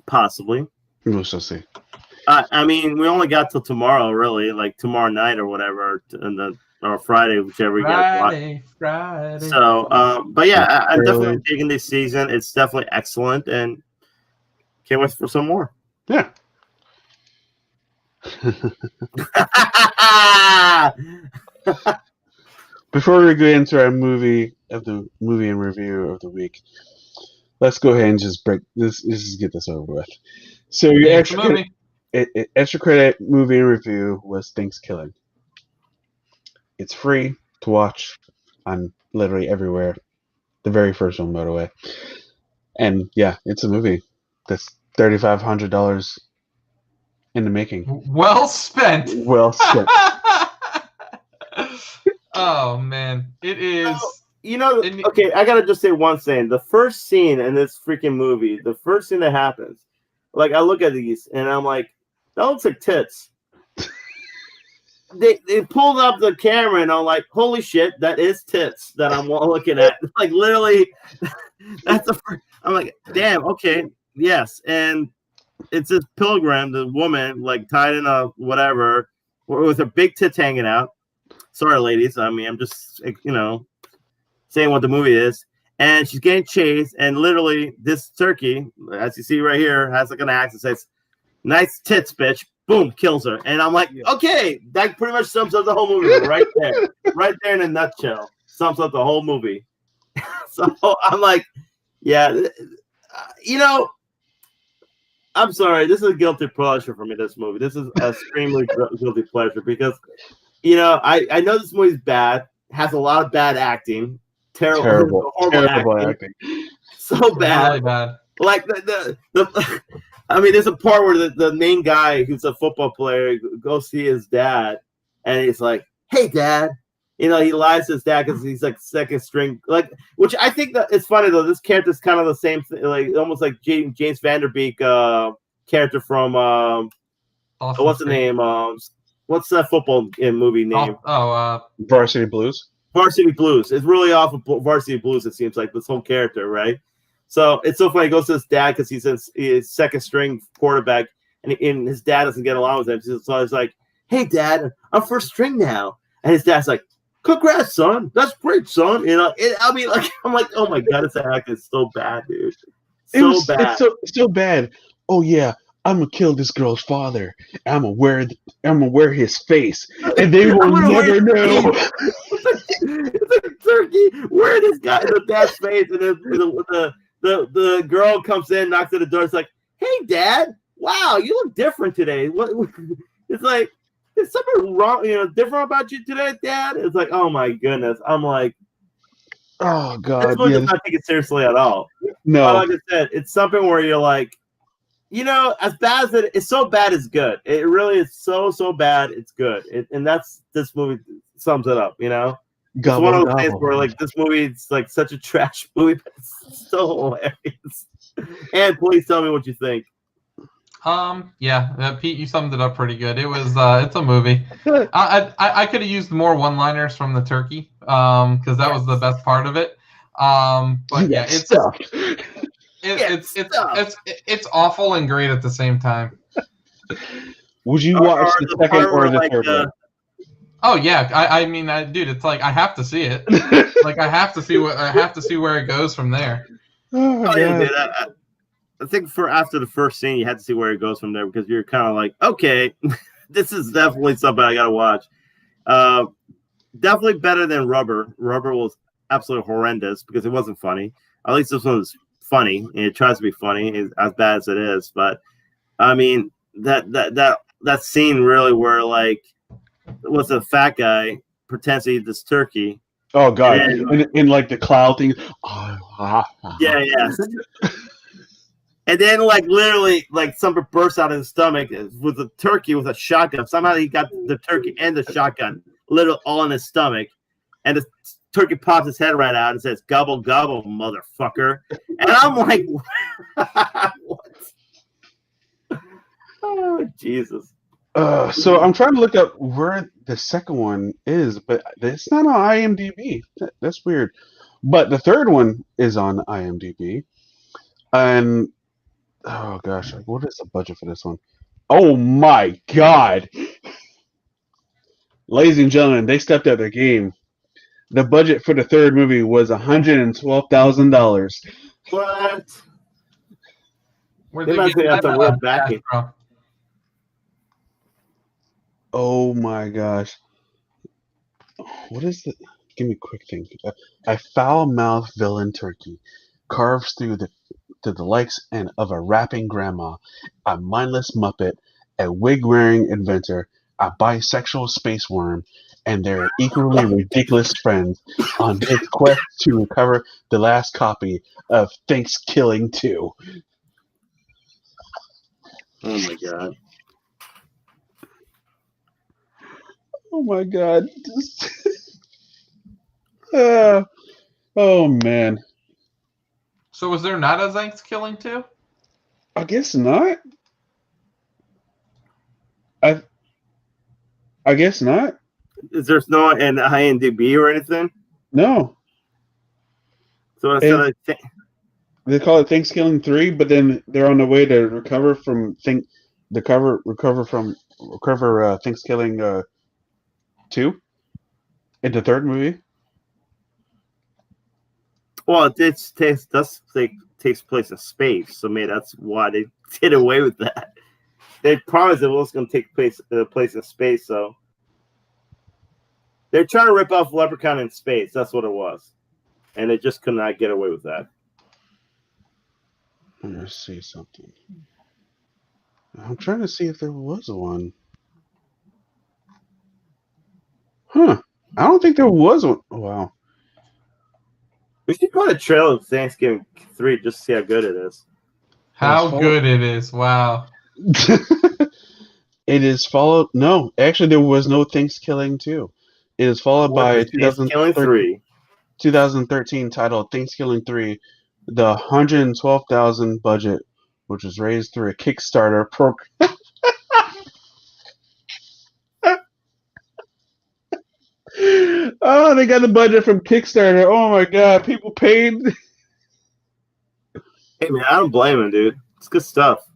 Possibly. We shall see. I mean, we only got till tomorrow, really, tomorrow night or whatever, or Friday, whichever you guys watch. Friday. So, but yeah, I'm definitely digging this season. It's definitely excellent, and can't wait for some more. Yeah. Before we get into our movie and review of the week, let's go ahead and just break this. Just get this over with. So your extra credit movie and review was Thanksgiving. It's free to watch on literally everywhere. The very first one, by the way. And yeah, it's a movie that's $3,500 in the making. Well spent. Well spent. Oh man, it is. Okay, I gotta just say one thing. The first scene in this freaking movie, the first thing that happens, I look at these and I'm like, that looks like tits. They pulled up the camera and I'm like, holy shit, that is tits that I'm looking at. Literally, that's the first. I'm like, damn, okay, yes. And it's this pilgrim, the woman, tied in a whatever, with her big tits hanging out. Sorry, ladies. I mean, I'm just, saying what the movie is. And she's getting chased. And literally, this turkey, as you see right here, has an axe that says, nice tits, bitch. Boom, kills her. And I'm like, okay, that pretty much sums up the whole movie right there. Right there in a nutshell. Sums up the whole movie. So I'm like, yeah, I'm sorry. This is a guilty pleasure for me, this movie. This is an extremely guilty pleasure because, I know this movie's bad, has a lot of bad acting. Terrible acting. So bad. Really bad. I mean, there's a part where the main guy who's a football player goes see his dad, and he's like, "Hey, Dad," he lies to his dad because he's second string, which I think that it's funny though. This character's kind of the same thing, almost like James Van Der Beek character from what's the name? What's that football movie name? Varsity Blues. Varsity Blues. It's really off of Varsity Blues. It seems like this whole character, right? So it's so funny. He goes to his dad because he's his second string quarterback, and his dad doesn't get along with him. So it's like, "Hey, Dad, I'm first string now," and his dad's like, "Congrats, son. That's great, son." You know, I'm like, oh my god, this act is so bad, dude. Bad. It's so bad. Oh yeah, I'm gonna kill this girl's father. I'm gonna wear his face, and they will never know. It's like turkey. Wear this guy in the dad's face, and then the girl comes in, knocks at the door. It's like, "Hey, Dad. Wow, you look different today. What?" It's like, "Is something wrong? You know, different about you today, Dad?" It's like, oh my goodness. I'm like, oh god, this one does not take it seriously at all. No, but like I said, it's something where you're like, you know, as bad as it's so bad, it's good. It really is so bad, it's good. And that's this movie sums it up. You know, it's one of those things where like this movie, it's like such a trash movie, but it's so hilarious. And please tell me what you think. Yeah, Pete, you summed it up pretty good. It was, it's a movie. I could have used more one-liners from the turkey, because that was the best part of it. But yeah, it's awful and great at the same time. Would you watch the second or the third one? Oh yeah, I mean, dude, it's like I have to see it. Like I have to see where it goes from there. Oh yeah, dude. I think for after the first scene, you had to see where it goes from there because you're kind of like, okay, this is definitely something I gotta watch. Definitely better than Rubber. Rubber was absolutely horrendous because it wasn't funny. At least this one was funny, and it tries to be funny, as bad as it is. But I mean, that scene really where like was a fat guy pretends to eat this turkey. Oh god, in like the cloud thing. Yeah. And then, like, literally, like, something bursts out of his stomach with a turkey with a shotgun. Somehow he got the turkey and the shotgun literally all in his stomach. And the turkey pops his head right out and says, "Gobble, gobble, motherfucker." And I'm like, what? Oh, Jesus. So I'm trying to look up where the second one is, but it's not on IMDb. That's weird. But the third one is on IMDb. And oh gosh, what is the budget for this one? Oh my god. Ladies and gentlemen, they stepped up their game. The budget for the third movie was $112,000. What? Where'd they might have to rub back in. Oh my gosh. What is it? Give me a quick thing. A foul-mouthed villain turkey carves through to the likes and of a rapping grandma, a mindless muppet, a wig-wearing inventor, a bisexual space worm, and their equally ridiculous friends on their quest to recover the last copy of Thanksgiving 2. Oh my god. Oh my god. Oh man. So was there not a Thanksgiving 2? I guess not. I guess not. Is there no an IMDb or anything? No. So instead they call it Thanksgiving 3, but then they're on the way to recover Thanksgiving 2 in the third movie. Well, it takes place in space, so maybe that's why they did away with that. They promised it was going to take place in space, so they're trying to rip off Leprechaun in space. That's what it was, and they just could not get away with that. Let me see something. I'm trying to see if there was one. Huh? I don't think there was one. Oh, wow. We should go to the trailer of Thanksgiving 3 just to see how good it is. How good it is. Wow. It is followed. No, actually, there was no Thanksgiving 2. It is followed by 2013 titled Thanksgiving 3, the $112,000 budget, which was raised through a Kickstarter program. Oh, they got the budget from Kickstarter. Oh my god, people paid. Hey man, I don't blame him, dude. It's good stuff.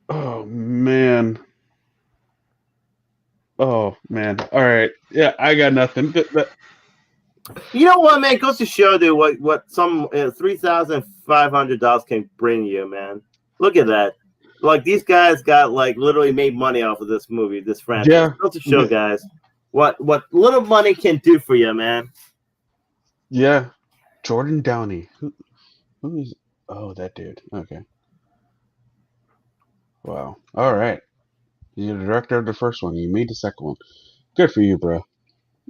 Oh man. Oh man! All right, yeah, I got nothing. But you know what, man? It goes to show, dude, what some $3,500 can bring you, man. Look at that. Like these guys got like literally made money off of this movie, this franchise. Yeah. It goes to show, guys, what little money can do for you, man. Yeah, Jordan Downey. Who is? Oh, that dude. Okay. Wow. All right. You're the director of the first one. You made the second one. Good for you, bro.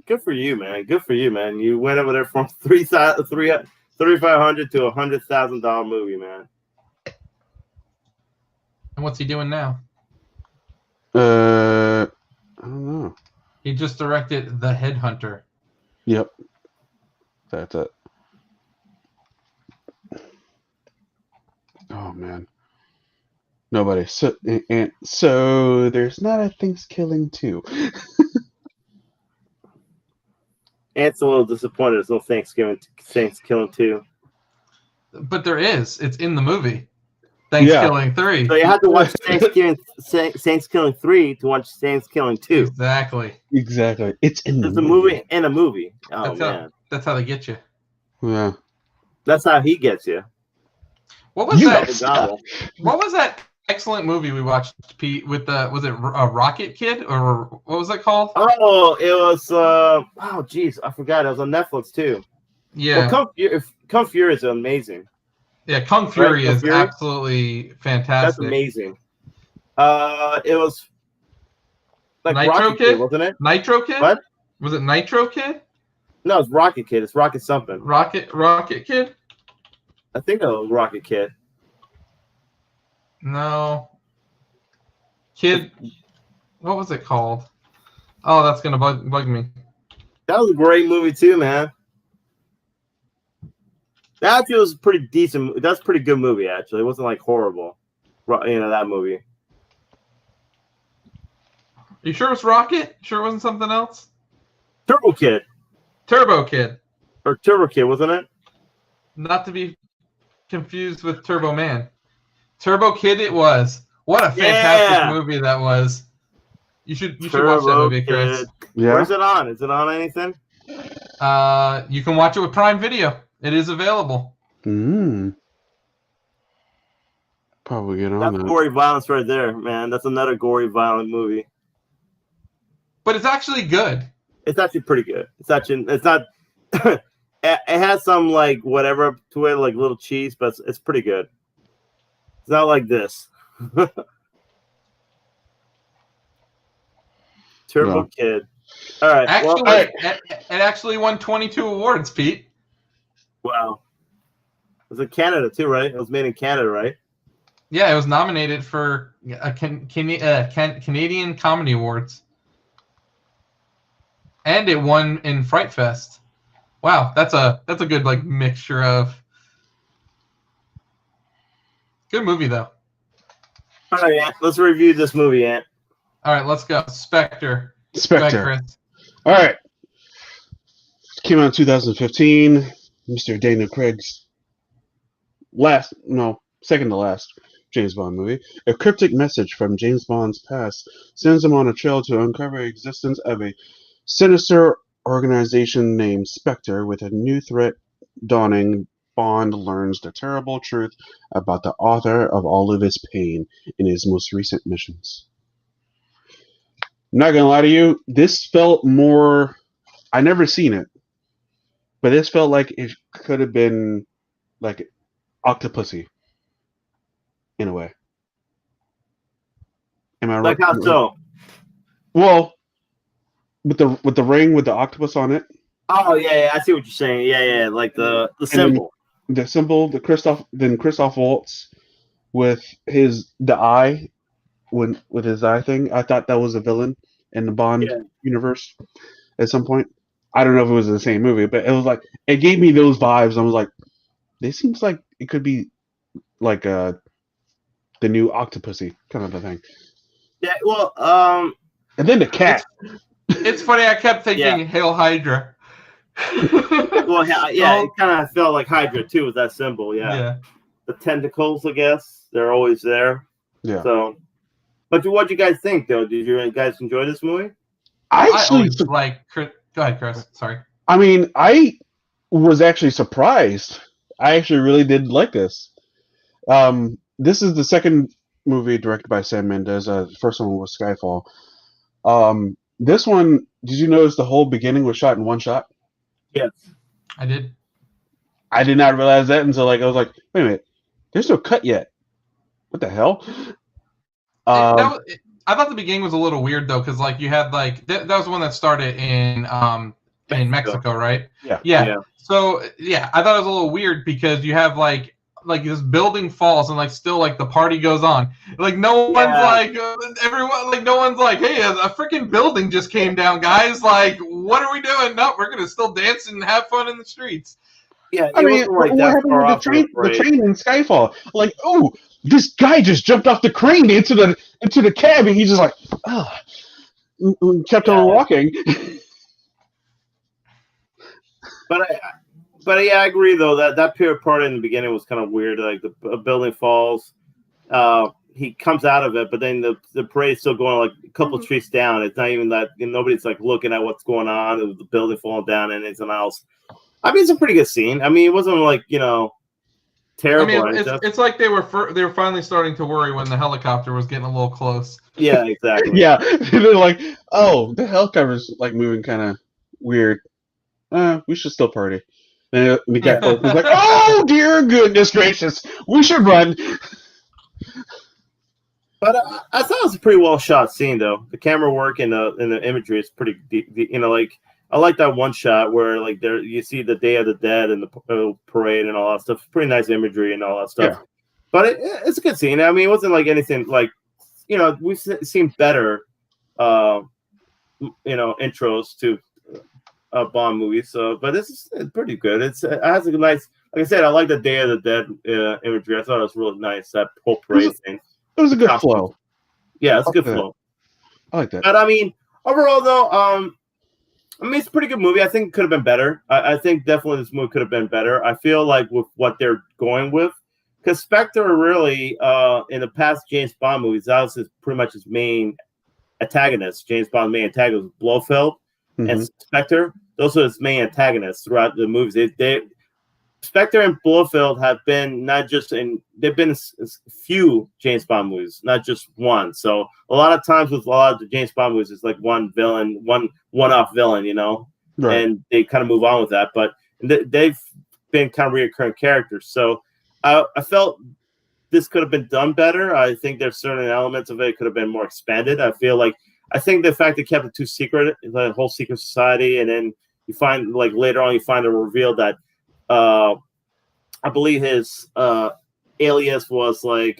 Good for you, man. Good for you, man. You went over there from $3,500 to $100,000 movie, man. And what's he doing now? I don't know. He just directed The Headhunter. Yep. That's it. Oh man. Nobody. So there's not a Thanksgiving 2. Ant's a little disappointed. There's no Thanksgiving 2. But there is. It's in the movie. Thanksgiving 3. So you have to watch Thanksgiving 3 to watch Thanksgiving 2. Exactly. It's in the There's a movie and a movie. Oh, man. That's how they get you. Yeah. That's how he gets you. What was that? What was that excellent movie we watched, Pete, with was it a Rocket Kid, or what was it called? Oh, it was oh geez, I forgot. It was on Netflix too. Yeah. Well, Kung Fury is amazing. Yeah, Kung Fury is absolutely fantastic. That's amazing. It was like Nitro Rocket Kid, wasn't it? Nitro Kid? What? Was it Nitro Kid? No, it's Rocket Kid. It's Rocket something. Rocket Kid? I think it was Rocket Kid. No. Kid. What was it called? Oh, that's gonna bug me. That was a great movie too, man. That was pretty decent. That's a pretty good movie, actually. It wasn't like horrible. You know, that movie. You sure it was Rocket? Sure it wasn't something else? Turbo Kid. Or Turbo Kid, wasn't it? Not to be confused with Turbo Man. Turbo Kid it was. What a fantastic movie that was. You should watch that movie, Chris. Yeah. Where's it on? Is it on anything? You can watch it with Prime Video. It is available. Probably get on that. That's gory violence right there, man. That's another gory violent movie. But it's actually good. It's actually pretty good. It's not it has some like whatever to it, like little cheese, but it's pretty good. It's not like this. Turbo Kid. All right. Actually, it actually won 22 awards, Pete. Wow. It was in Canada too, right? It was made in Canada, right? Yeah, it was nominated for Canadian Comedy Awards. And it won in Fright Fest. Wow, that's a good like mixture of. Good movie though. All right, Ant, let's review this movie, Ant. All right, let's go. Spectre. Spectre. All right. Came out in 2015. Mr. Daniel Craig's second to last James Bond movie. A cryptic message from James Bond's past sends him on a trail to uncover the existence of a sinister organization named Spectre. With a new threat dawning, Bond learns the terrible truth about the author of all of his pain in his most recent missions. I'm not gonna lie to you, this felt more. I never seen it, but this felt like it could have been like Octopussy in a way. Am I right? Like how so? Well, with the ring with the octopus on it. Oh yeah, I see what you're saying. Yeah, like the symbol. The symbol, Christoph Waltz with the eye, with his eye thing. I thought that was a villain in the Bond universe at some point. I don't know if it was the same movie, but it was like it gave me those vibes. I was like, this seems like it could be like the new Octopussy kind of a thing. Yeah, well, and then the cat. It's funny. I kept thinking Hail Hydra. Well, yeah, it kind of felt like Hydra too with that symbol. Yeah, the tentacles, I guess they're always there. Yeah. So, but what do you guys think though? Did you guys enjoy this movie? I actually Go ahead, Chris. Sorry. I mean, I was actually surprised. I actually really did like this. This is the second movie directed by Sam Mendes. The first one was Skyfall. This one, did you notice the whole beginning was shot in one shot? Yes, I did. I did not realize that until I was like, wait a minute, there's no cut yet. What the hell? I thought the beginning was a little weird though, because you had that was the one that started in Mexico, right? Yeah. So I thought it was a little weird because you have like this building falls and still the party goes on. No one's everyone no one's hey, a freaking building just came down, guys. What are we doing? No, we're gonna still dance and have fun in the streets. Yeah, I mean, what happened with the train in Skyfall? Oh, this guy just jumped off the crane into the cab, and he's just kept on walking. But I agree though that period part in the beginning was kind of weird. The building falls, he comes out of it, but then the parade's still going a couple of streets down. It's not even that nobody's looking at what's going on. It was the building falling down and anything else. I mean, it's a pretty good scene. I mean, it wasn't terrible. I mean, it's like they were finally starting to worry when the helicopter was getting a little close. Yeah, exactly. Yeah, they're oh, the helicopter's moving kind of weird. We should still party. And the guy was oh dear goodness gracious, we should run. But I thought it was a pretty well shot scene, though. The camera work and the imagery is pretty deep. I like that one shot where there you see the Day of the Dead and the parade and all that stuff. Pretty nice imagery and all that stuff. Yeah. But it's a good scene. I mean, it wasn't anything we've seen better, intros to Bond movies. So, but it's pretty good. It has a nice, like I said, I like the Day of the Dead imagery. I thought it was really nice, that whole parade thing. It was a good flow. Yeah, it's a good flow. I like that. But I mean, overall though, I mean, it's a pretty good movie. I think it could have been better. I think definitely this movie could have been better. I feel with what they're going with, because Spectre really, in the past James Bond movies, that was pretty much his main antagonist. James Bond's main antagonist was Blofeld and Spectre. Those are his main antagonists throughout the movies. Spectre and Blofeld have been they've been a few James Bond movies, not just one. So a lot of times with a lot of the James Bond movies, it's one villain, one-off villain, right. And they kind of move on with that. But they've been kind of reoccurring characters. So I felt this could have been done better. I think there's certain elements of it could have been more expanded. I think the fact they kept it too secret, the whole secret society, and then you find later on you find a reveal that I believe his alias was I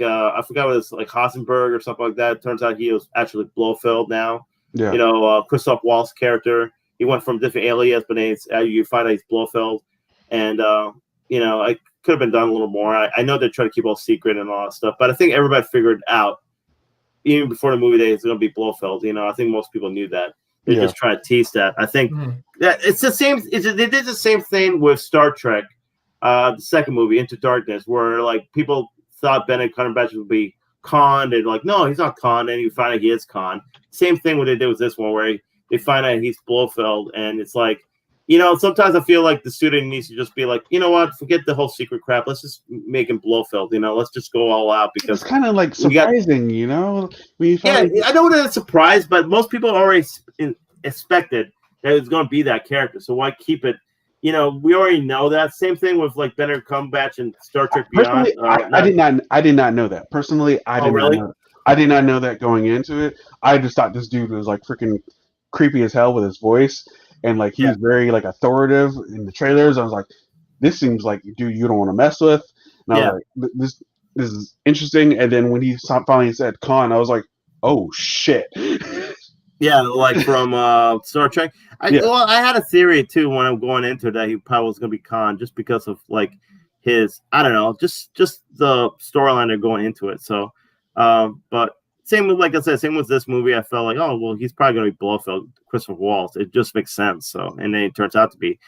forgot what it was, Hassenberg or something like that. It turns out he was actually Blofeld now. Yeah. Christoph Waltz's character, he went from different alias, but then you find out he's Blofeld, and it could have been done a little more. I know they're trying to keep all secret and all that stuff, but I think everybody figured out even before the movie day it's going to be Blofeld. I think most people knew that. They just try to tease that. I think that it's the same. They did the same thing with Star Trek, the second movie, Into Darkness, where people thought Benedict Cumberbatch would be Khan, and no, he's not Khan, and you find out he is Khan. Same thing what they did with this one, where they find out he's Blofeld, and it's sometimes I feel like the student needs to just be you know what, forget the whole secret crap. Let's just make him Blofeld. Let's just go all out, because it's kind of surprising, I know that it's a surprise, but most people already expected that it's going to be that character. So why keep it? We already know that. Same thing with Benedict Cumberbatch and Star Trek Beyond. I did not know that personally. I did not know that going into it. I just thought this dude was freaking creepy as hell with his voice. And he was very authoritative in the trailers. I was like, this seems like dude you don't want to mess with. And I was like, this is interesting. And then when he finally said Khan, I was like, oh shit. Yeah, from Star Trek. I had a theory too when I'm going into that he probably was going to be Khan, just because of his, I don't know, just the storyline they're going into it. So, but. Same with, like I said, same with this movie. I felt he's probably going to be Blofeld, Christopher Waltz. It just makes sense. So, and then it turns out to be.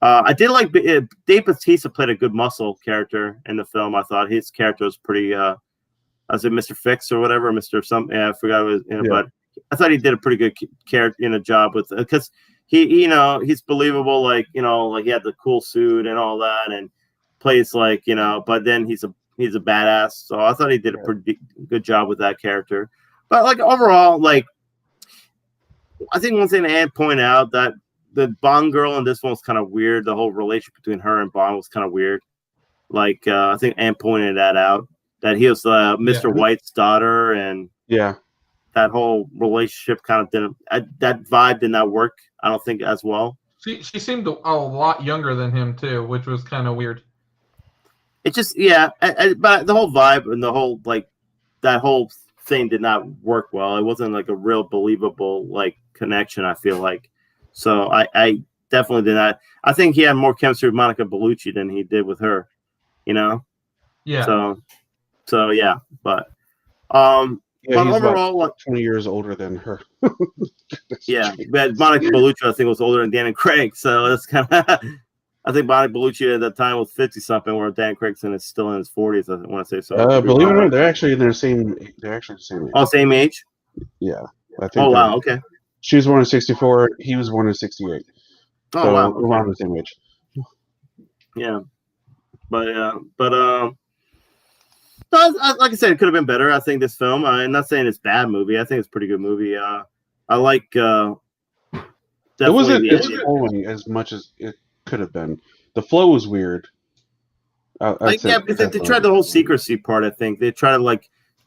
I did like Dave Bautista played a good muscle character in the film. I thought his character was pretty. Was it Mr. Fix or whatever, Mr. Something? Yeah, I forgot what it was. But I thought he did a pretty good character job with because he's believable, like he had the cool suit and all that, and plays like but then he's a badass. So I thought he did a pretty good job with that character. But like overall, like I think one thing to point out that the Bond girl in this one was kind of weird. The whole relationship between her and Bond was kind of weird. Like I think Anne pointed that out, that he was Mr. White's daughter, and that whole relationship kind of didn't. That vibe did not work. I don't think as well. She seemed a lot younger than him too, which was kind of weird. It just but the whole vibe and the whole that whole thing did not work well. It wasn't like a real believable connection. I feel like. So I definitely did not. I think he had more chemistry with Monica Bellucci than he did with her. Yeah. So yeah, but he's overall, about 20 years older than her. But Monica Bellucci, I think, was older than Dan Craig. So that's kind of. I think Monica Bellucci at that time was 50 something, where Dan Craigson is still in his 40s. I want to say so. Believe it or not, they're actually in their same. They're actually the same age. Oh, same age. Yeah. I think. Oh wow. Okay. She was born in 64. He was born in 68. Oh so wow. Around the same age. Yeah. But like I said, it could have been better. I think this film. I'm not saying it's a bad movie. I think it's a pretty good movie. I like. It wasn't flowing as much as it could have been. The flow was weird. Because they tried the whole secrecy part. I think they tried to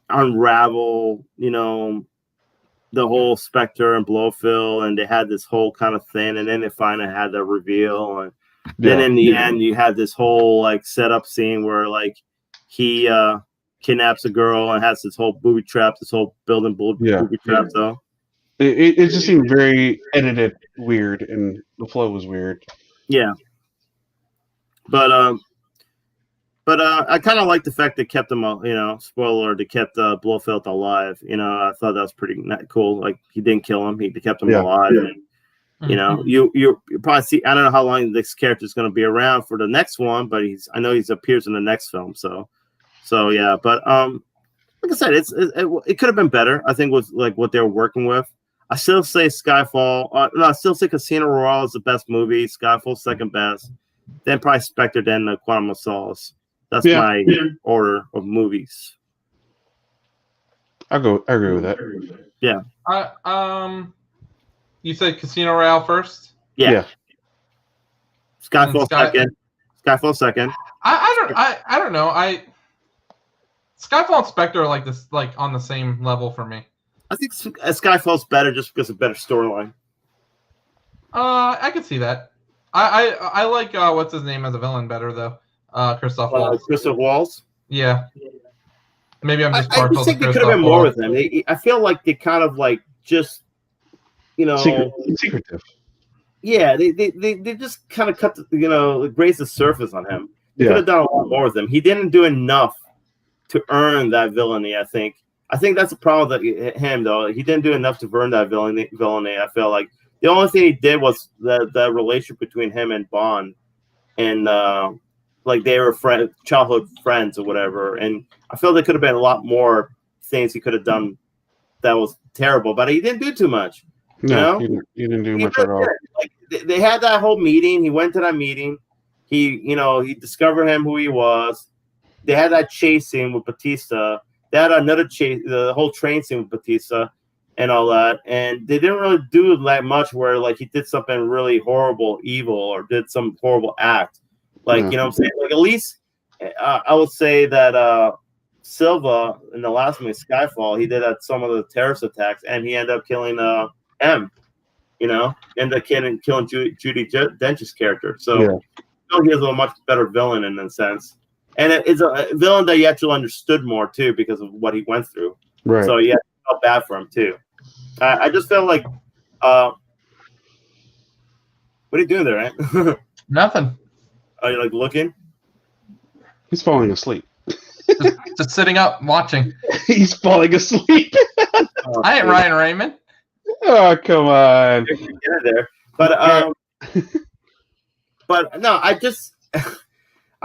unravel, the whole Spectre and Blofeld, and they had this whole kind of thing, and then they finally had the reveal, and then in the end, you had this whole setup scene where he kidnaps a girl and has this whole booby trap, this whole building booby trap. So it just seemed very edited, weird, and the flow was weird. Yeah, but I kind of like the fact they kept him, spoiler, they kept Blofeld alive. I thought that was pretty cool. Like he didn't kill him; he kept him alive. And, you probably see. I don't know how long this character is going to be around for the next one, but I know he appears in the next film. So yeah. But like I said, it could have been better. I think with what they were working with. I still say Skyfall. No, I still say Casino Royale is the best movie. Skyfall second best. Then probably Spectre. Then Quantum of Solace. That's my order of movies. I agree with that. Yeah. You said Casino Royale first? Yeah. Skyfall second. Skyfall second. I don't know. Skyfall and Spectre are this on the same level for me. I think Skyfall's better just because of better storyline. I could see that. I like what's his name as a villain better though. Christoph Waltz. Christoph Waltz? Yeah. Maybe I'm just partial to Christoph. I think they could have been more with him. I feel like they kind of just, secretive. Yeah, they just kind of cut, grazed the surface on him. They could have done a lot more with him. He didn't do enough to earn that villainy, I think. I think that's the problem with him, though. He didn't do enough to earn that villainy. I feel like the only thing he did was the relationship between him and Bond, and they were childhood friends or whatever. And I feel there could have been a lot more things he could have done that was terrible, but he didn't do too much. No, he didn't do much at all. They had that whole meeting. He went to that meeting. He discovered who he was. They had that chase scene with Batista. They had another chase, the whole train scene with Batista and all that. And they didn't really do that much where he did something really horrible, evil, or did some horrible act. You know what I'm saying? At least I would say that Silva in the last movie, Skyfall, he did some of the terrorist attacks, and he ended up killing M. Ended up killing Judi Dench's character. So he is a much better villain in a sense. And it's a villain that you actually understood more, too, because of what he went through. Right. So, yeah, I felt bad for him, too. I just felt like... what are you doing there, Ant? Nothing. Are you, looking? He's falling asleep. just sitting up, watching. He's falling asleep. I ain't Ryan Raymond. Oh, come on. Get in there. But, no, I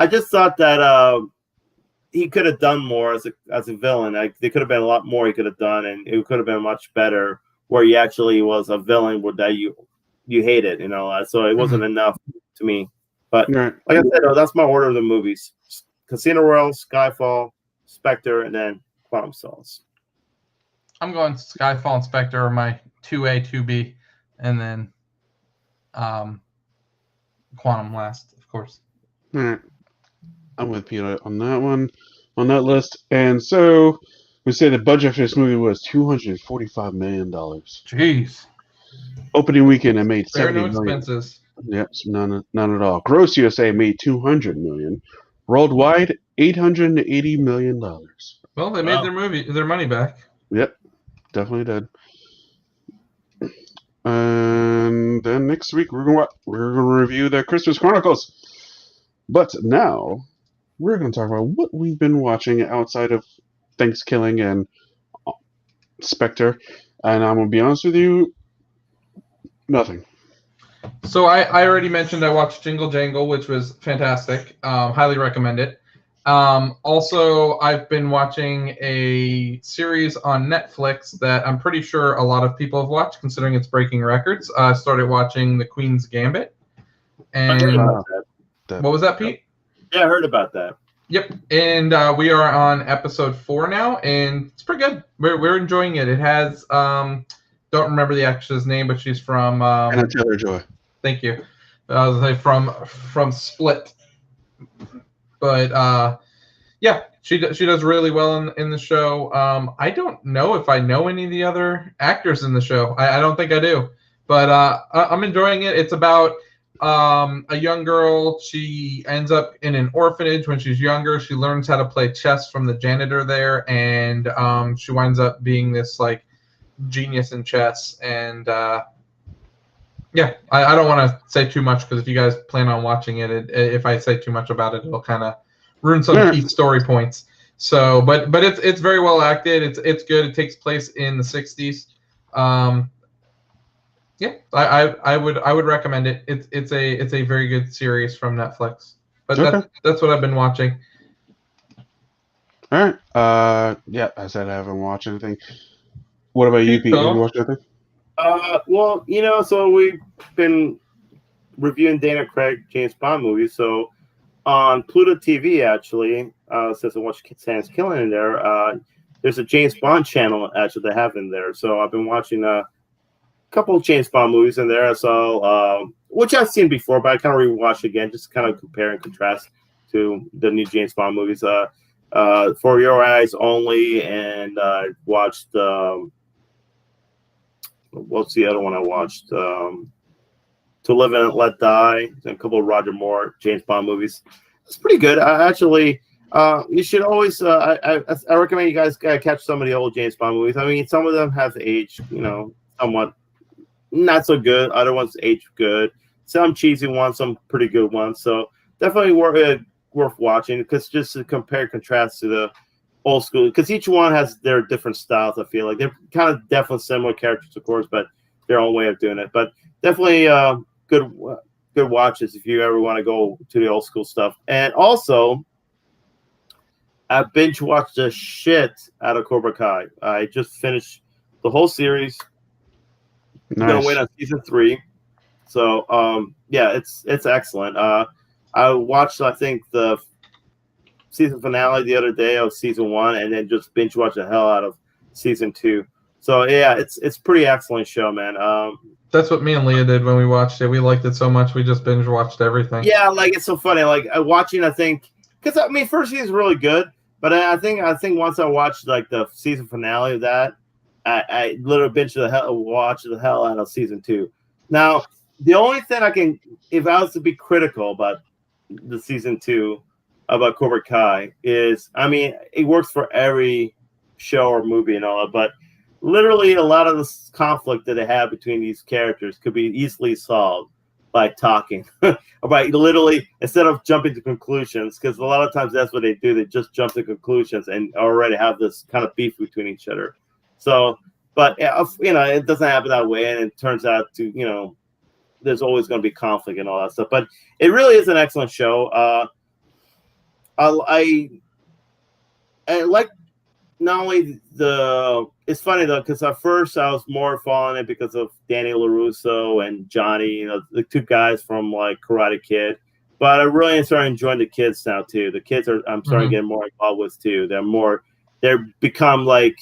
just thought that he could have done more as a villain. There could have been a lot more he could have done, and it could have been much better where he actually was a villain that you hated, you know. So it wasn't enough to me. But like I said, that's my order of the movies: Casino Royale, Skyfall, Spectre, and then Quantum Solace. I'm going Skyfall and Spectre are my 2A, 2B, and then Quantum last, of course. All right. I'm with Peter on that one, on that list. And so we say the budget for this movie was $245 million. Jeez. Opening weekend, it made There are $70 no million. expenses. Yep, none at all. Gross USA made $200 million. Worldwide, $880 million. Well, they made their money back. Yep, definitely did. And then next week we're gonna review the Christmas Chronicles. But now we're gonna talk about what we've been watching outside of Thanksgiving and Spectre. And I'm gonna be honest with you, nothing. So I already mentioned I watched Jingle Jangle, which was fantastic. Highly recommend it. Also, I've been watching a series on Netflix that I'm pretty sure a lot of people have watched, considering it's breaking records. I started watching The Queen's Gambit. And what was that, Pete? Yeah, I heard about that. Yep, and we are on episode 4 now, and it's pretty good. We're enjoying it. It has don't remember the actress's name, but she's from Anna Taylor-Joy. Thank you. From Split. But yeah, she does really well in the show. I don't know if I know any of the other actors in the show. I don't think I do. But I'm enjoying it. It's about a young girl. She ends up in an orphanage when she's younger. She learns how to play chess from the janitor there, and she winds up being this like genius in chess. And yeah, I don't want to say too much because if you guys plan on watching it, if I say too much about it, it'll kind of ruin some key story points. So, but it's very well acted. It's good. It takes place in the 60s. Yeah, I would recommend it. It's a very good series from Netflix. But that's what I've been watching. All right. Yeah, I said I haven't watched anything. What about you, Pete? Have you watched anything? Well, you know, so we've been reviewing Dana Craig James Bond movies. So on Pluto TV, actually, since I watched Sam's Killing in there, there's a James Bond channel actually they have in there. So I've been watching a couple of James Bond movies in there. So which I've seen before, but I kind of rewatched again, just kind of compare and contrast to the new James Bond movies. For Your Eyes Only, and I watched. What's the other one I watched? To Live and Let Die, and a couple of Roger Moore James Bond movies. It's pretty good. You should always. I recommend you guys catch some of the old James Bond movies. I mean, some of them have aged, somewhat not so good. Other ones age good. Some cheesy ones, some pretty good ones. So definitely worth watching, because just to compare and contrast to the old school, because each one has their different styles. I feel like they're kind of definitely similar characters, of course, but their own way of doing it. But definitely good watches if you ever want to go to the old school stuff. And also, I binge watched the shit out of Cobra Kai. I just finished the whole series. Nice. Gonna wait on season 3. So yeah, it's excellent. I watched, I think, the season finale the other day of season 1, and then just binge watched the hell out of season 2. So yeah, it's pretty excellent show, man. That's what me and Leah did when we watched it. We liked it so much we just binge watched everything. Yeah, like it's so funny. Like watching, I think, because I mean, first season is really good, but I think once I watched like the season finale of that, I literally watched the hell out of season 2. Now, the only thing I can, if I was to be critical about the season 2 about Cobra Kai, is, I mean, it works for every show or movie and all that, but literally a lot of the conflict that they have between these characters could be easily solved by talking, or by literally, instead of jumping to conclusions, because a lot of times that's what they do. They just jump to conclusions and already have this kind of beef between each other. So, but it doesn't happen that way, and it turns out to, there's always going to be conflict and all that stuff. But it really is an excellent show. I like not only the it's funny though, because at first I was more following it because of Danny LaRusso and Johnny, the two guys from like Karate Kid. But I really started enjoying the kids now too. The kids I'm starting to get more involved with too. They're become like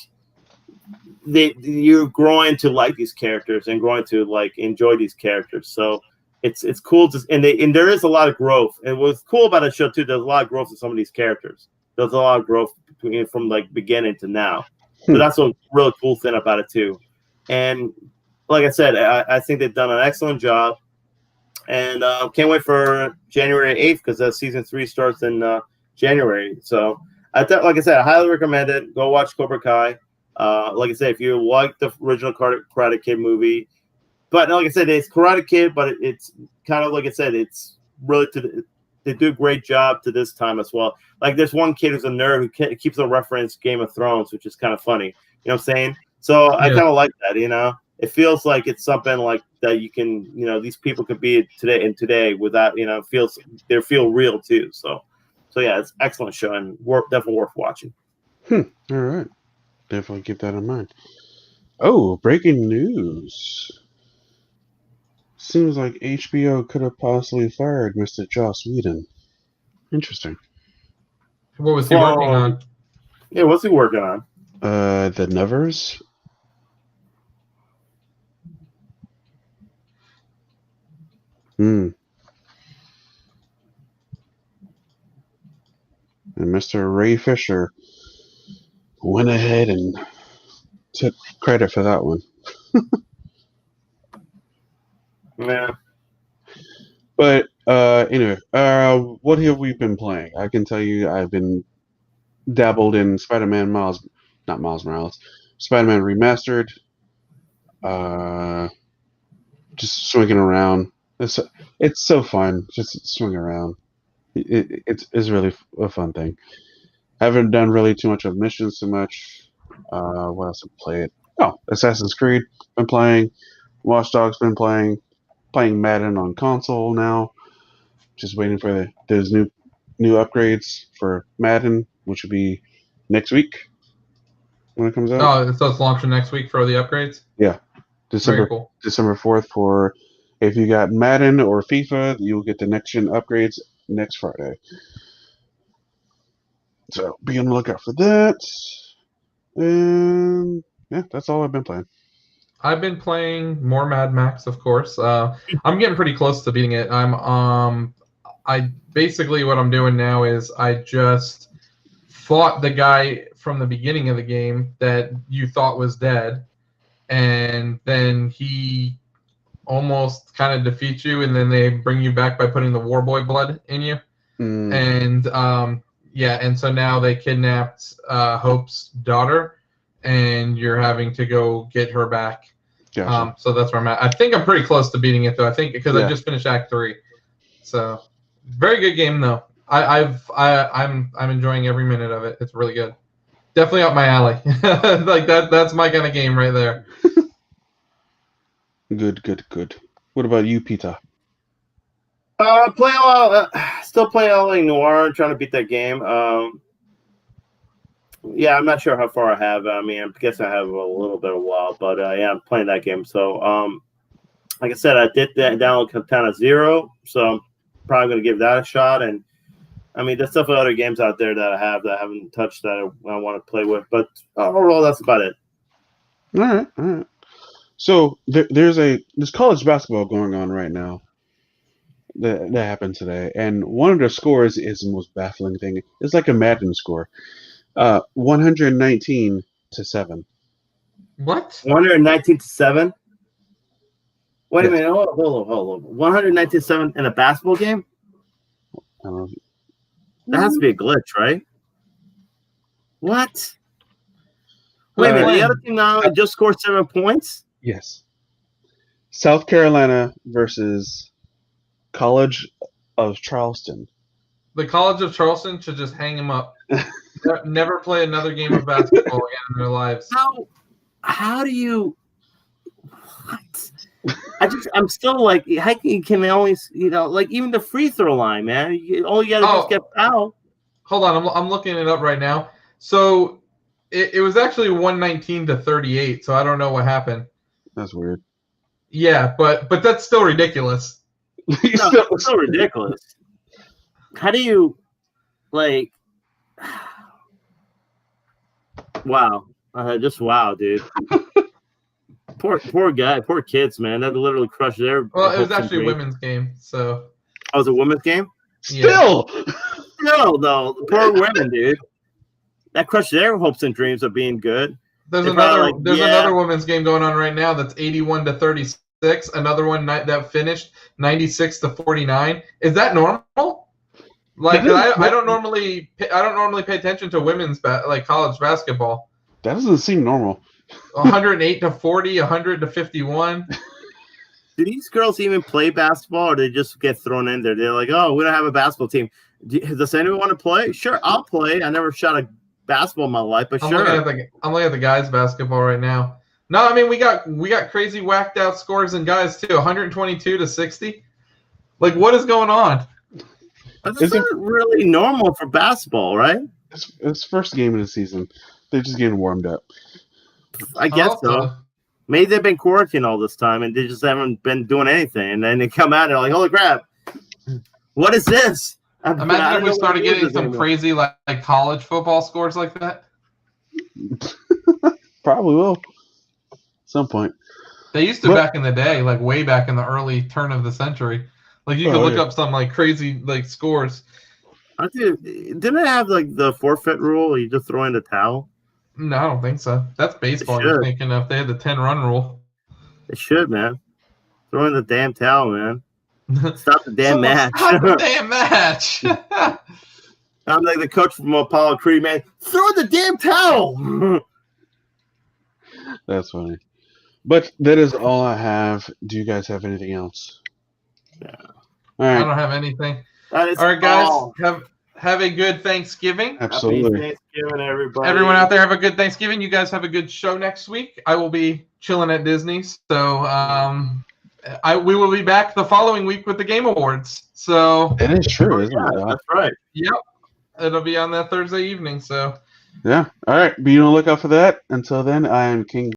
you're growing to like these characters and growing to like enjoy these characters. So it's cool and there is a lot of growth. And what's cool about the show too, there's a lot of growth in some of these characters. There's a lot of growth from like beginning to now. So that's a really cool thing about it too. And like I said, I think they've done an excellent job. And can't wait for January 8th because season 3 starts in January. So like I said, I highly recommend it. Go watch Cobra Kai. Like I said, if you like the original Karate Kid movie, but like I said, it's Karate Kid, but it's kind of like I said, it's really they do a great job to this time as well. Like there's one kid who's a nerd who keeps a reference Game of Thrones, which is kind of funny. You know what I'm saying? So I kind of like that. It feels like it's something like that you can, these people could be today without, they feel real too. So yeah, it's an excellent show and definitely worth watching. All right. Definitely keep that in mind. Oh, breaking news. Seems like HBO could have possibly fired Mr. Joss Whedon. Interesting. What was he working on? Yeah, what's he working on? The Nevers. And Mr. Ray Fisher went ahead and took credit for that one. Yeah. But anyway, what have we been playing? I can tell you I've been dabbled in Spider-Man Spider-Man Remastered. Just swinging around. It's so fun. Just swing around. It's really a fun thing. Haven't done really too much of missions too much. What else have I played? Oh, Assassin's Creed been playing. Watch Dogs been playing Madden on console now. Just waiting for those new upgrades for Madden, which will be next week when it comes out. Oh, so it's launching next week for the upgrades? Yeah. December 4th for if you got Madden or FIFA, you'll get the next gen upgrades next Friday. So be on the lookout for that. And yeah, that's all I've been playing. I've been playing more Mad Max, of course. I'm getting pretty close to beating it. I basically what I'm doing now is I just fought the guy from the beginning of the game that you thought was dead, and then he almost kind of defeats you, and then they bring you back by putting the War Boy blood in you. And and so now they kidnapped Hope's daughter, and you're having to go get her back. Gotcha. So that's where I'm at. I think I'm pretty close to beating it though. I think because I just finished Act 3. So very good game though. I'm enjoying every minute of it. It's really good. Definitely up my alley. Like that's my kind of game right there. Good. What about you, Peter? Still playing LA Noire, trying to beat that game. Yeah, I'm not sure how far I have. I mean, I guess I have a little bit of a while, but yeah, I'm playing that game. So, like I said, I did download Katana Zero, so I'm probably going to give that a shot. And I mean, there's stuff with other games out there that I haven't touched that I want to play with. But overall, that's about it. All right. So there's college basketball going on right now. That happened today, and one of the scores is the most baffling thing. It's like a Madden score. 119-7. What? 119-7? Wait a minute. Hold on. 119-7 in a basketball game? That has to be a glitch, right? What? Wait a minute. The other team now just scored 7 points? Yes. South Carolina versus College of Charleston. The College of Charleston should just hang him up. Never play another game of basketball again in their lives. How do you? What? I'm still like, how can they always, like even the free throw line, man. All you gotta do is get fouled. Hold on, I'm looking it up right now. So it was actually 119-38. So I don't know what happened. That's weird. Yeah, but that's still ridiculous. No, it's so ridiculous. How do you like? Wow, just wow, dude. Poor guy, poor kids, man. That literally crushed their. Well, it was actually a women's game, so. Oh, it was a women's game. Still, though, poor women, dude. That crushed their hopes and dreams of being good. There's another women's game going on right now that's 81-36. Another one that finished 96-49. Is that normal? Like I don't normally pay attention to women's college basketball. That doesn't seem normal. 108-40, 100-51. Do these girls even play basketball, or do they just get thrown in there? They're like, "Oh, we don't have a basketball team. Does anyone want to play? Sure, I'll play. I never shot a basketball in my life, but sure." I'm looking at the guys' basketball right now. No, I mean we got crazy whacked out scores in guys too. 122-60. Like, what is going on? That's not really normal for basketball, right? It's first game of the season. They're just getting warmed up. I guess so. Maybe they've been quarantined all this time and they just haven't been doing anything. And then they come out and they're like, holy crap, what is this? Imagine if we started getting some crazy like college football scores like that. Probably will. At some point. They used to back in the day, like way back in the early turn of the century. Like you could look up some like crazy like scores. Didn't it have like the forfeit rule? You just throw in the towel? No, I don't think so. That's baseball. You're thinking of they had the 10-run rule. It should, man. Throw in the damn towel, man. Stop the damn match. Stop the damn match. I'm like the coach from Apollo Creed, man. Throw the damn towel. That's funny. But that is all I have. Do you guys have anything else? Yeah. All right. I don't have anything. That is all right, guys. Have a good Thanksgiving. Absolutely. Happy Thanksgiving, everybody. Everyone out there, have a good Thanksgiving. You guys have a good show next week. I will be chilling at Disney, so we will be back the following week with the Game Awards. So it is true, isn't it? That's right. Yep, it'll be on that Thursday evening. So yeah. All right. Be on the lookout for that. Until then, I am King.